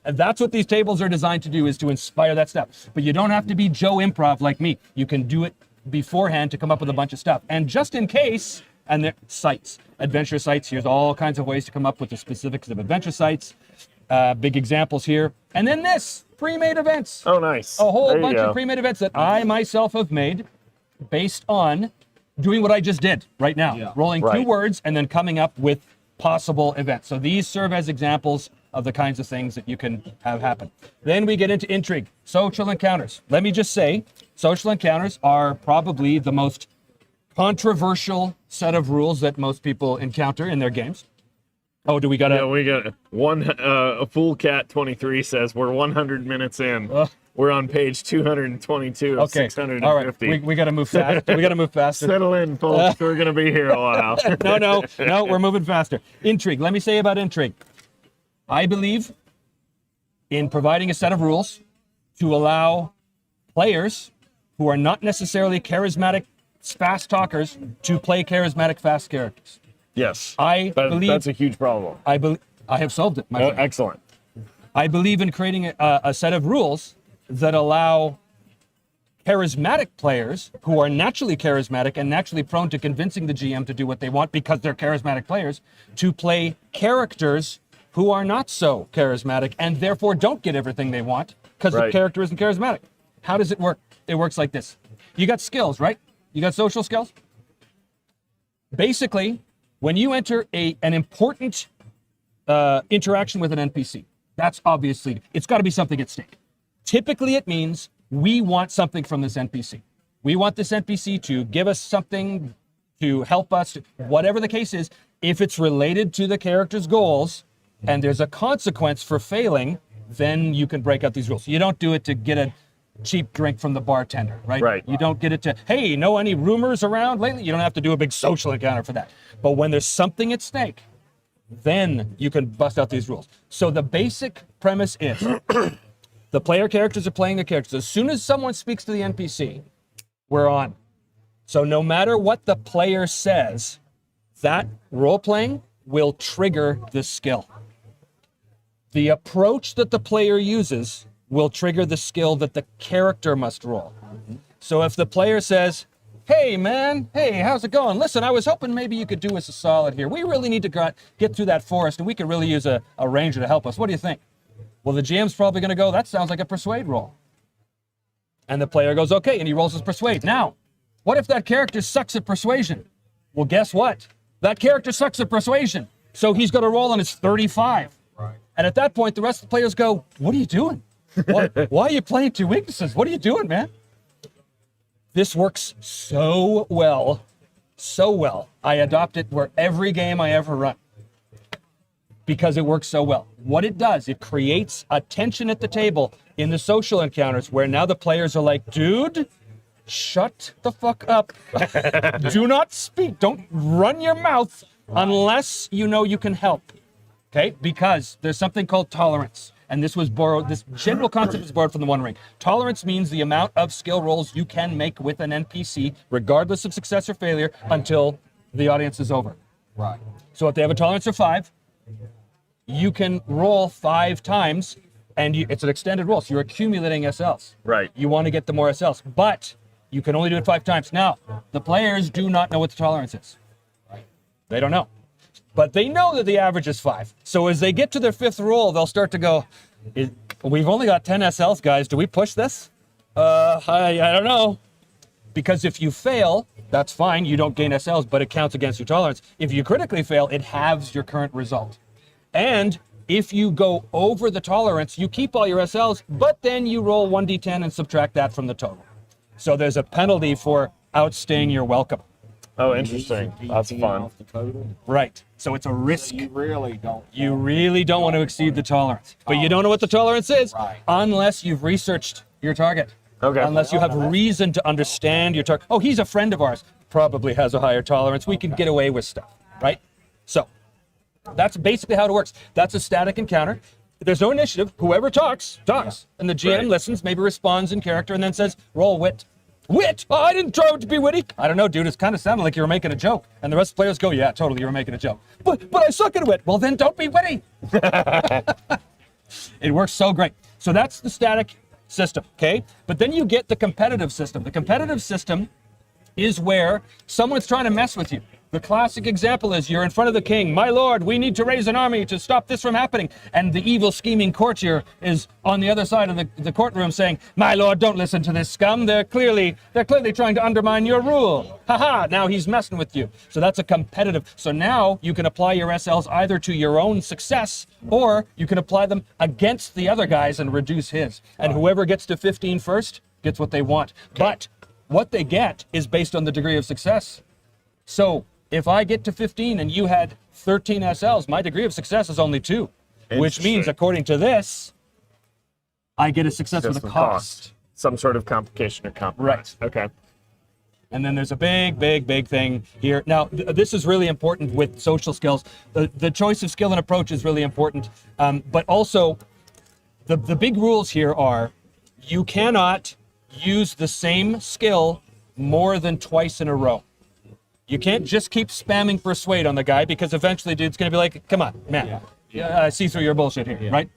And that's what these tables are designed to do, is to inspire that stuff. But you don't have to be Joe Improv like me. You can do it beforehand to come up with a bunch of stuff. And just in case And they're sites, adventure sites. Here's all kinds of ways to come up with the specifics of adventure sites. Big examples here. And then this, pre-made events. Oh, nice. A whole There you bunch go. of pre-made events that I myself have made based on doing what I just did right now. Yeah. Rolling two Right. words and then coming up with possible events. So these serve as examples of the kinds of things that you can have happen. Then we get into intrigue, social encounters. Let me just say, social encounters are probably the most controversial set of rules that most people encounter in their games. Oh, do we got Yeah, we got one. A Fool Cat 23 says we're 100 minutes in. We're on page 222 of Okay, 650. all right, we got to move fast. We got to move faster. Settle in, folks. We're gonna be here a while. No, we're moving faster. Intrigue. Let me say about intrigue. I believe in providing a set of rules to allow players who are not necessarily charismatic, fast talkers to play charismatic, fast characters. Yes, I believe that's a huge problem. I have solved it. My friend. Excellent. I believe in creating a set of rules that allow charismatic players who are naturally charismatic and naturally prone to convincing the GM to do what they want because they're charismatic players to play characters who are not so charismatic and therefore don't get everything they want because the Right. character isn't charismatic. How does it work? It works like this. You got skills, right? You got social skills? Basically, when you enter an important interaction with an NPC, that's obviously, it's got to be something at stake. Typically, it means we want something from this NPC. We want this NPC to give us something, to help us, whatever the case is. If it's related to the character's goals and there's a consequence for failing, then you can break out these rules. You don't do it to get a cheap drink from the bartender, right? Right. You don't get it to, hey, know any rumors around lately? You don't have to do a big social encounter for that. But when there's something at stake, then you can bust out these rules. So the basic premise is the player characters are playing their characters. As soon as someone speaks to the NPC, we're on. So no matter what the player says, that role-playing will trigger this skill. The approach that the player uses will trigger the skill that the character must roll. So if the player says, hey man, hey, how's it going? Listen, I was hoping maybe you could do us a solid here. We really need to get through that forest and we could really use a ranger to help us. What do you think? Well, the GM's probably gonna go, that sounds like a persuade roll. And the player goes, okay, and he rolls his persuade. Now, what if that character sucks at persuasion? Well, guess what? That character sucks at persuasion. So he's gonna roll on his 35. Right. And at that point, the rest of the players go, what are you doing? Why are you playing two weaknesses? What are you doing, man? This works so well, so well. I adopt it for every game I ever run because it works so well. What it does, it creates a tension at the table in the social encounters where now the players are like, dude, shut the fuck up. Do not speak. Don't run your mouth unless you know you can help. Okay? Because there's something called tolerance. And this was borrowed, this general concept is borrowed from the One Ring. Tolerance means the amount of skill rolls you can make with an NPC, regardless of success or failure, until the audience is over. Right. So if they have a tolerance of 5, you can roll 5 times, and it's an extended roll, so you're accumulating SLs. Right. You want to get the more SLs, but you can only do it 5 times. Now, the players do not know what the tolerance is. They don't know. But they know that the average is 5. So as they get to their 5th roll, they'll start to go, we've only got 10 SLs, guys. Do we push this? I don't know. Because if you fail, that's fine. You don't gain SLs, but it counts against your tolerance. If you critically fail, it halves your current result. And if you go over the tolerance, you keep all your SLs, but then you roll 1d10 and subtract that from the total. So there's a penalty for outstaying your welcome. Oh, interesting. That's fun. Off the total. Right. So it's a risk. You really don't. You really don't want to exceed the tolerance. But you don't know what the tolerance is Right. unless you've researched your target. Okay. Unless you have reason to understand your target. Oh, he's a friend of ours. Probably has a higher tolerance. We can get away with stuff, right? So that's basically how it works. That's a static encounter. There's no initiative. Whoever talks. And the GM Right. listens, maybe responds in character, and then says, roll wit. Wit? Oh, I didn't try to be witty. I don't know, dude. It kind of sounded like you were making a joke. And the rest of the players go, yeah, totally, you were making a joke. But I suck at wit. Well, then don't be witty. It works so great. So that's the static system, okay? But then you get the competitive system. The competitive system is where someone's trying to mess with you. The classic example is you're in front of the king. My lord, we need to raise an army to stop this from happening. And the evil scheming courtier is on the other side of the courtroom saying, my lord, don't listen to this scum. They're clearly trying to undermine your rule. Haha, now he's messing with you. So that's a competitive. So now you can apply your SLs either to your own success or you can apply them against the other guys and reduce his. And whoever gets to 15 first gets what they want. But what they get is based on the degree of success. So if I get to 15 and you had 13 SLs, my degree of success is only 2, which means, according to this, I get a success with a cost. Some sort of complication or compromise. Right. Okay. And then there's a big thing here. Now, this is really important with social skills. The choice of skill and approach is really important. But also, the big rules here are you cannot use the same skill more than twice in a row. You can't just keep spamming persuade on the guy because eventually dude's going to be like, come on, man. Yeah, I see through your bullshit here, right?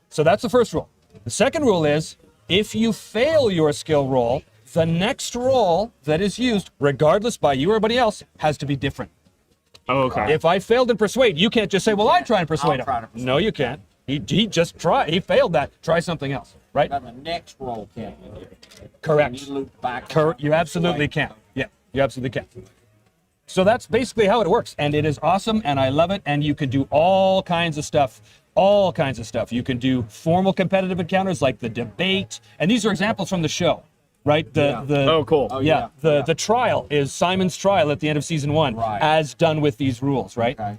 So that's the first rule. The second rule is if you fail your skill roll, the next roll that is used, regardless by you or anybody else, has to be different. Oh, okay. If I failed in persuade, you can't just say, well, I try and persuade him. No, you can't. He just tried. He failed that. Try something else, right? Now the next roll can't be different. Correct. You loop back. You absolutely can. Yeah, you absolutely can. So that's basically how it works, and it is awesome, and I love it, and you can do all kinds of stuff. You can do formal competitive encounters like the debate, and these are examples from the show, right? Oh, cool. Oh, Yeah, the trial is Simon's trial at the end of season 1, Right. as done with these rules, right? Okay.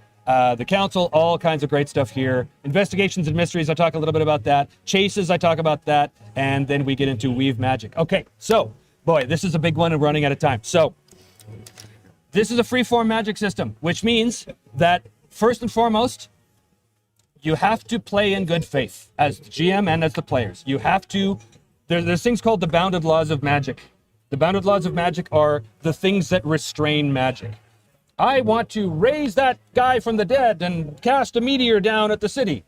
The council, all kinds of great stuff here. Investigations and mysteries, I talk a little bit about that. Chases, I talk about that, and then we get into weave magic. Okay, so, boy, this is a big one and we're running out of time. So, this is a free-form magic system, which means that, first and foremost, you have to play in good faith as the GM and as the players. You have to, there's things called the bounded laws of magic. The bounded laws of magic are the things that restrain magic. I want to raise that guy from the dead and cast a meteor down at the city.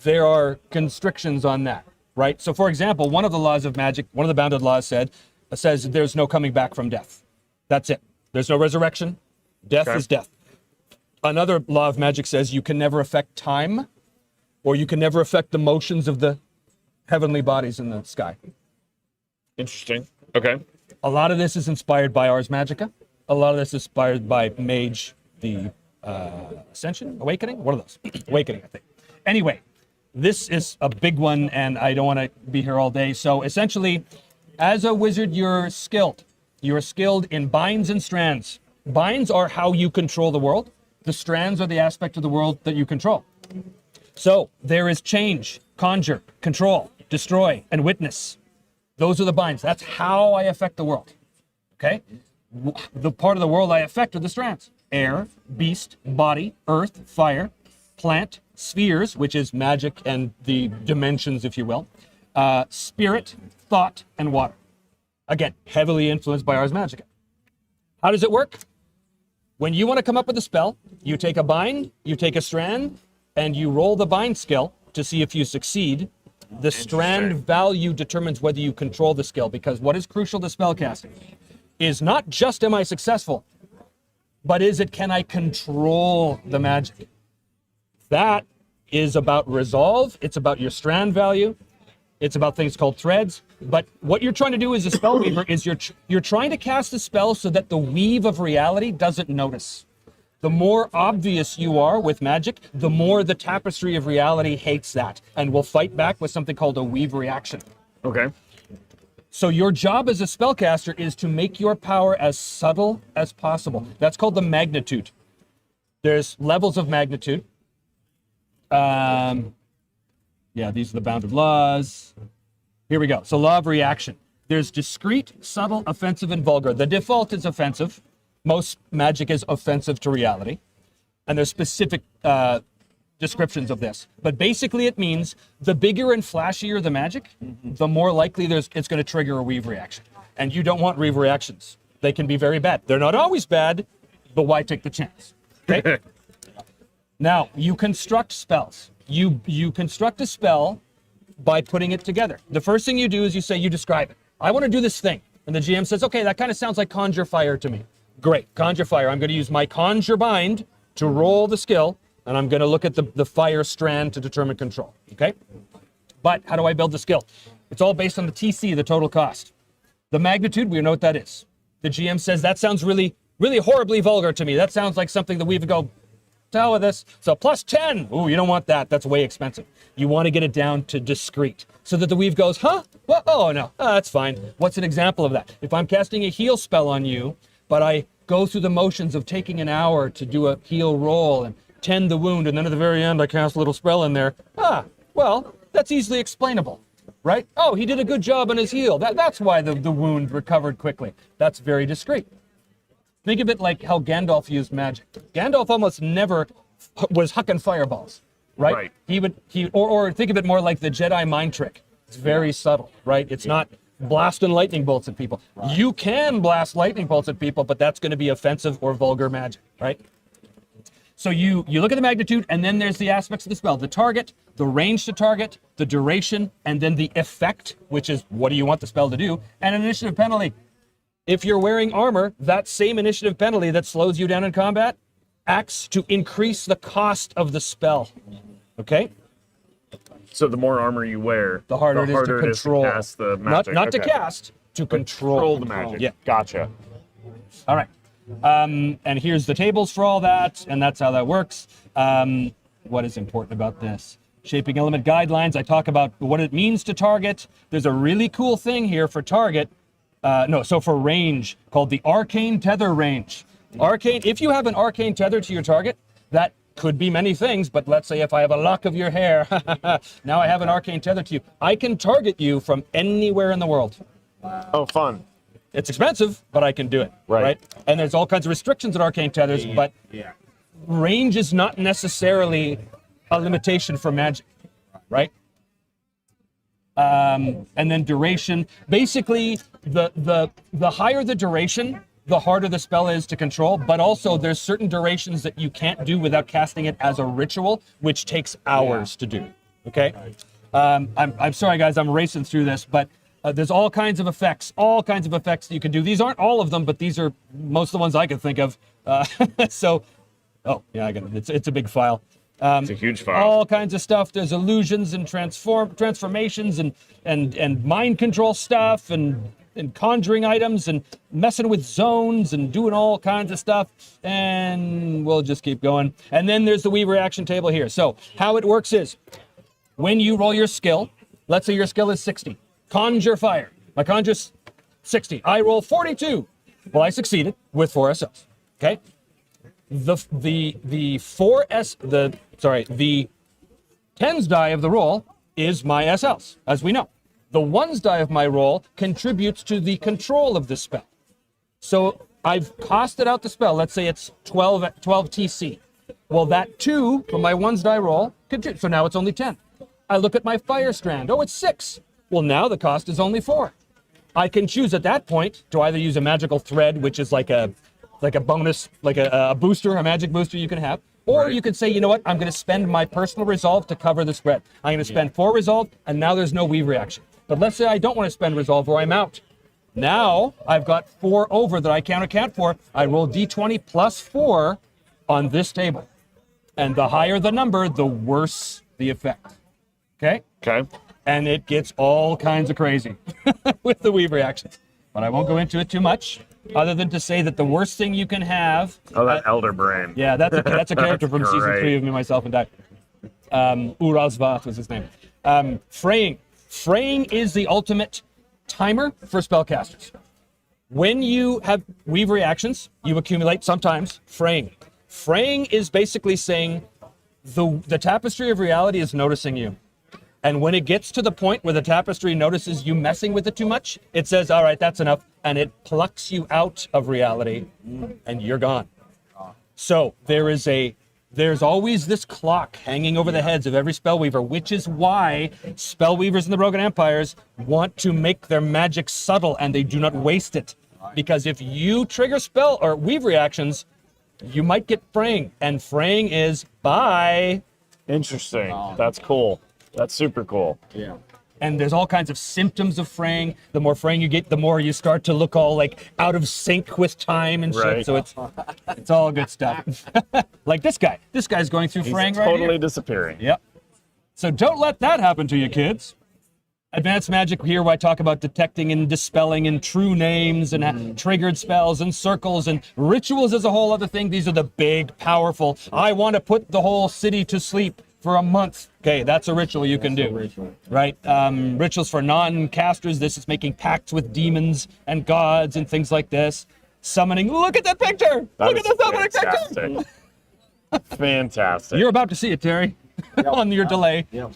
There are constrictions on that, right? So, for example, one of the laws of magic, one of the bounded laws says there's no coming back from death. That's it. There's no resurrection. Death is death. Another law of magic says you can never affect time, or you can never affect the motions of the heavenly bodies in the sky. Interesting. Okay. A lot of this is inspired by Ars Magica. A lot of this is inspired by Mage, the Ascension, Awakening? One of those. Awakening, I think. Anyway, this is a big one, and I don't want to be here all day. So essentially, as a wizard, you're skilled. You're skilled in binds and strands. Binds are how you control the world. The strands are the aspect of the world that you control. So there is change, conjure, control, destroy, and witness. Those are the binds. That's how I affect the world. Okay? The part of the world I affect are the strands. Air, beast, body, earth, fire, plant, spheres, which is magic and the dimensions, if you will, spirit, thought, and water. Again, heavily influenced by Ars Magica. How does it work? When you want to come up with a spell, you take a bind, you take a strand, and you roll the bind skill to see if you succeed. The strand value determines whether you control the skill, because what is crucial to spellcasting is not just am I successful, but can I control the magic? That is about resolve. It's about your strand value. It's about things called threads. But what you're trying to do as a spell weaver is you're trying to cast a spell so that the weave of reality doesn't notice. The more obvious you are with magic, the more the tapestry of reality hates that and will fight back with something called a weave reaction. Okay. So your job as a spellcaster is to make your power as subtle as possible. That's called the magnitude. There's levels of magnitude. Yeah, these are the bounded laws. Here we go. So law of reaction. There's discrete, subtle, offensive, and vulgar. The default is offensive. Most magic is offensive to reality. And there's specific descriptions of this. But basically it means the bigger and flashier the magic, the more likely it's going to trigger a weave reaction. And you don't want weave reactions. They can be very bad. They're not always bad, but why take the chance? Okay? Now, you construct spells. You construct a spell by putting it together. The first thing you do is you describe it. I want to do this thing. And the GM says, okay, that kind of sounds like conjure fire to me. Great. Conjure fire. I'm going to use my conjure bind to roll the skill, and I'm going to look at the fire strand to determine control. Okay? But how do I build the skill? It's all based on the TC, the total cost. The magnitude, we know what that is. The GM says, that sounds really, really horribly vulgar to me. That sounds like something that we would go, to hell with this. So plus 10. Ooh, you don't want that. That's way expensive. You want to get it down to discreet so that the weave goes, huh? Well, oh, no, that's fine. What's an example of that? If I'm casting a heal spell on you, but I go through the motions of taking an hour to do a heal roll and tend the wound, and then at the very end I cast a little spell in there. Well, that's easily explainable, right? Oh, he did a good job on his heal. That's why the wound recovered quickly. That's very discreet. Think of it like how Gandalf used magic. Gandalf almost never was hucking fireballs, right? Or think of it more like the Jedi mind trick. It's very subtle, right? It's not blasting lightning bolts at people. You can blast lightning bolts at people, but that's going to be offensive or vulgar magic, right? So you look at the magnitude, and then there's the aspects of the spell. The target, the range to target, the duration, and then the effect, which is what do you want the spell to do, and an initiative penalty. If you're wearing armor, that same initiative penalty that slows you down in combat acts to increase the cost of the spell, okay? So the more armor you wear, The harder it is to control. cast the magic. Not to Okay. cast, to control. Control the magic. Yeah. Gotcha. All right. And here's the tables for all that, and that's how that works. What is important about this? Shaping element guidelines. I talk about what it means to target. There's a really cool thing here for target. For range, called the arcane tether range. Arcane, if you have an arcane tether to your target, that could be many things, but let's say if I have a lock of your hair, now I have an arcane tether to you. I can target you from anywhere in the world. Oh, fun. It's expensive, but I can do it, right? And there's all kinds of restrictions on arcane tethers, but range is not necessarily a limitation for magic, right? And then duration. Basically, the higher the duration, the harder the spell is to control, but also there's certain durations that you can't do without casting it as a ritual, which takes hours to do, okay? I'm sorry, guys, I'm racing through this, but there's all kinds of effects that you can do. These aren't all of them, but these are most of the ones I can think of. I got it. It's a big file. It's a huge file. All kinds of stuff. There's illusions and transformations and mind control stuff and conjuring items and messing with zones and doing all kinds of stuff. And we'll just keep going. And then there's the Weave reaction table here. So how it works is when you roll your skill, let's say your skill is 60. Conjure fire. My conjure's 60. I roll 42. Well, I succeeded with 4 SLs. Okay? The tens die of the roll is my SLs, as we know. The ones die of my roll contributes to the control of the spell. So I've costed out the spell. Let's say it's 12 TC. Well, that 2 from my ones die roll, so now it's only 10. I look at my fire strand. Oh, it's 6. Well, now the cost is only 4. I can choose at that point to either use a magical thread, which is like a bonus, like a booster, a magic booster you can have. Or you could say, you know what, I'm going to spend my personal resolve to cover the spread. I'm going to spend 4 resolve, and now there's no weave reaction. But let's say I don't want to spend resolve or I'm out. Now I've got 4 over that I can't account for. I roll d20 plus 4 on this table. And the higher the number, the worse the effect. Okay? Okay. And it gets all kinds of crazy with the weave reactions. But I won't go into it too much, other than to say that the worst thing you can have... Oh, that Elder Brain. Yeah, that's a character from season Great. 3 of Me, Myself, and Die. Urazvat was his name. Fraying. Fraying is the ultimate timer for spellcasters. When you have weave reactions, you accumulate sometimes fraying. Fraying is basically saying the tapestry of reality is noticing you. And when it gets to the point where the tapestry notices you messing with it too much, it says, all right, that's enough. And it plucks you out of reality and you're gone. So there's always this clock hanging over the heads of every spellweaver, which is why spellweavers in the Rogan Empires want to make their magic subtle and they do not waste it. Because if you trigger spell or weave reactions, you might get fraying. And fraying is bye. Interesting. That's cool. That's super cool. Yeah. and there's all kinds of symptoms of fraying. The more fraying you get, the more you start to look all like out of sync with time and shit. Right. So it's all good stuff. Like this guy. This guy's going through fraying right Totally here. disappearing. Yep. So don't let that happen to you, kids. Advanced magic here, where I talk about detecting and dispelling and true names and triggered spells and circles and rituals is a whole other thing. These are the big, powerful, I want to put the whole city to sleep for a month. Okay, that's a ritual you can do. Right? Rituals for non-casters, this is making pacts with demons and gods and things like this. Summoning, look at that picture! That Look at is the summoning picture! fantastic. Fantastic. You're about to see it, Terry, on your delay. Yep.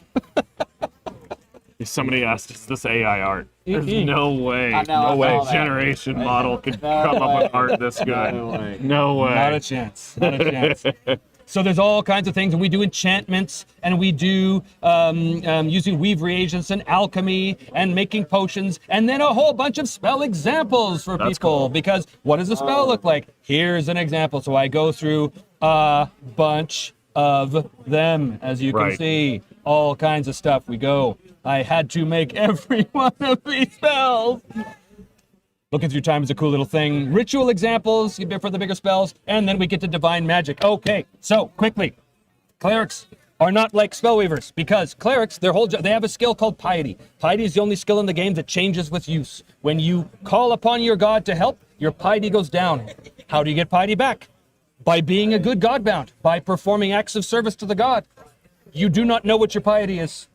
If somebody asked, is this AI art? There's no way. I know, No I way. saw that. Generation model could come up with art this good. No way. No way. Not a chance. Not a chance. So there's all kinds of things, and we do enchantments, and we do using weave reagents and alchemy and making potions, and then a whole bunch of spell examples for That's people. cool. Because what does a spell look like? Here's an example. So I go through a bunch of them, as you can Right. see. All kinds of stuff. We go. I had to make every one of these spells. Looking through time is a cool little thing. Ritual examples for the bigger spells, and then we get to divine magic. Okay, so quickly, clerics are not like spellweavers because clerics, they have a skill called piety. Piety is the only skill in the game that changes with use. When you call upon your god to help, your piety goes down. How do you get piety back? By being a good godbound, by performing acts of service to the god. You do not know what your piety is.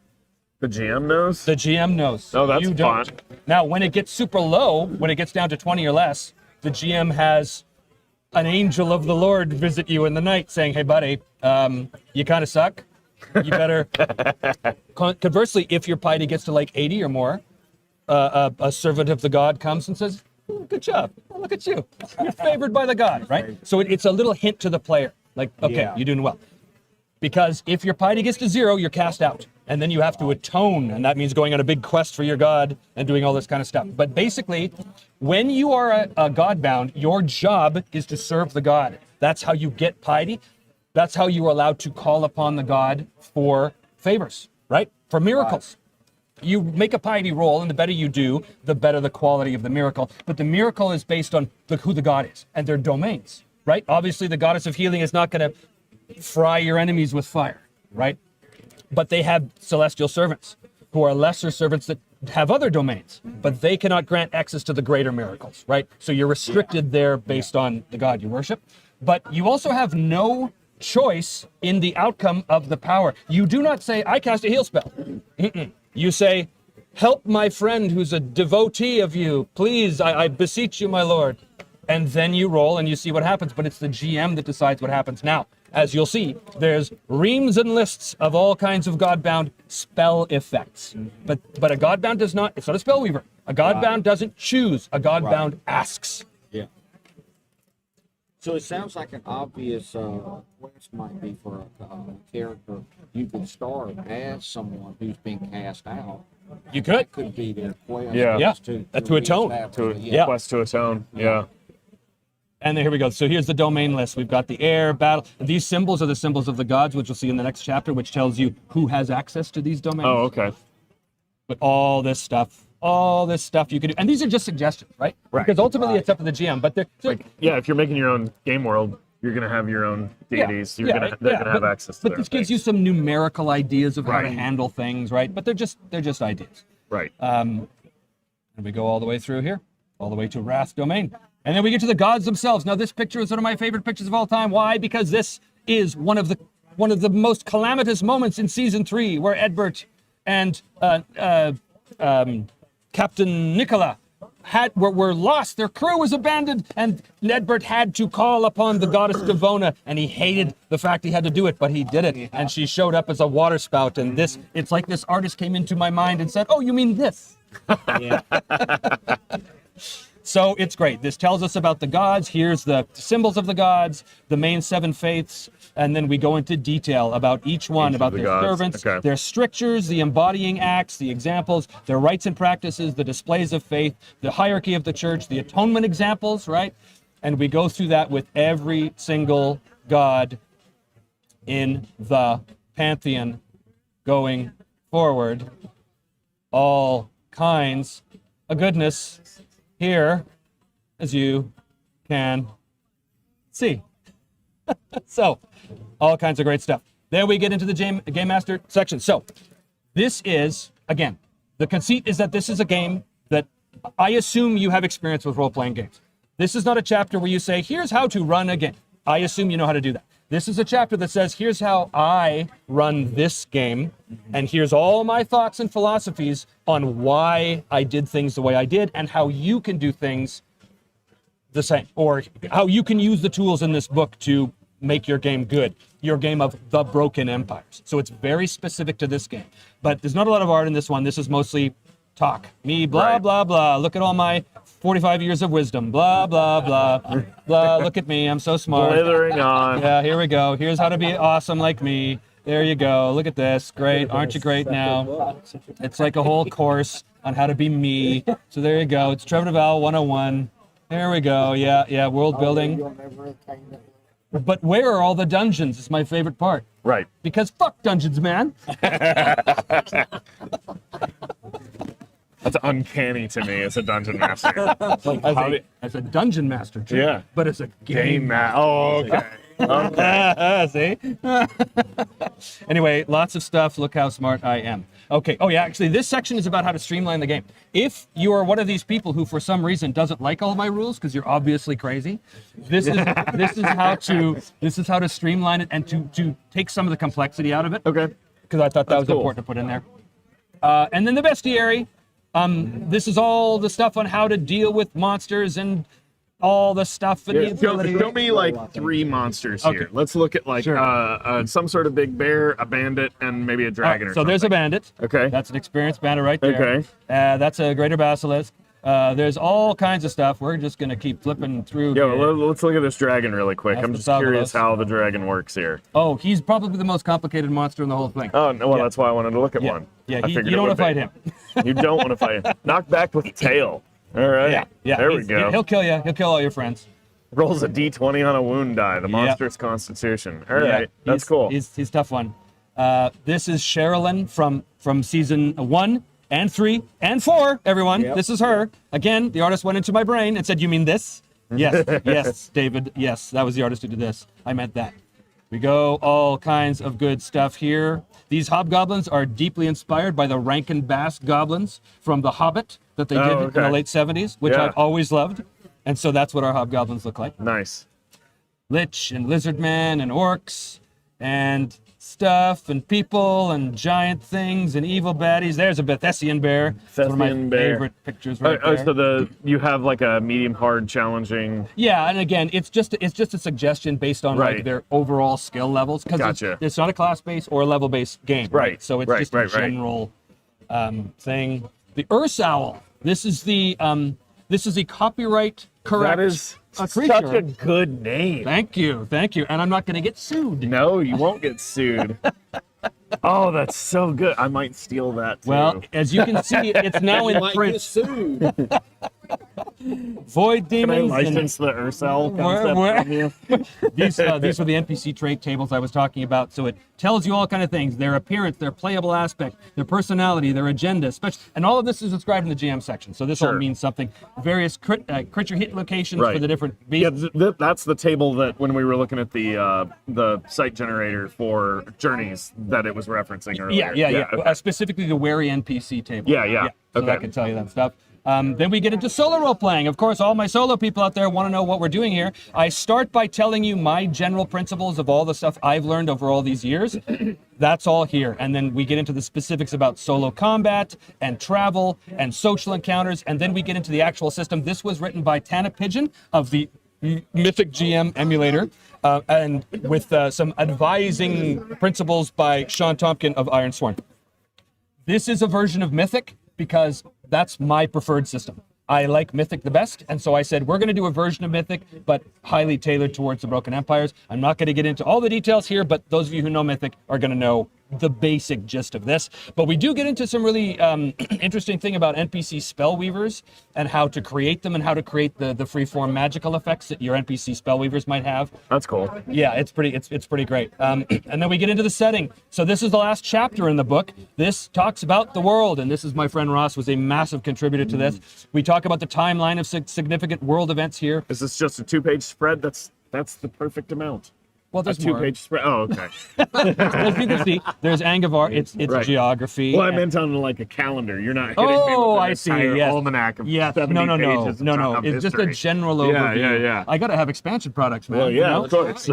The GM knows? The GM knows. Oh, that's You don't. fun. Now, when it gets super low, when it gets down to 20 or less, the GM has an angel of the Lord visit you in the night saying, hey, buddy, you kind of suck. You better... Conversely, if your piety gets to like 80 or more, a servant of the god comes and says, "Oh, good job. Oh, look at you. You're favored by the god," right? So it's a little hint to the player. Like, okay, Yeah. you're doing well. Because if your piety gets to 0, you're cast out. And then you have to atone, and that means going on a big quest for your god and doing all this kind of stuff. But basically, when you are a godbound, your job is to serve the god. That's how you get piety. That's how you are allowed to call upon the god for favors, right? For miracles. You make a piety roll, and the better you do, the better the quality of the miracle. But the miracle is based on who the god is and their domains, right? Obviously, the goddess of healing is not going to fry your enemies with fire, right? But they have celestial servants who are lesser servants that have other domains, but they cannot grant access to the greater miracles, right? So you're restricted there based on the god you worship. But you also have no choice in the outcome of the power. You do not say, I cast a heal spell. You say, help my friend who's a devotee of you. Please, I beseech you, my lord. And then you roll and you see what happens, but it's the GM that decides what happens. Now, as you'll see, there's reams and lists of all kinds of godbound spell effects. But a godbound does not, it's not a spellweaver. A godbound doesn't choose, a godbound asks. Yeah. So it sounds like an obvious quest might be for a character. You could start as someone who's been cast out. You could. Could be their quest. Yeah. Yeah. To atone. reestablish To it. quest to atone. Yeah. And then here we go. So here's the domain list. We've got the air, battle. These symbols are the symbols of the gods, which you'll see in the next chapter, which tells you who has access to these domains. Oh, okay. But all this stuff you can do. And these are just suggestions, right? Right. Because ultimately it's up to the GM. But they're Like, yeah, if you're making your own game world, you're gonna have your own deities. They're gonna have access to But their this gives things. you some numerical ideas of how to Right. handle things, right? But they're just ideas. Right. And we go all the way through here, all the way to Wrath Domain. And then we get to the gods themselves. Now, this picture is one of my favorite pictures of all time. Why? Because this is one of the most calamitous moments in season 3, where Edbert and Captain Nicola were lost. Their crew was abandoned, and Edbert had to call upon the goddess Devona, and he hated the fact he had to do it, but he did it. And she showed up as a water spout, and it's like this artist came into my mind and said, "Oh, you mean this?" Yeah. So it's great. This tells us about the gods. Here's the symbols of the gods, the main 7 faiths, and then we go into detail about each one, Each of about the their gods. servants, Okay. their strictures, the embodying acts, the examples, their rites and practices, the displays of faith, the hierarchy of the church, the atonement examples, right? And we go through that with every single god in the pantheon going forward. all kinds of goodness here, as you can see. So, all kinds of great stuff. Then we get into the Game Master section. So, this is, again, the conceit is that this is a game that I assume you have experience with role-playing games. This is not a chapter where you say, here's how to run a game. I assume you know how to do that. This is a chapter that says, here's how I run this game, and here's all my thoughts and philosophies on why I did things the way I did, and how you can do things the same, or how you can use the tools in this book to make your game good, your game of the Broken Empires. So it's very specific to this game. But there's not a lot of art in this one. This is mostly talk. Me, blah, Right. blah, blah. Look at all my 45 years of wisdom. Blah, blah, blah. Blah, look at me. I'm so smart. Slithering on. Yeah, here we go. Here's how to be awesome like me. There you go. Look at this. Great. Aren't you great now? It's like a whole course on how to be me. So there you go. It's Trevor Duval 101. There we go. Yeah, world building. You'll never attain that. But where are all the dungeons is my favorite part. Right. Because fuck dungeons, man. That's uncanny to me as a dungeon master. As a dungeon master, too. Yeah. But as a Game Oh, okay. Okay. See? Anyway, lots of stuff. Look how smart I am. Okay. Oh, yeah. Actually, this section is about how to streamline the game. If you are one of these people who, for some reason, doesn't like all my rules because you're obviously crazy, this is how to streamline it and to take some of the complexity out of it. Okay. Because I thought that was cool. important to put in there. And then the bestiary. This is all the stuff on how to deal with monsters and all the stuff. And the Show me like 3 monsters Okay. here. Let's look at like Sure. some sort of big bear, a bandit, and maybe a dragon or so something. there's a bandit. Okay. That's an experienced bandit right there. Okay. That's a greater basilisk. There's all kinds of stuff. We're just going to keep flipping through. Yeah, here. well, let's look at this dragon really quick. That's I'm the just curious Fabulous. how the dragon works here. Oh, he's probably the most complicated monster in the whole thing. Oh, no, well, Yeah. that's why I wanted to look at Yeah. one. Yeah, I you figured it don't want would to be. fight him. You don't want to fight him. Knock back with tail. All right. Yeah. There we go. He'll kill you. He'll kill all your friends. Rolls a d20 on a wound die, the monster's constitution. All Yeah, right. That's cool. He's a tough one. This is Sherilyn from season 1 and 3 and 4, everyone. Yep. This is her. Again, the artist went into my brain and said, you mean this? Yes, yes, David. Yes, that was the artist who did this. I meant that. We go all kinds of good stuff here. These hobgoblins are deeply inspired by the Rankin Bass goblins from The Hobbit that they did in the okay. late 70s, which Yeah. I've always loved. And so that's what our hobgoblins look like. Nice. Lich and lizardmen and orcs and stuff and people and giant things and evil baddies. There's a Bethesian bear. It's one of my Bethesian bear. favorite pictures right Oh, there. so you have like a medium hard challenging. Yeah, and again, it's just a suggestion based on like Right. their overall skill levels because Gotcha. it's not a class-based or a level-based game. Right, So it's right, just right, a right. general thing. The Ursa Owl. This is the copyright correct. That is a such creature. a good name. Thank you. And I'm not going to get sued. No, you won't get sued. Oh, that's so good. I might steal that too. Well, as you can see, it's now in Might get print. sued. Void can I demons. license the Ursel concept Where- from you? These were the NPC trait tables I was talking about. So it tells you all kind of things: their appearance, their playable aspect, their personality, their agenda, and all of this is described in the GM section. So this all Sure. means something. Various creature hit locations Right. for the different Yeah, beasts. that's the table that when we were looking at the site generator for journeys that it was referencing earlier. Yeah. Okay. Specifically the wary NPC table. Yeah. So Okay. that can tell you that stuff. Then we get into solo role playing. Of course, all my solo people out there want to know what we're doing here. I start by telling you my general principles of all the stuff I've learned over all these years. That's all here. And then we get into the specifics about solo combat and travel and social encounters. And then we get into the actual system. This was written by Tana Pigeon of the Mythic GM emulator. And with some advising principles by Sean Tompkin of Iron Sworn. This is a version of Mythic because that's my preferred system. I like Mythic the best, and so I said we're going to do a version of Mythic, but highly tailored towards the Broken Empires. I'm not going to get into all the details here, but those of you who know Mythic are going to know the basic gist of this. But we do get into some really interesting thing about NPC spell weavers and how to create them and how to create the freeform magical effects that your NPC spell weavers might have. That's cool. Yeah, it's pretty great. And then we get into the setting. So this is the last chapter in the book. This talks about the world, and this is my friend Ross was a massive contributor to this. We talk about the timeline of significant world events here. Is this just a 2-page spread? That's the perfect amount. Well, A there's more. 2-page spread. Oh, okay. As you can see, there's Angevard. It's Right. geography. Well, I and- meant on like a calendar. You're not hitting me Oh, with an I see. entire Yes. almanac of Yes. 70 No. pages of It's just a history. general Yeah, overview. yeah. I gotta have expansion products, man. Well, you yeah, know? of course.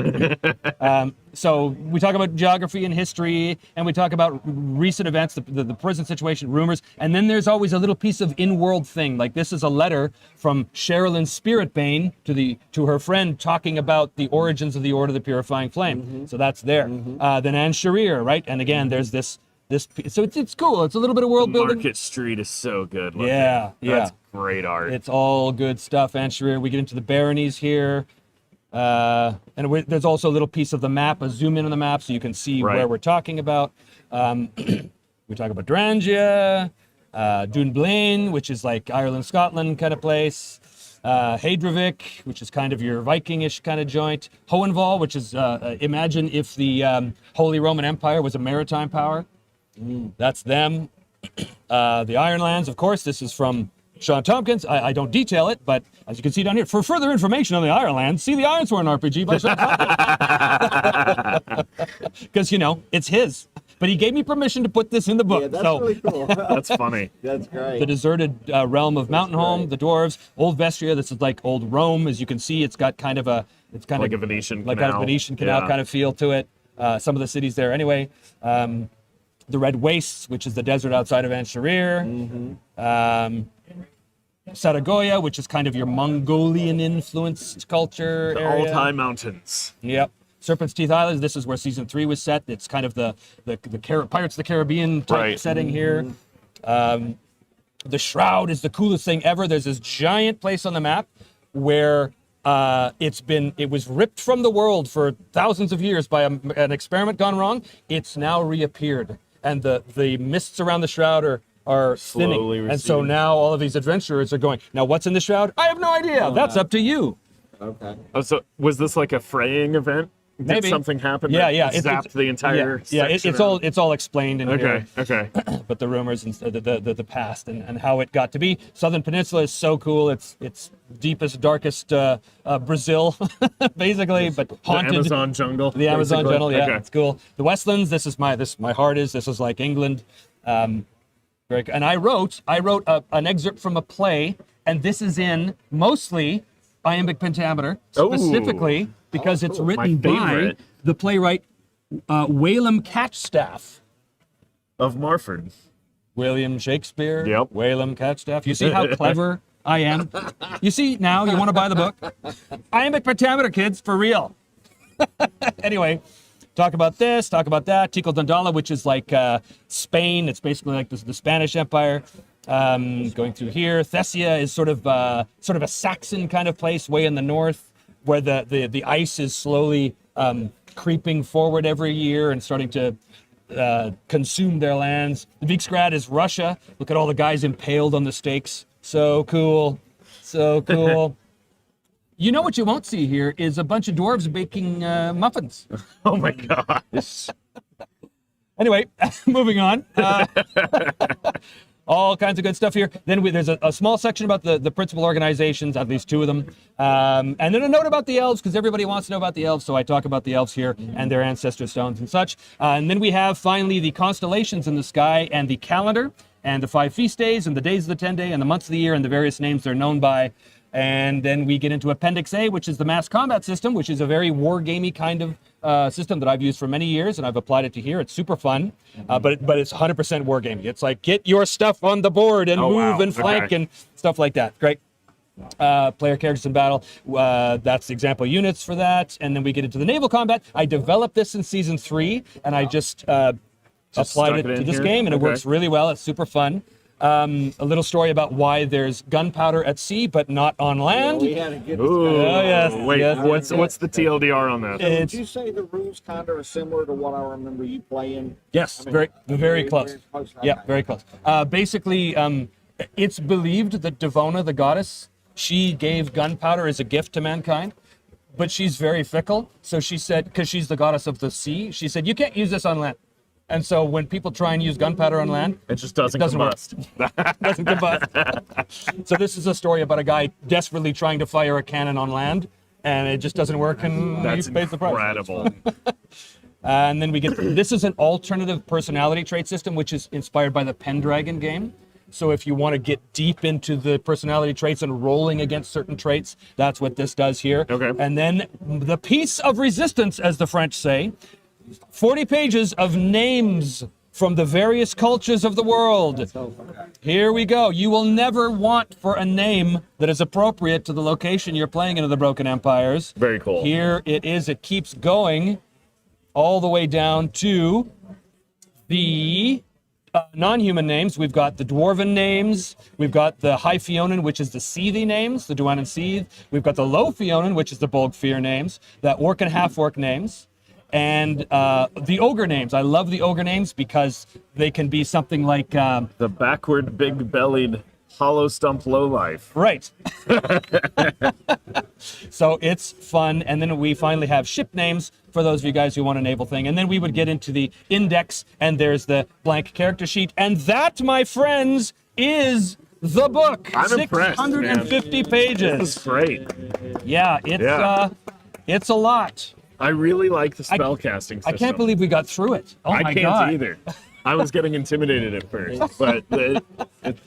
So we talk about geography and history, and we talk about recent events, the prison situation, rumors, and then there's always a little piece of in-world thing. Like this is a letter from Sherilyn Spiritbane to her friend talking about the origins of the Order of the Purifying Flame. So that's there. Then Anne Sharir, right? And again, there's this. So it's cool. It's a little bit of world building. Market Street is so good. looking. Yeah. That's great art. It's all good stuff, Anne Sharir. We get into the baronies here. There's also a little piece of the map, a zoom in on the map so you can see Right. where we're talking about. We talk about Drangia, Dunblane, which is like Ireland, Scotland kind of place. Hadravik, which is kind of your Viking-ish kind of joint. Hohenwald, which is, imagine if the Holy Roman Empire was a maritime power. That's them. The Ironlands, of course, this is from Sean Tompkins. I don't detail it, but as you can see down here, for further information on the Ironlands, see the Ironsworn RPG by Sean Tompkins. Because, it's his. But he gave me permission to put this in the book. Yeah, that's so really cool. That's funny. That's great. the deserted realm of Mountainhome, the dwarves, Old Vestria. This is like old Rome. As you can see, it's got kind of a Like a Venetian like canal. a Venetian canal Yeah. kind of feel to it. Some of the cities there, anyway. The Red Wastes, which is the desert outside of Anne Sharir. Saragoya, which is kind of your Mongolian influenced culture The area. Altai Mountains. Yep. Serpent's Teeth Islands. This is where season 3 was set. It's kind of the Pirates of the Caribbean type Right. setting here. The Shroud is the coolest thing ever. There's this giant place on the map where it was ripped from the world for thousands of years by an experiment gone wrong. It's now reappeared, and the mists around the Shroud are thinning. Slowly And so receding. now all of these adventurers are going, now what's in the Shroud? I have no idea. That's up to you. Okay. Oh, so was this like a fraying event? Did Maybe. something happen? Yeah, that yeah. Zapped the entire. Yeah, section it's all explained in here. Okay. But the rumors and the past and how it got to be. Southern Peninsula is so cool. It's deepest, darkest Brazil, basically, but haunted. The Amazon jungle. The Amazon basically? jungle, yeah, Okay. it's cool. The Westlands, this is my heart is. This is like England. And I wrote an excerpt from a play, and this is in mostly iambic pentameter, specifically because it's cool. written My by favorite. the playwright Whalum Catchstaff. Of Marford. William Shakespeare. Yep. Whalum Catchstaff. You see how clever I am? You see now, you want to buy the book? Iambic pentameter, kids, for real. Anyway, talk about this, talk about that. Tikal Dandala, which is like Spain. It's basically like the Spanish Empire. Going through here. Thessia is sort of a Saxon kind of place way in the north, where the ice is slowly creeping forward every year and starting to consume their lands. The Viksgrad is Russia. Look at all the guys impaled on the stakes. So cool. So cool. You know what you won't see here is a bunch of dwarves baking muffins. Oh my gosh. Anyway, moving on. All kinds of good stuff here. Then there's a small section about the principal organizations, at least 2 of them. And then a note about the elves, because everybody wants to know about the elves, so I talk about the elves here and their ancestor stones and such. And then we have finally the constellations in the sky and the calendar and the 5 feast days and the days of the 10 day and the months of the year and the various names they're known by. And then we get into Appendix A, which is the mass combat system, which is a very war-gamey kind of system that I've used for many years, and I've applied it to here. It's super fun, but it's 100% wargaming. It's like, get your stuff on the board and move wow. and flank Okay. and stuff like that. Great. Player characters in battle. That's example units for that. And then we get into the naval combat. I developed this in Season 3, and I just applied stuck it it to in this here? game, and it Okay. works really well. It's super fun. A little story about why there's gunpowder at sea but not on land. We had a good Ooh, Oh, yes, wait, yes. what's the TLDR on that? Would It's you say the rules kind of are similar to what I remember you playing? yes, I mean, very close. Yeah, Okay. very close. Basically, it's believed that Devona, the goddess, she gave gunpowder as a gift to mankind, but she's very fickle. So she said, because she's the goddess of the sea, she said, you can't use this on land. And so when people try and use gunpowder on land, It just doesn't work. combust. Doesn't combust. So this is a story about a guy desperately trying to fire a cannon on land, and it just doesn't work, and That's he pays the price. incredible. And then we get, this is an alternative personality trait system, which is inspired by the Pendragon game. So if you want to get deep into the personality traits and rolling against certain traits, that's what this does here. Okay. And then the piece of resistance, as the French say, 40 pages of names from the various cultures of the world. Here we go. You will never want for a name that is appropriate to the location you're playing into the Broken Empires. Very cool. Here it is. It keeps going all the way down to the non-human names. We've got the Dwarven names. We've got the High Fionan, which is the Seethy names, the Dwanan Seeth. We've got the Low Fionan, which is the Bolgfear names, the Orc and Half-Orc names. And the ogre names. I love the ogre names because they can be something like The backward, big-bellied, hollow stump lowlife. right. So it's fun. And then we finally have ship names for those of you guys who want an able thing. And then we would get into the index, and there's the blank character sheet. And that, my friends, is the book. I'm impressed, man. 650 This pages. is great. Yeah, it's a lot. I really like the spellcasting system. I can't believe we got through it. Oh I my can't God. either. I was getting intimidated at first, but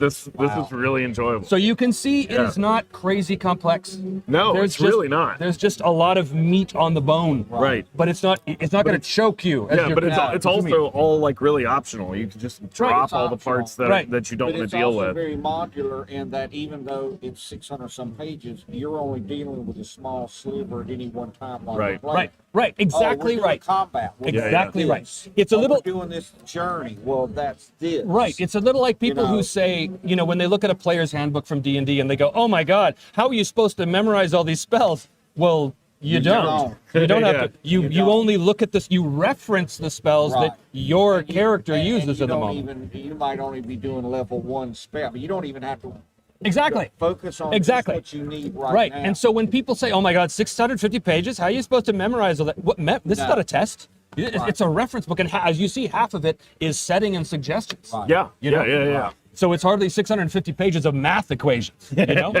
this is really enjoyable. So you can see it Yeah. is not crazy complex. No, There's it's really not. There's just a lot of meat on the bone. Right. But it's not going to choke you. Yeah, but it's also all like really optional. You can just drop It's all the parts that Right. that you don't But want it's to deal also with. very modular in that even though it's 600 some pages, you're only dealing with a small sliver at any one time while Right. you're playing. Right. Oh, Exactly we're doing right. Combat. Well, Yeah, Exactly this. right. It's a Oh, little we're doing this journey. Well, that's this. right. It's a little like people know. who say, when they look at a player's handbook from D&D and they go, "Oh my God, how are you supposed to memorize all these spells?" Well, you don't. You don't Yeah. have to. You don't. only look at this. You reference the spells Right. that your And you- character and uses you at the don't moment. You might only be doing level 1 spell, but you don't even have to Exactly. focus on Exactly. just what you need right, Right. now. And so when people say, "Oh my God, 650 pages, how are you supposed to memorize all that?" This is No. not a test. It's a reference book, and as you see, half of it is setting and suggestions. Right. Yeah, You know? yeah. So it's hardly 650 pages of math equations. You know,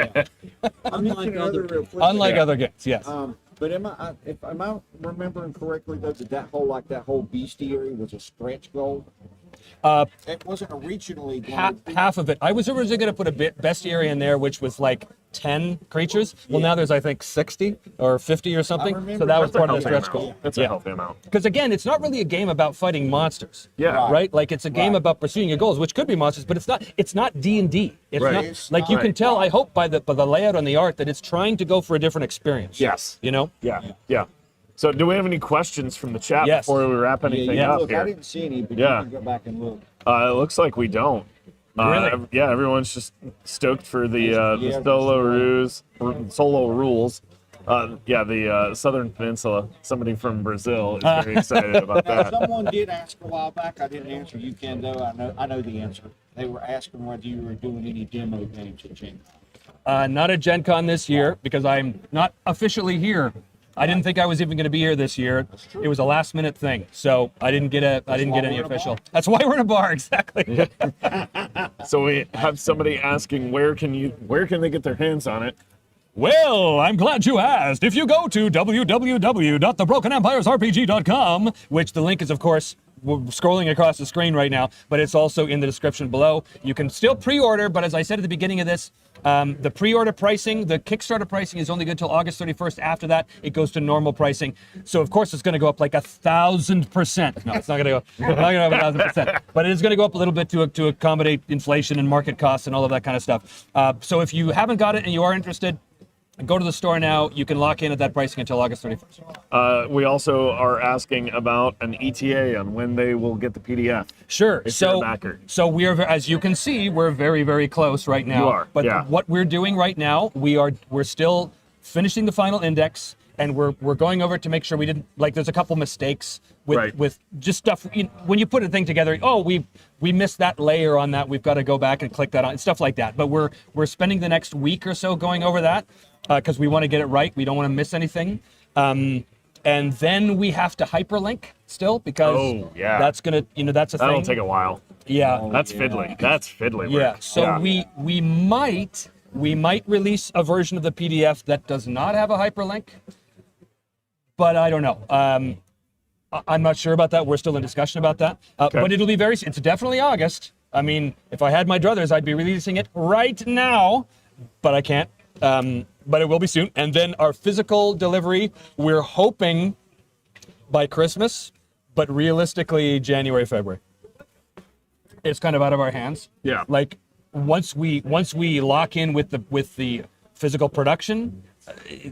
Unlike other, real quick, unlike other games. Yes. But am I remembering correctly though that whole bestiary was a stretch goal? It wasn't originally going to Half of it. I was originally going to put a bestiary in there, which was like 10 creatures. Well, now there's, I think, 60 or 50 or something. remember So that was That's a part of the healthy stretch amount. goal. That's a healthy amount. Because again, it's not really a game about fighting monsters. Yeah. Right? Like it's a game Right. about pursuing your goals, which could be monsters, but it's not D&D. It's Right. not It's like you not. can tell, I hope by the layout and the art that it's trying to go for a different experience. Yes. You know? Yeah. So, do we have any questions from the chat Yes. before we wrap anything yeah. up look, I here? didn't see any, but Yeah. you can go back and look. It looks like we don't. Really? Yeah, everyone's just stoked for the Yeah, solo rules. The Southern Peninsula. Somebody from Brazil is very excited about Now, that. someone did ask a while back. I didn't answer. You can though. I know the answer. They were asking whether you were doing any demo games at Gen Con. Not at Gen Con this year because I'm not officially here. I didn't think I was even going to be here this year. It was a last minute thing, so I didn't get any why we're in a official. bar. That's why we're in a bar, exactly. So we have somebody asking where can they get their hands on it? Well, I'm glad you asked. If you go to www.thebrokenempiresrpg.com, which the link is, of course, we're scrolling across the screen right now, but it's also in the description below. You can still pre-order, but as I said at the beginning of this, the pre-order pricing, the Kickstarter pricing is only good till August 31st. After that, it goes to normal pricing. So, of course, it's going to go up like 1,000%. No, it's not going to go up 1,000%. But it is going to go up a little bit to accommodate inflation and market costs and all of that kind of stuff. So if you haven't got it and you are interested, Go to the store now. You can lock in at that pricing until August 31st. We also are asking about an ETA on when they will get the PDF. Sure. If you're a So, backer. so we're, as you can see, we're very, very close right now. You are, But yeah. what we're doing right now, we're still finishing the final index, and we're going over it to make sure we didn't, like, there's a couple mistakes Right. with just stuff. When you put a thing together, oh, we missed that layer on that. We've got to go back and click that on, stuff like that. But we're spending the next week or so going over that because we want to get it right. We don't want to miss anything. And then we have to hyperlink still because Oh, yeah. that's gonna, that's a That'll thing. take a while. Yeah. That's fiddly. That's fiddly. Yeah. work. So we might release a version of the PDF that does not have a hyperlink, but I don't know. I'm not sure about that. We're still in discussion about that. But it'll be it's definitely August. I mean, if I had my druthers, I'd be releasing it right now, but I can't. But it will be soon. And then our physical delivery, we're hoping by Christmas, but realistically January, February. It's kind of out of our hands. Yeah. Like once we lock in with the physical production,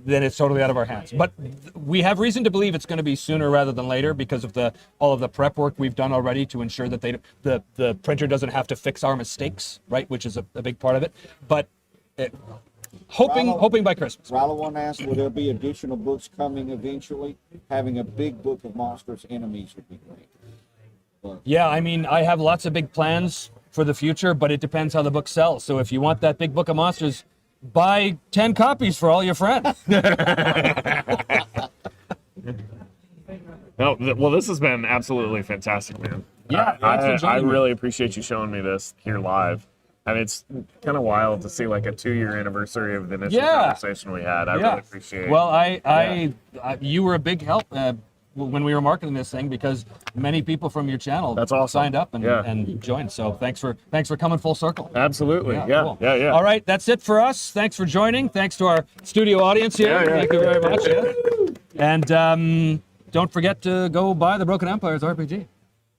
then it's totally out of our hands. But we have reason to believe it's going to be sooner rather than later because of all of the prep work we've done already to ensure that the printer doesn't have to fix our mistakes, right? Which is a big part of it. But hoping by Christmas. Rallo one asked, will there be additional books coming eventually? Having a big book of monsters enemies would be great. Yeah, I mean, I have lots of big plans for the future, but it depends how the book sells. So if you want that big book of monsters, buy 10 copies for all your friends. No, well, this has been absolutely fantastic, man. Yeah, thanks for I joining me. really appreciate you showing me this here live. And it's kind of wild to see like a 2-year anniversary of the initial conversation we had. I really appreciate it. Well, you were a big help when we were marketing this thing because many people from your channel That's awesome. signed up and joined. So thanks for coming full circle. Absolutely. Yeah. Cool. Yeah. All right, that's it for us. Thanks for joining. Thanks to our studio audience here. Yeah. Thank you very much. Yeah. And don't forget to go buy the Broken Empires RPG.